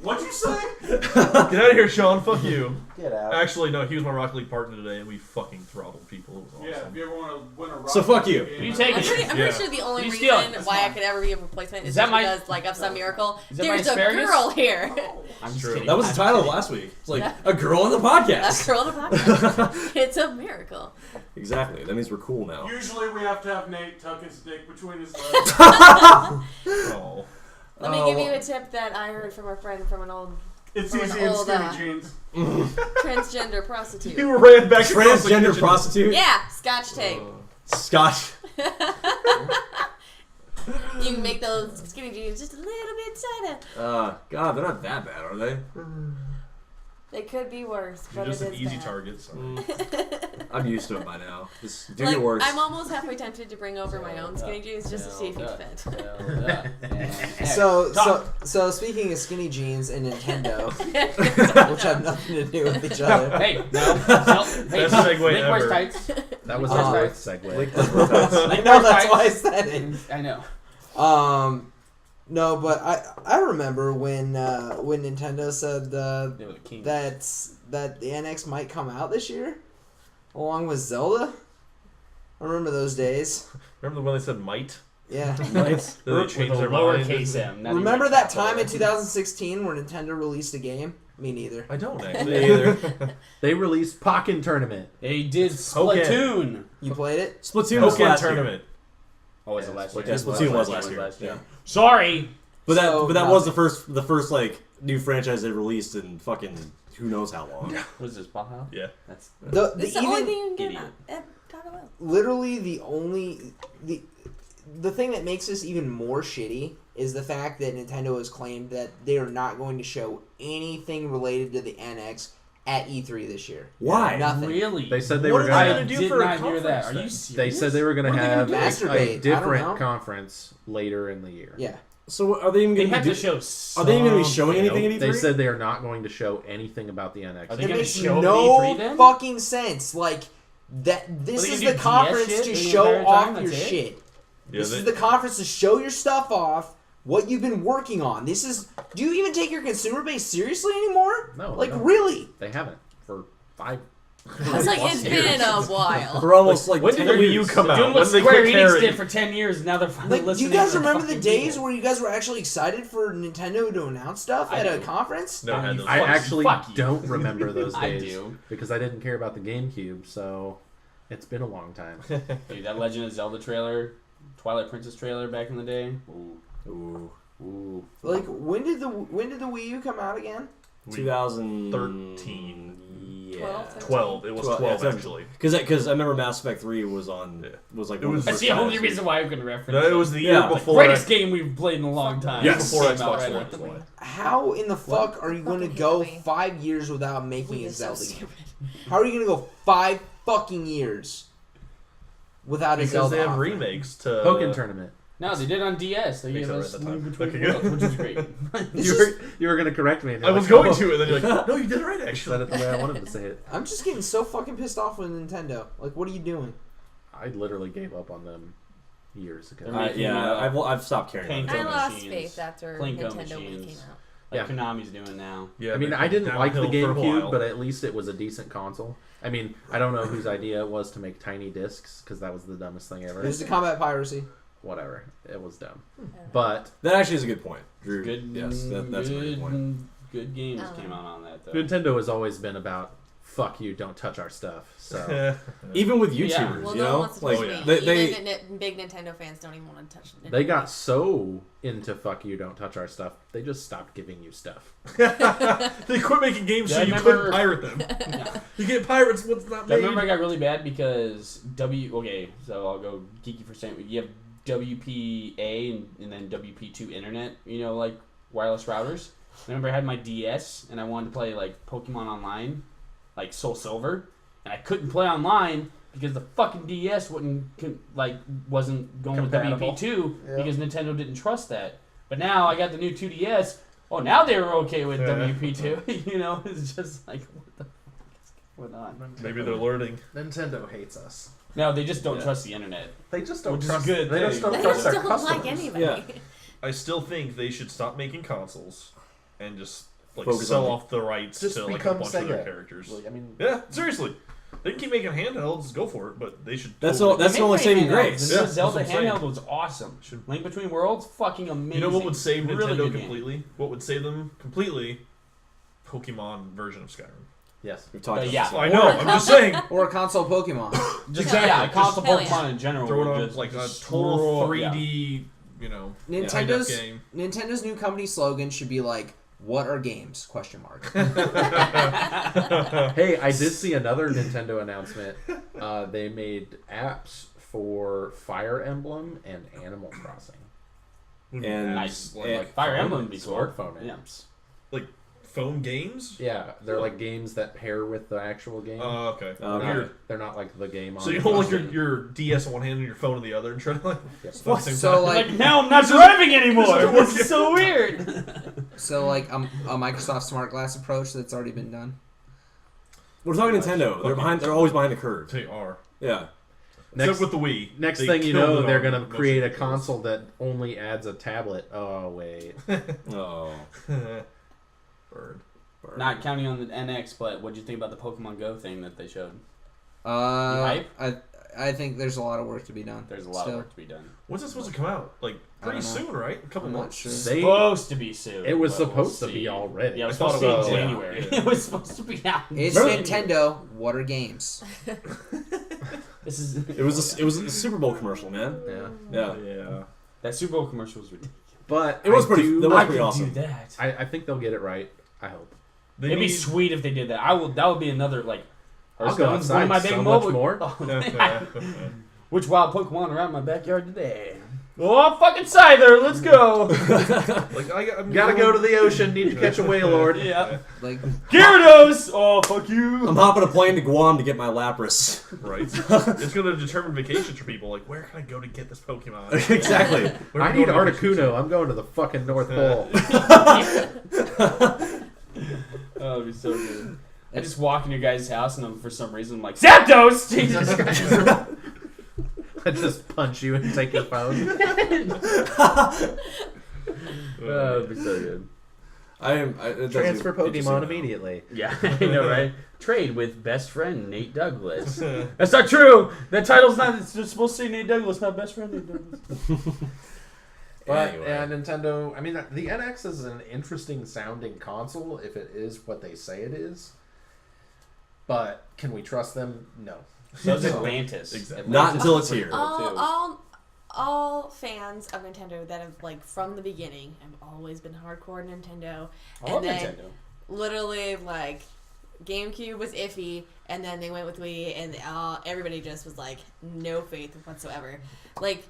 D: What'd you say?
C: Get out of here, Sean. Fuck you.
A: Get out.
C: Actually, no. He was my Rocket League partner today, and we fucking throttled people. It was awesome.
D: Yeah, if you ever want to win a rock
B: So fuck you.
D: game,
G: You take
H: I'm
G: it.
H: pretty
C: Yeah.
H: sure the only
G: You
H: reason
G: steal it.
H: why I could ever be a replacement is
G: Is that
H: just
G: my-
H: because, like, of some miracle,
G: Is that my
H: there's a
G: asparagus?
H: girl here.
G: I'm just
C: True.
G: kidding.
B: That was the title of last week. It's like a girl on the podcast.
H: A girl in the podcast. It's a miracle.
B: Exactly. That means we're cool now.
D: Usually we have to have Nate tuck his dick between his legs.
C: Oh.
H: Let me give you a tip that I heard from a friend from an old
D: It's
H: From an
D: easy in
H: old,
D: skinny jeans.
H: transgender prostitute.
C: You ran back across the
B: Transgender
C: kitchen.
B: prostitute.
H: Yeah, Scotch tape.
B: Scotch.
H: You can make those skinny jeans just a little bit tighter.
B: God, they're not that bad, are they?
H: They could be worse,
C: You're
H: but
C: just
H: it
C: an
H: is
C: easy
H: bad.
C: target. So.
B: I'm used to it by now. Just do
H: Like,
B: your worst.
H: I'm almost halfway tempted to bring over my own skinny jeans just to see if you'd fit.
F: So speaking of skinny jeans and Nintendo, which have nothing to do with each other.
G: Hey, no. Hey,
C: Best segue
G: Link wears
C: ever.
G: tights.
A: That was
F: Uh,
A: a great segue.
F: I
G: Link
F: know
G: wears
F: that's
G: tights.
F: why I said it.
G: I know.
F: No, but I remember when Nintendo said
G: They were the king.
F: that the NX might come out this year, along with Zelda. I remember those days.
C: Remember when they said might?
F: Yeah.
B: Nice.
C: Did they
G: With
C: change
G: a
C: their mind?
G: lowercase m. not
F: Remember
G: even
F: that
G: capital
F: time in
G: M.
F: 2016 where Nintendo released a game? Me neither.
C: I don't
B: Me
C: actually.
B: either.
A: They released Pokken Tournament.
G: They did
C: Pokken.
G: Splatoon.
F: You played it?
B: Splatoon was
C: Pokken
B: last
C: tournament.
G: Oh, was it last year?
B: year. Yeah, Splatoon was last year. Yeah.
G: Sorry.
B: But
F: So,
B: that was
F: nothing.
B: the first like new franchise they released in fucking who knows how long.
G: What is this, Baja?
C: Yeah.
G: That's
F: The
H: It's the only
F: even
H: thing you can get
G: idiot.
H: at Taco Bell.
F: literally the thing that makes this even more shitty is the fact that Nintendo has claimed that they are not going to show anything related to the NX at E3 this year.
B: Why?
F: Nothing.
G: really.
A: They said they
C: What
A: were
C: are they
A: going
C: gonna
A: to.
C: do
G: did
C: for a
G: not hear that.
C: conference
G: Are you
C: then?
G: serious?
A: They said they were going to
G: What are they
A: have
G: gonna
F: do?
A: a
F: Masturbate. I don't
A: different
F: know.
A: conference later in the year.
F: Yeah.
B: So are they even
G: They
B: going
G: had
B: to
G: to show.
B: Are they even going to be showing anything at E3?
A: They said they are not going to show anything about the NX.
G: Are they
F: It
G: gonna
F: makes
G: show
F: no
G: E3 then?
F: fucking sense. Like that. This
G: Are they
F: is
G: gonna
F: the
G: do DS
F: conference
G: shit
F: to
G: the
F: show
G: entire
F: off
G: time?
F: your
G: That's it?
F: shit.
C: Yeah,
F: This
C: they-
F: is the conference to show your stuff off. What you've been working on. This is. Do you even take your consumer base seriously anymore?
A: No,
F: Like
A: they don't.
F: really?
A: They haven't for 5.
H: I was like, it's been a while.
B: For almost like
C: When did
B: 10
C: the Wii U
B: years.
C: come out?
G: Doing
C: When
G: what
C: did they
G: Square
C: quit
G: Enix
C: caring?
G: did for 10 years, and now they're finally
F: Like, do
G: listening
F: you guys
G: to
F: remember the
G: fucking
F: days
G: people.
F: where you guys were actually excited for Nintendo to announce stuff
G: I
F: at a
G: do.
F: conference?
C: Never had those.
A: I
G: Fuck-
A: actually
G: fuck you.
A: don't remember those
G: I
A: days
G: do.
A: because I didn't care about the GameCube, so it's been a long time.
G: Dude, that Legend of Zelda trailer, Twilight Princess trailer back in the day. Ooh.
B: Ooh.
G: Ooh.
F: Like when did the Wii U come out again?
B: 2013. Yeah.
C: 12. It was 12
B: yeah,
C: actually.
B: Because I remember Mass Effect 3 was on. Was like
C: It
B: one of
C: was-
B: the
G: That's
B: first
G: the only
B: times.
G: reason why I can reference
C: No, it was the year
B: Yeah.
C: before.
G: greatest game we've played in a long time.
C: Yes. Before
G: Came out
C: Xbox
G: right
C: One.
G: after
C: That's
G: me.
C: why.
F: How in the fuck are you going to
H: Fucking
F: go
H: hate me.
F: 5 years without making
H: Wii
F: a
H: is so
F: Zelda game?
H: stupid.
F: How are you going to go 5 fucking years without a
C: Because
F: Zelda
C: they have
F: offering?
C: remakes to
A: Pokken Tournament.
G: No, they did on DS. They
C: Makes
G: gave
C: it
G: us
C: right at the
G: Link
C: time.
G: Between
C: Okay,
G: Worlds, which is great.
F: This
A: You were going to correct me. And
C: I
A: you're
C: was
A: like,
C: going
A: "Oh."
C: to, and then you're like, no, you did it right
A: I said
C: actually.
A: it the way I wanted to say it.
F: I'm just getting so fucking pissed off with Nintendo. Like, what are you doing?
A: I literally gave up on them years ago.
B: I've stopped caring
G: Paint
B: about
H: I
B: it.
G: Plinko
H: lost
G: machines.
H: faith after
G: Plinko
H: Nintendo Wii
G: machines.
H: came out.
G: Like
A: Yeah.
G: Konami's doing now.
C: Yeah,
A: I mean,
C: they've
A: I
C: been
A: didn't like the
C: downhill for a
A: GameCube,
C: while.
A: but at least it was a decent console. I mean, I don't know whose idea it was to make tiny discs because that was the dumbest thing ever.
F: There's the combat piracy.
A: Whatever, it was dumb.
H: I don't know.
A: But
B: That actually is a good point, Drew.
G: Good.
B: Yes, that's a great point.
G: Good games
H: Oh.
G: came out on that though.
A: Nintendo has always been about fuck you, don't touch our stuff. So
B: Even with
G: Yeah.
B: YouTubers,
H: Well,
B: you
H: no one
B: know,
H: wants to
B: like
H: touch me.
B: they
H: Even big Nintendo fans don't even want to touch Nintendo.
A: they got so into fuck you, don't touch our stuff. They just stopped giving you stuff.
C: They quit making games so
G: Yeah, I
C: you
G: remember-
C: couldn't pirate them. You get pirates what's not
G: I
C: made.
G: remember I got really bad because okay, so I'll go geeky for a second. You have WPA and then WP2 internet, like wireless routers. I remember I had my DS and I wanted to play like Pokemon Online, like Soul Silver, and I couldn't play online because the fucking DS wasn't going
A: Compatible.
G: with WP2
A: Yeah.
G: because Nintendo didn't trust that. But now I got the new 2DS. Oh, now they were okay with WP2. It's just like what the fuck is going on?
C: Maybe they're learning.
A: Nintendo hates us.
G: No, they just don't trust the internet.
A: They just don't
G: Which is
A: trust.
G: good
A: They just
G: thing.
A: don't
H: They
A: trust
H: just
A: their
H: don't
A: customers.
H: like anybody.
B: Yeah.
C: I still think they should stop making consoles and just
B: Focus
C: sell
B: on-
C: off the rights
A: Just
C: to like a
A: become
C: bunch of their
A: Sega.
C: characters.
A: I mean,
C: Yeah, seriously. They can keep making handhelds, go for it, but they should.
B: That's
C: totally-
B: all. That's
G: They
B: the only
G: made
B: saving
G: handhelds.
B: grace.
G: The
C: Yeah,
G: new Zelda
C: that's what I'm saying.
G: handheld was awesome.
C: Should-
G: Link Between Worlds, fucking amazing.
C: You know what would save
G: Really
C: Nintendo
G: good game.
C: completely? What would save them completely? Pokemon version of Skyrim.
A: yes.
B: We've talked about
G: Yeah.
B: this.
C: I know. I'm just saying.
F: Or a console Pokemon.
G: Just
C: Exactly.
G: yeah, console
H: Hell
G: Pokemon
H: yeah.
G: in general.
C: Throw it
G: would
C: on
G: just-
C: like a
G: just
C: total
G: throw- yeah.
C: 3D,
F: Nintendo's
C: game.
F: Nintendo new company slogan should be like, "What are games?" ?
A: Hey, I did see another Nintendo announcement. They made apps for Fire Emblem and Animal Crossing.
B: And
G: Nice.
B: and-
G: Like Fire Emblem would be cool.
A: Smartphone
G: Yeah.
A: apps.
C: Phone games?
A: Yeah, they're like games that pair with the actual game.
C: Oh, okay.
B: Oh,
A: They're not-
C: Weird.
A: They're not like the game on
C: So you
A: the
C: hold like
A: console.
C: your DS on one hand and your phone in the other and try to like.
A: Yes.
C: at the same
F: So
C: time.
F: like,
G: Like now I'm not driving anymore. This is so weird.
F: a Microsoft Smart Glass approach that's already been done.
B: we're talking Nintendo. They're
C: Okay.
B: behind. They're always behind the curve.
C: They are.
B: Yeah.
A: Next,
C: Except with the Wii.
A: next
C: They
A: thing you
C: killed
A: know,
C: it
A: they're
C: on
A: gonna
C: motion
A: create a
C: controls.
A: console that only adds a tablet. Oh wait,
B: Oh.
C: Bird.
G: Not counting on the NX, but what'd you think about the Pokemon Go thing that they showed?
F: I think there's a lot of work to be done.
G: There's a lot
F: Still.
G: of work to be done.
C: When's it supposed to come out? Like
F: I
C: pretty
F: don't know.
C: soon, right? A couple
F: I'm not
C: months.
F: sure.
A: They-
G: Supposed to be soon.
A: it was
G: but we'll
A: supposed to be
G: see.
A: already.
G: Yeah, it was
C: I thought
G: supposed to be
C: it
G: in
C: was,
G: January.
C: yeah.
G: It was supposed to be out. in
F: It's
G: January.
F: Nintendo. What are games?
G: This is
B: It was a Super Bowl commercial, man.
A: Yeah,
B: Yeah.
C: Yeah.
G: that Super Bowl commercial was ridiculous.
A: but
B: It was
A: I
B: pretty.
A: do-
B: That was
G: I
B: pretty
G: could
B: awesome.
G: do that.
A: I think they'll get it right. I hope.
C: They
G: It'd be
C: need-
G: sweet if they did that. That would be another like.
A: I'll go
G: Hearthstone's one of
A: outside
G: my
A: so
G: big
A: much
G: mobile-
A: more.
G: Oh, which wild Pokemon are out in my backyard today? Oh, fucking Scyther, let's go!
C: Like I'm
A: Gotta go to the ocean. Need to catch a Wailord.
G: Yeah.
F: Like,
G: Gyarados! Oh, fuck you!
B: I'm hopping a plane to Guam to get my Lapras.
C: Right. It's gonna determine vacations for people. Like, where can I go to get this Pokemon?
B: Exactly.
C: Where
A: I
C: can
A: need
C: go on vacation?
A: Articuno. I'm going to the fucking North Pole.
G: Oh, it'd be so good. I just walk in your guys' house and for some reason I'm like, Zapdos! Jesus Christ!
A: I just punch you and take your phone. Oh, it'd be so good.
B: It does
A: Transfer
B: get interesting
A: Pokemon
B: now.
A: immediately.
G: Yeah, I know, right? Trade with best friend Nate Douglas. That's not true! That title's not, it's just supposed to say Nate Douglas, not best friend Nate Douglas.
A: But
B: Anyway.
A: yeah, Nintendo. I mean, the NX is an interesting sounding console if it is what they say it is. But can we trust them? No.
G: So is Atlantis.
C: Exactly.
B: Not until it's
G: Atlantis is
B: here.
G: pretty cool, too.
H: All fans of Nintendo that have like from the beginning have always been hardcore Nintendo.
G: I love
H: and then
G: Nintendo.
H: literally like GameCube was iffy, and then they went with Wii, and everybody just was like no faith whatsoever. Like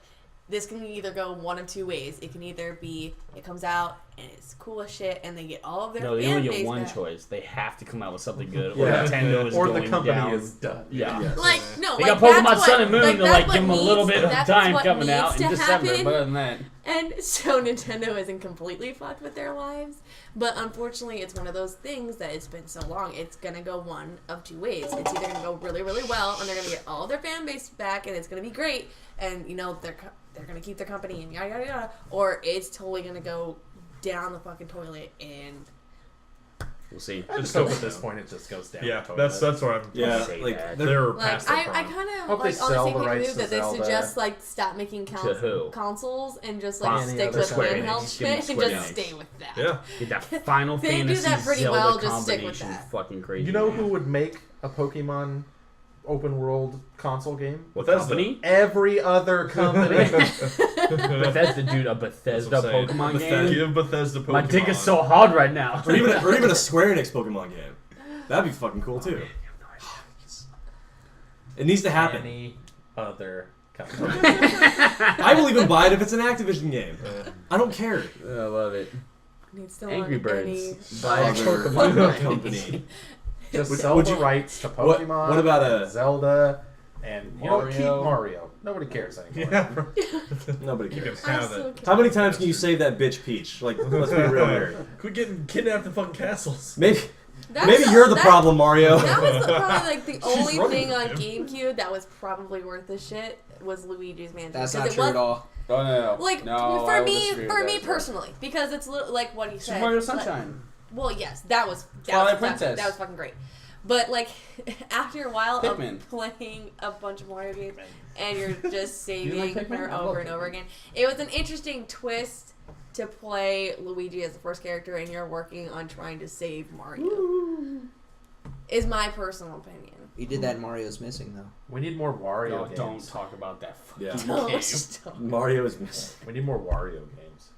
H: this can either go one of two ways. It can either be it comes out and it's cool as shit, and they get all of their
G: No, they
H: fan
G: only
H: base
G: get one
H: back.
G: choice. They have to come out with something good,
A: Yeah.
G: or Nintendo is
A: Or
G: going
A: the company
G: down.
A: is done.
G: Yeah.
A: Yes.
H: Like no,
G: They
H: like
G: got Pokemon
H: that's
G: Sun
H: what-
G: and Moon
H: like,
G: to
H: that's
G: like
H: what
G: give them a little
H: needs-
G: bit of
H: that's
G: time
H: what
G: coming
H: needs
G: out in
H: to
G: December.
H: happen.
G: But other than that,
H: And so Nintendo isn't completely fucked with their lives, but unfortunately it's one of those things that it's been so long, it's gonna go one of two ways. It's either gonna go really, really well and they're gonna get all their fan base back and it's gonna be great and, you know, they're gonna keep their company and yada yada yada, or it's totally gonna go down the fucking toilet and...
G: We'll see.
A: I just hope at this point it just goes down.
C: Yeah,
A: the toilet.
C: that's where I'm.
B: Yeah,
G: Say
B: like
G: that.
C: They're
H: Like,
C: past their
H: I
C: prime.
H: kind of,
A: Hope they
H: like, on
A: sell
H: the
A: the
H: same
A: rights
H: move
A: to
H: that they
A: Zelda.
H: suggest, like, stop making
G: To who?
H: consoles and just,
G: Any
H: like, stick
A: other
H: with
A: Square
H: handheld
G: Enix.
H: shit and
G: Square
H: just
G: Enix.
H: stay with that.
C: Yeah.
G: Get that Final
H: They do
G: Fantasy
H: that pretty
G: Zelda
H: well, just stick with
G: combination
H: that.
G: fucking crazy.
A: You know
G: man.
A: who would make a Pokemon open world console game?
G: What
C: Bethesda.
G: company?
A: Every other company.
G: Bethesda, dude, a Bethesda
C: That's what I'm saying.
G: Pokemon game.
C: Give Bethesda Pokemon.
G: My dick is so hard right now.
B: or even a Square Enix Pokemon game. That'd be fucking cool too. It needs to happen.
A: Any other company.
B: I will even buy it if it's an Activision game. I don't care.
G: I love it.
H: Needs to
G: Angry
H: want
G: Birds.
H: any-
G: Buy a
B: Other
G: Pokemon
B: company.
A: Just sell
B: would
A: the
B: you-
A: rights to
B: what-
A: Pokemon.
B: what about
A: and Zelda and you know, keep
G: Mario?
A: Mario. Nobody cares anymore.
C: Yeah.
B: Nobody
C: You can
B: cares.
H: I
C: have
H: still
C: it.
H: can't-
B: How many times can you save that bitch Peach? Like, let's be real here.
C: Quit getting kidnapped in fucking castles.
B: Maybe
H: That's
B: you're the
H: that-
B: problem, Mario.
H: That was probably like the only
C: running
H: thing
C: with
H: on
C: him.
H: GameCube that was probably worth the shit was Luigi's Mansion.
F: That's
H: 'Cause
F: not
H: it
F: true
H: was,
F: at all.
E: Oh no,
H: Like
E: no, I
H: for
E: will
H: me,
E: disagree
H: for
E: with
H: me
E: that.
H: personally, because it's like what he said.
E: Super Mario
H: like-
E: Sunshine.
H: well, yes, that was
E: Twilight
H: fantastic.
E: Princess.
H: That was fucking great. But like after a while
E: Pikmin.
H: of playing a bunch of Mario games and you're just
E: You
H: saving
E: like Pikmin?
H: her
E: I love
H: over and
E: Pikmin.
H: over again, it was an interesting twist to play Luigi as the first character and you're working on trying to save Mario. Is my personal opinion.
F: You did that in Mario's Missing, though.
A: We need more Wario
G: No,
A: games.
G: don't talk about that fucking
B: Yeah.
H: No,
G: game.
H: stop.
B: Mario is missing.
A: We need more Wario games.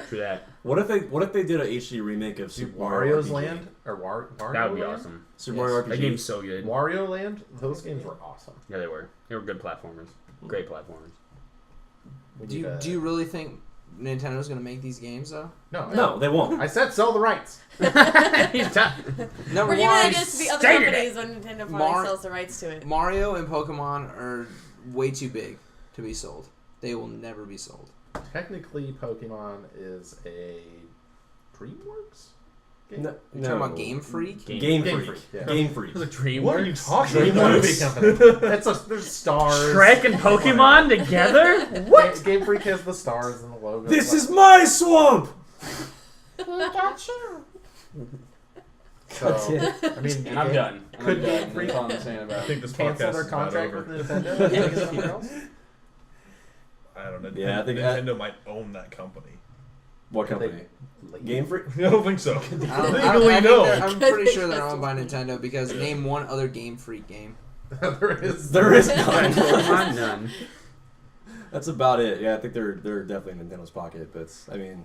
G: True that.
B: What if they did a HD remake of
A: Dude,
B: Super Mario
A: Wario's
B: RPG?
A: Land or Wario
G: That would be
A: Land?
G: awesome.
B: Super Mario RPG.
G: That game's so good.
A: Wario Land. Those games were awesome.
G: Yeah, they were. They were good platformers. Great platformers.
A: We
F: Do
A: need
F: you, do you really think Nintendo's gonna make these games though?
B: No, they won't.
A: I said sell the rights.
G: He's done.
F: Number
H: We're giving
F: one,
H: ideas to the other
G: stated
H: companies when Nintendo finally
F: Mar-
H: sells the rights to it.
F: Mario and Pokemon are way too big to be sold. They will never be sold.
A: Technically, Pokemon is a DreamWorks game.
B: No,
F: You're talking about Game Freak?
B: Game
A: Game
B: Freak.
A: Freak, yeah.
B: Game Freak.
G: DreamWorks.
C: What are you talking
A: Dream
C: about?
A: movie company. There's stars.
G: Shrek and Pokemon together?
A: What? Game Freak has the stars and the logo.
B: This is my swamp.
A: So, I mean,
G: And I'm done.
A: Could
E: I'm
A: Game
E: done.
A: Freak
E: That's all I'm saying about
C: I
E: it.
C: think this
A: cancel
C: podcast
A: their
C: is about
A: contract
C: over.
A: with Nintendo and take it somewhere else?
C: I don't know.
B: Yeah, I think
C: Nintendo might own that company.
B: What
A: Could they-
B: company? Game Freak.
C: I don't think so.
F: I don't-
C: Legally,
F: I think
C: no.
F: I'm pretty sure they're owned by Nintendo because name one other Game Freak game.
A: There is
B: none.
G: Pokemon, none.
B: That's about it. Yeah, I think they're definitely in Nintendo's pocket. But I mean,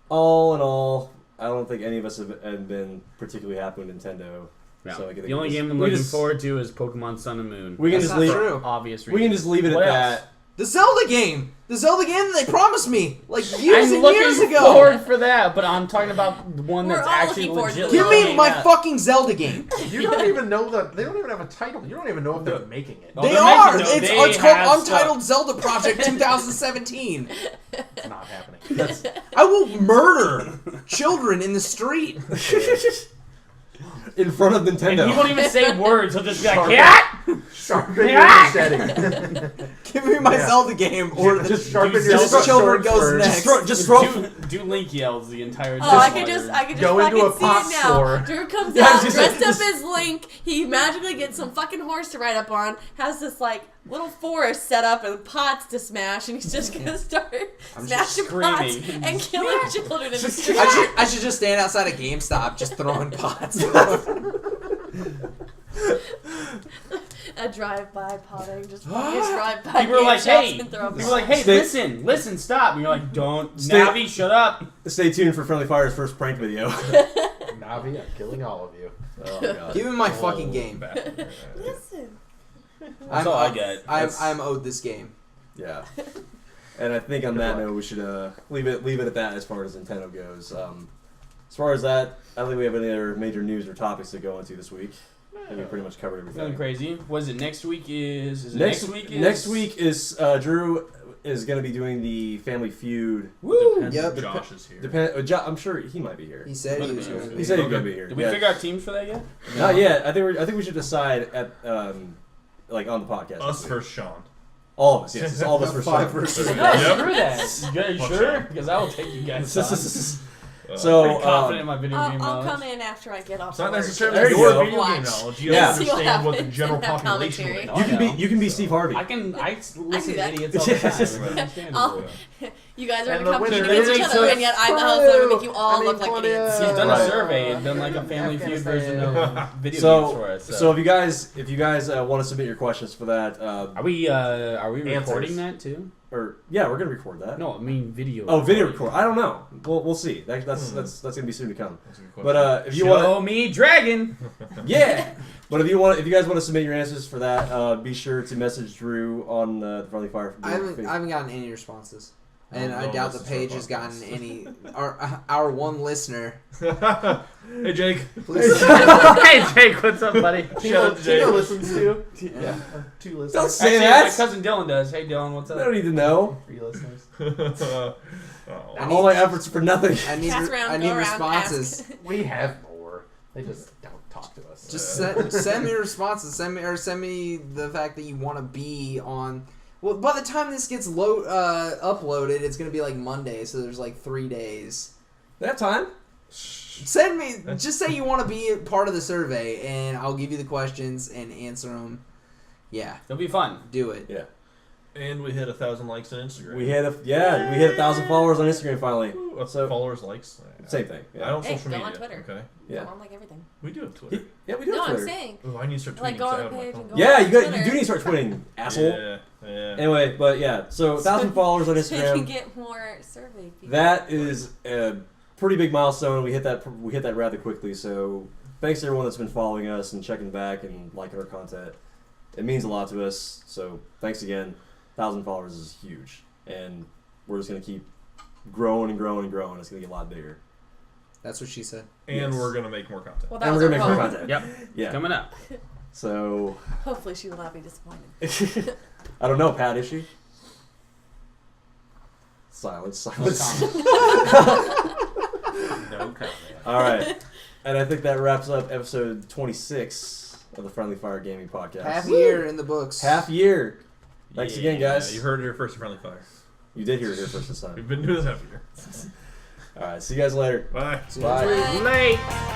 B: all in all, I don't think any of us have been particularly happy with Nintendo.
G: No.
B: So I think
G: The only
B: we
G: game I'm
B: we
G: looking
B: just-
G: forward to is Pokemon Sun and Moon.
B: We can
F: That's
B: just
F: not
B: leave.
F: true.
G: Obvious reasons.
B: We can just leave it
G: What
B: at
G: else?
B: that.
F: The Zelda game! The Zelda game that they promised me like years
G: I'm
F: and years
G: looking
F: ago!
G: forward for that, but I'm talking about one
H: We're
G: that's
H: all
G: actually
H: looking forward to
G: legit.
H: it.
F: Give me
G: coming
F: my
G: out.
F: fucking Zelda game!
A: You don't even know that they don't even have a title. You don't even know if they're making it.
G: Oh,
F: They
G: they're
F: are!
G: making- no,
F: It's
G: they
F: called
G: have
F: Untitled Zelda Project 2017.
A: It's not happening.
B: That's
F: I will murder children in the street.
B: in front of
G: And
B: Nintendo.
G: he won't even say words. He'll just be like,
A: Sharpen.
G: "Cat."
A: Sharpen your
G: Yeah.
A: machete.
F: Give me my
A: Yeah.
F: Zelda game or the
A: Just sharpen your
F: Just
A: sword
F: children goes
A: first.
F: next.
B: Just throw.
G: Do Link yells the entire
H: Oh, I
G: time.
H: could just
A: Go
H: fucking
A: into a
H: see
A: pot
H: it now.
A: store.
H: Drew comes
B: Yeah,
H: out
B: just-
H: dressed up as Link. He magically gets some fucking horse to ride up on. Has this like little forest set up and pots to smash, and he's just gonna start
F: I'm just
H: smashing pots
G: screaming.
H: and killing children in the street.
F: I should just stand outside a GameStop just throwing pots.
H: A drive-by potting, just fucking drive-by.
G: People are like,
H: game shops
G: "Hey,"
H: and throw
G: people are like, "Hey,
B: Stay-
G: listen, stop!" And you're like, "Don't,
B: Stay-
G: Navi, shut up."
B: Stay tuned for Friendly Fire's first prank video.
A: Navi, I'm killing all of you.
B: Oh god.
F: Give me my fucking game.
H: Listen.
G: That's all I get.
F: I'm owed this game.
B: Yeah. And I think on that note, we should leave it at that as far as Nintendo goes. As far as that, I don't think we have any other major news or topics to go into this week. I think we pretty much covered
G: Feeling
B: everything.
G: crazy. Was it next week? Is it
B: Next
G: next week?
B: Next week is Drew. is going to be doing the Family Feud.
F: Woo!
C: Depends
F: Yep.
C: if Josh is here.
B: I'm sure he might be here.
F: He said he was going to
B: He
F: be.
B: said he was going to be here.
G: Did we
B: Yeah.
G: figure out teams for that yet?
B: Not yet. I think we should decide at like on the podcast.
C: Us versus Sean.
B: All of us. Yes, it's all of us versus
D: 5
B: Sean.
D: versus
G: No,
C: Yep.
G: screw that. You guys
C: Watch
G: sure?
C: out.
G: Because I will take you guys on.
B: So,
G: Pretty confident in my video game
H: I'll
G: knowledge.
H: come in after I get off.
C: It's not
H: work.
C: necessarily
B: There you
C: your
B: go.
C: video game
H: Watch.
C: knowledge. You
B: Yeah.
C: don't
H: See what
C: understand what the
H: happens
C: general
H: in that
C: population
H: commentary.
C: would know.
B: you can be Steve Harvey.
G: I listen to
H: that.
G: idiots all the time. It's understandable.
H: You guys are
A: And
H: in
A: the
H: competition
A: winner
H: against each
A: is
H: other, and yet I'm the host that would make you all
A: I mean,
H: look like
A: Claudia.
H: idiots.
G: He's done
B: Right.
G: a survey and done like a Family Feud version of video games for us.
B: So if you guys want to submit your questions for that,
G: Are we recording
A: Answers.
G: that too?
B: or yeah, we're gonna record that.
G: No, I mean video.
B: Oh, video record. I don't know. We'll see. That's gonna be soon to come.
C: That's a good question.
B: But if you
G: Show
B: want,
G: me Dragon.
B: yeah. But if you guys want to submit your answers for that, be sure to message Drew on the Friendly Fire.
F: I haven't gotten any responses. And I
C: No,
F: doubt the
C: this is our
F: page has
C: podcast.
F: gotten any. Our one listener.
C: Hey Jake.
F: Please.
G: Hey Jake, what's up, buddy?
C: Shout out to Jake.
A: Tina listens to.
F: Yeah.
A: 2 listeners.
B: Don't say
G: Actually,
B: that.
G: my cousin Dylan does. Hey Dylan, what's
B: I
G: up?
B: don't need to know.
A: 3 listeners.
F: I
B: All my efforts for nothing.
F: I need,
H: Pass around,
F: I
H: go
F: need
H: around,
F: responses.
H: ask.
A: We have more. They just don't talk to us.
F: Just send me responses. Send me the fact that you want to be on. Well, by the time this gets uploaded, it's gonna be like Monday, so there's like 3 days.
B: That time.
F: Send me. Just say you want to be a part of the survey, and I'll give you the questions and answer them. Yeah,
G: It'll be fun.
F: do it.
B: Yeah.
C: And we hit 1,000 likes on Instagram.
B: We hit 1,000 followers on Instagram finally. So
C: followers, likes.
B: same thing.
C: I
B: Yeah.
C: don't
H: Hey,
C: social
H: go
C: media.
H: on Twitter.
C: Okay.
B: Yeah.
H: Go on like everything.
C: We do have Twitter.
B: Yeah, we do.
H: No,
B: have
H: I'm
B: Twitter.
H: saying.
C: Oh, I need to start tweeting.
H: Like, go
C: 'cause
H: on
C: I
H: the
C: have my
H: page
C: phone.
H: and go
B: Yeah,
H: on
B: you
H: Twitter.
B: do need to start twitting, asshole.
C: Yeah.
B: Anyway, but yeah, so 1,000 followers on
H: So you can
B: Instagram.
H: get more survey people.
B: That is a pretty big milestone. We hit that rather quickly. So thanks to everyone that's been following us and checking back and liking our content. It means a lot to us. So thanks again. 1,000 followers is huge, and we're just gonna keep growing and growing and growing. It's gonna get a lot bigger.
F: That's what she said.
C: And
B: Yes.
C: we're gonna make more content.
H: Well, that
B: And
H: was
B: we're gonna
H: our
B: make more
H: hope.
B: content.
G: Yep.
B: Yeah.
G: Coming up.
B: So
H: Hopefully, she will not be disappointed.
B: I don't know, Pat. Is she? Silence.
G: No
B: Silence.
G: comment.
A: No comment.
B: All right, and I think that wraps up episode 26 of the Friendly Fire Gaming Podcast.
F: Half year in the books.
B: Half year. Thanks again, guys.
C: You heard it here first, Friendly Fire.
B: You did hear it here first this time.
C: We've been doing this half a year.
B: All right, see you guys later.
C: Bye.
B: Bye.
H: Bye.
G: Late.